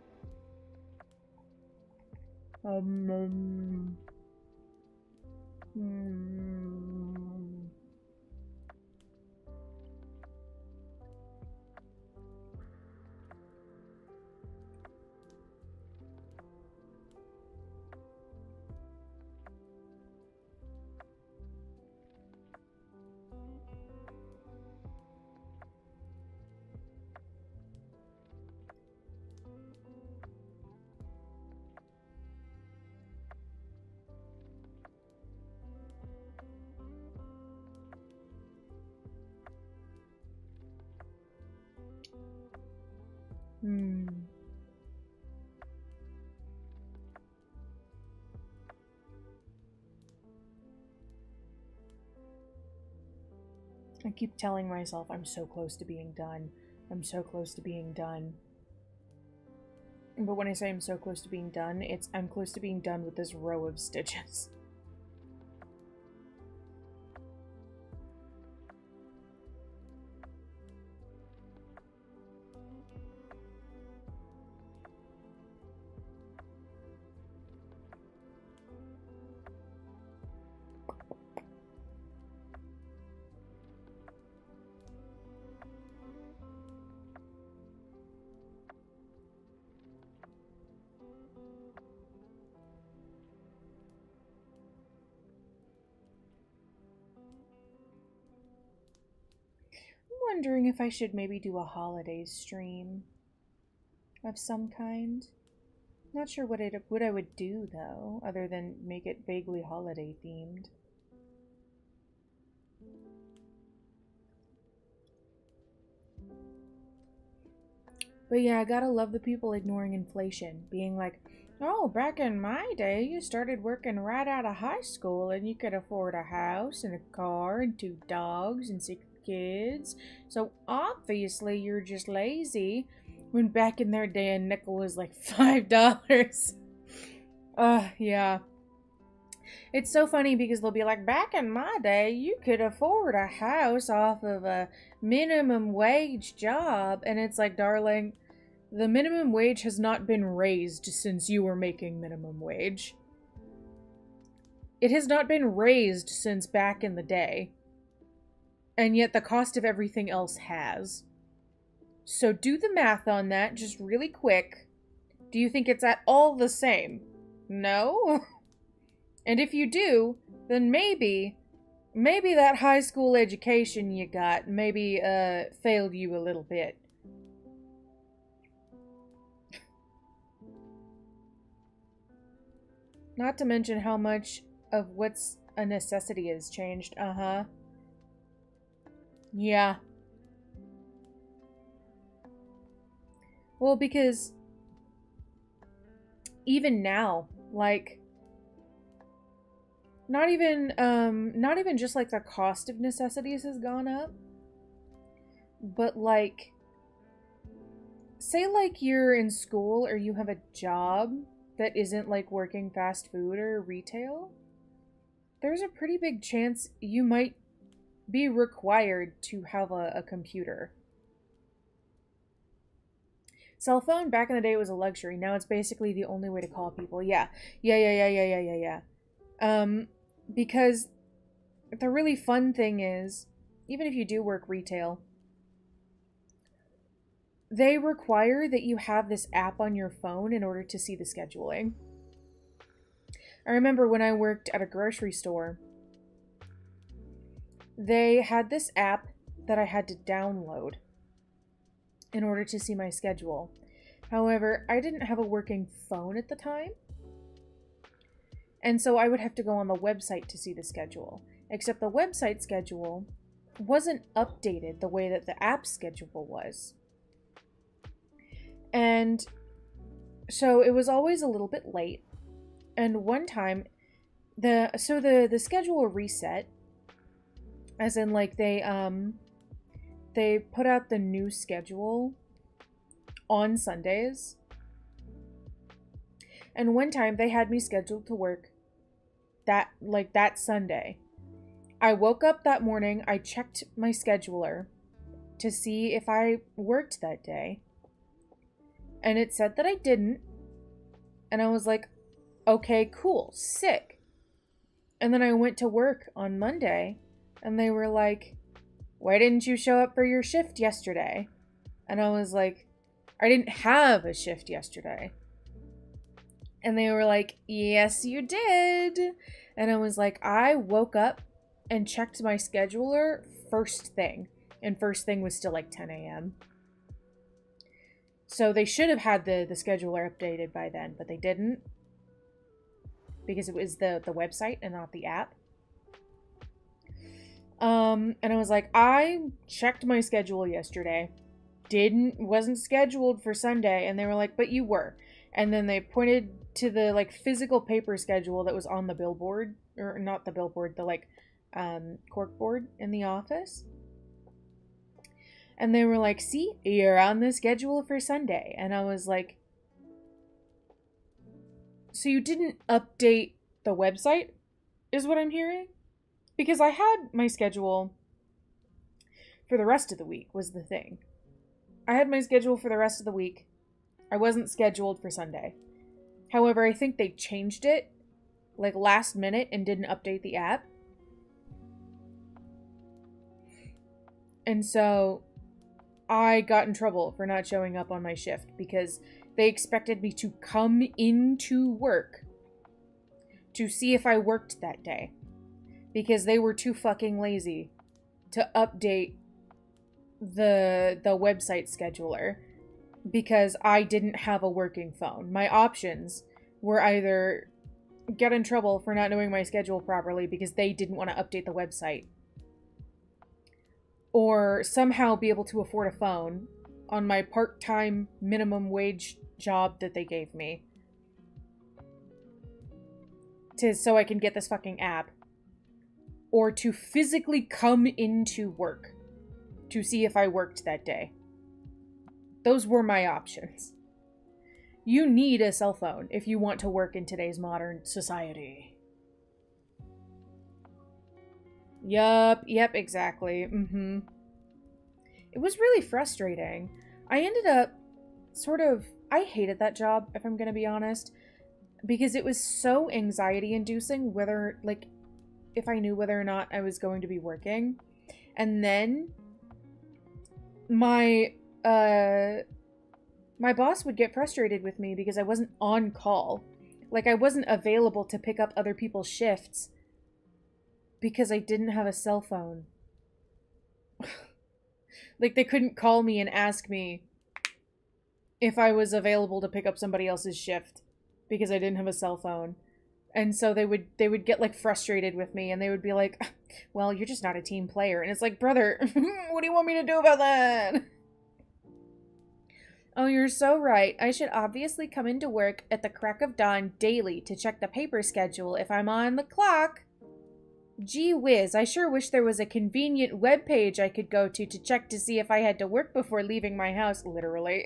[SPEAKER 1] Mm. I keep telling myself I'm so close to being done. I'm so close to being done. But when I say I'm so close to being done, it's I'm close to being done with this row of stitches. Wondering if I should maybe do a holiday stream of some kind. Not sure what I would do though, other than make it vaguely holiday themed. But yeah, I gotta love the people ignoring inflation, being like, oh, back in my day, you started working right out of high school and you could afford a house and a car and 2 dogs and 6 kids. So obviously you're just lazy. When back in their day a nickel was like $5. Yeah. It's so funny because they'll be like, back in my day, you could afford a house off of a minimum wage job. And it's like, darling, the minimum wage has not been raised since you were making minimum wage. It has not been raised since back in the day. And yet the cost of everything else has. So do the math on that just really quick. Do you think it's at all the same? No? And if you do, then maybe that high school education you got maybe failed you a little bit. Not to mention how much of what's a necessity has changed. Yeah. Well, because even now, like, not even just like the cost of necessities has gone up, but like, say like you're in school or you have a job that isn't like working fast food or retail, there's a pretty big chance you might be required to have a computer. Cell phone back in the day was a luxury. Now it's basically the only way to call people. Yeah. Because the really fun thing is, even if you do work retail, they require that you have this app on your phone in order to see the scheduling. I remember when I worked at a grocery store, they had this app that I had to download in order to see my schedule. However, I didn't have a working phone at the time, and so I would have to go on the website to see the schedule. Except the website schedule wasn't updated the way that the app schedule was. And so it was always a little bit late. And one time, the schedule reset, as in like they put out the new schedule on Sundays. And one time they had me scheduled to work that Sunday. I woke up that morning, I checked my scheduler to see if I worked that day. And it said that I didn't. And I was like, okay, cool, sick. And then I went to work on Monday, and they were like, why didn't you show up for your shift yesterday? And I was like, I didn't have a shift yesterday. And they were like, yes, you did. And I was like, I woke up and checked my scheduler first thing. And first thing was still like 10 a.m. So they should have had the scheduler updated by then, but they didn't. Because it was the website and not the app. And I was like, I checked my schedule yesterday. Wasn't scheduled for Sunday. And they were like, but you were. And then they pointed to the like physical paper schedule that was on the billboard, or not the billboard, the like corkboard in the office. And they were like, see, you're on the schedule for Sunday. And I was like, so you didn't update the website, is what I'm hearing? Because I had my schedule for the rest of the week, was the thing. I had my schedule for the rest of the week. I wasn't scheduled for Sunday. However, I think they changed it, like, last minute and didn't update the app. And so I got in trouble for not showing up on my shift because they expected me to come into work to see if I worked that day. Because they were too fucking lazy to update the website scheduler because I didn't have a working phone. My options were either get in trouble for not knowing my schedule properly because they didn't want to update the website, or somehow be able to afford a phone on my part-time minimum wage job that they gave me so I can get this fucking app, or to physically come into work to see if I worked that day. Those were my options. You need a cell phone if you want to work in today's modern society. Yep, exactly. It was really frustrating. I ended up I hated that job, if I'm gonna be honest, because it was so anxiety-inducing if I knew whether or not I was going to be working. And then my boss would get frustrated with me because I wasn't on call. Like, I wasn't available to pick up other people's shifts because I didn't have a cell phone. Like, they couldn't call me and ask me if I was available to pick up somebody else's shift because I didn't have a cell phone. And so they would get, like, frustrated with me, and they would be like, well, you're just not a team player. And it's like, brother, what do you want me to do about that? Oh, you're so right. I should obviously come into work at the crack of dawn daily to check the paper schedule if I'm on the clock. Gee whiz, I sure wish there was a convenient web page I could go to check to see if I had to work before leaving my house, literally.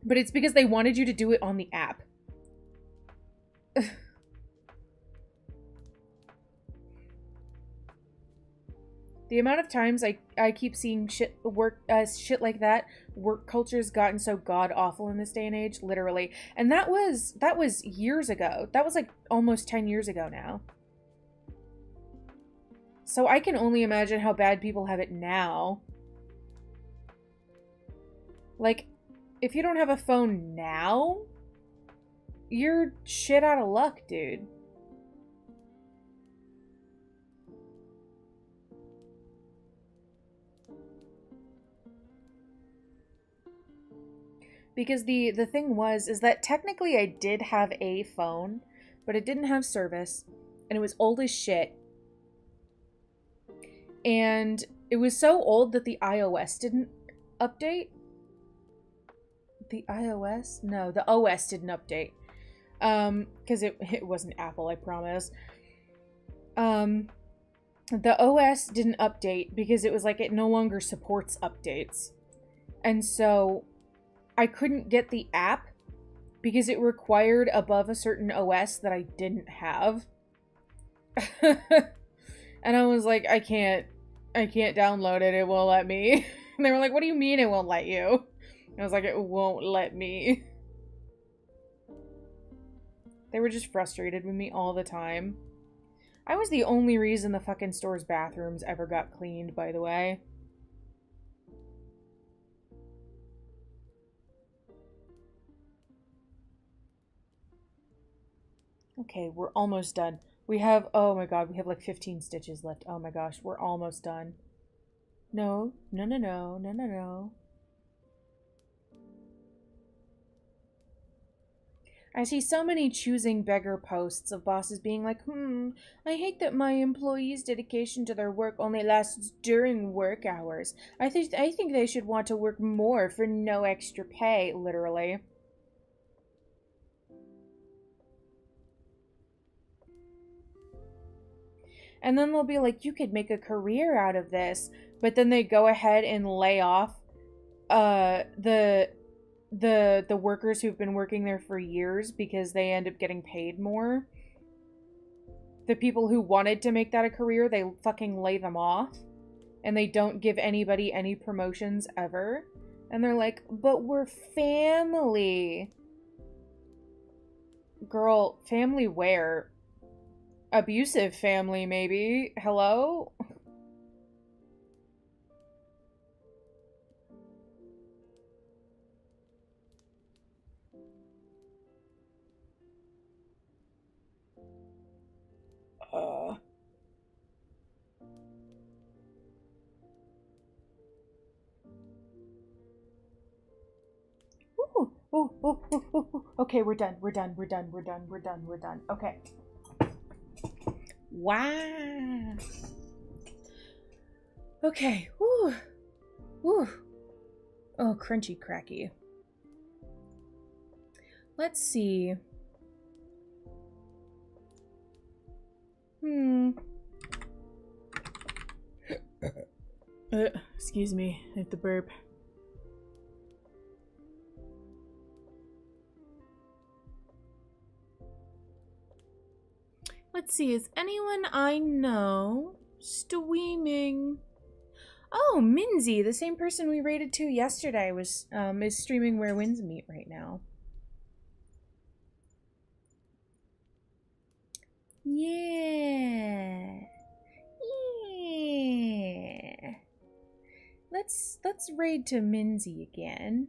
[SPEAKER 1] But it's because they wanted you to do it on the app. The amount of times I keep seeing shit like that, work culture's gotten so god awful in this day and age, literally. And that was years ago. That was like almost 10 years ago now. So I can only imagine how bad people have it now. Like, if you don't have a phone now, you're shit out of luck, dude. Because the thing is that technically I did have a phone, but it didn't have service, and it was old as shit. And it was so old that the iOS didn't update. The iOS? No, the OS didn't update. Because it wasn't Apple, I promise. The OS didn't update because it was like it no longer supports updates. And so I couldn't get the app because it required above a certain OS that I didn't have. And I was like, I can't download it. It won't let me. And they were like, what do you mean it won't let you? And I was like, it won't let me. They were just frustrated with me all the time. I was the only reason the fucking store's bathrooms ever got cleaned, by the way. Okay, we're almost done. We have, oh my god, we have like 15 stitches left. Oh my gosh, we're almost done. No, no, no, no, no, no, no. I see so many choosing beggar posts of bosses being like, I hate that my employees' dedication to their work only lasts during work hours. I think they should want to work more for no extra pay, literally. And then they'll be like, you could make a career out of this. But then they go ahead and lay off the workers who've been working there for years because they end up getting paid more. The people who wanted to make that a career, they fucking lay them off. And they don't give anybody any promotions ever. And they're like, but we're family. Girl, family where? Abusive family, maybe. Hello? Okay, we're done. Okay. Wow. Okay. Woo. Woo. Oh, crunchy cracky. Let's see. Excuse me. I have to burp. Let's see, is anyone I know streaming? Oh, Minzy, the same person we rated to yesterday, is streaming Where Winds Meet right now. Yeah. Yeah. Let's raid to Minzy again.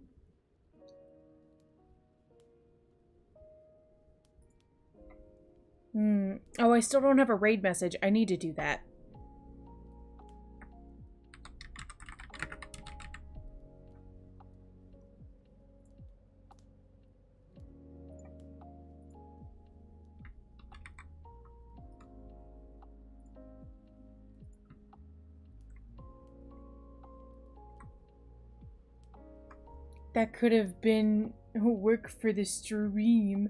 [SPEAKER 1] Oh, I still don't have a raid message. I need to do that. That could have been work for the stream.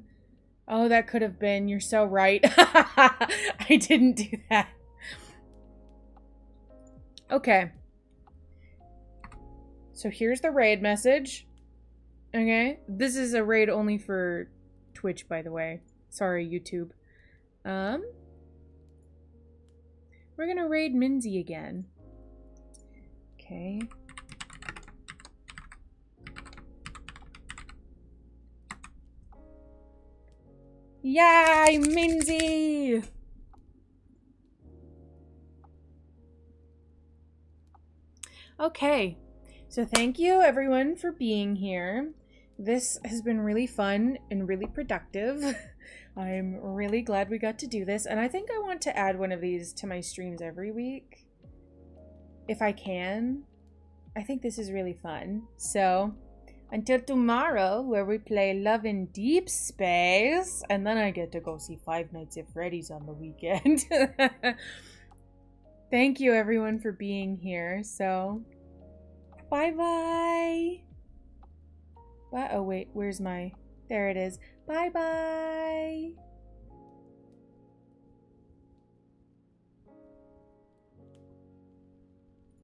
[SPEAKER 1] Oh, that could have been. You're so right. I didn't do that. Okay. So here's the raid message. Okay. This is a raid only for Twitch, by the way. Sorry, YouTube. We're gonna raid Minzy again. Okay. Yay, Minzy! Okay, so thank you everyone for being here. This has been really fun and really productive. I'm really glad we got to do this, and I think I want to add one of these to my streams every week. If I can. I think this is really fun. So, until tomorrow, where we play Love in Deep Space, and then I get to go see Five Nights at Freddy's on the weekend. Thank you everyone for being here. So, bye-bye. Oh wait, where's my... There it is. Bye-bye.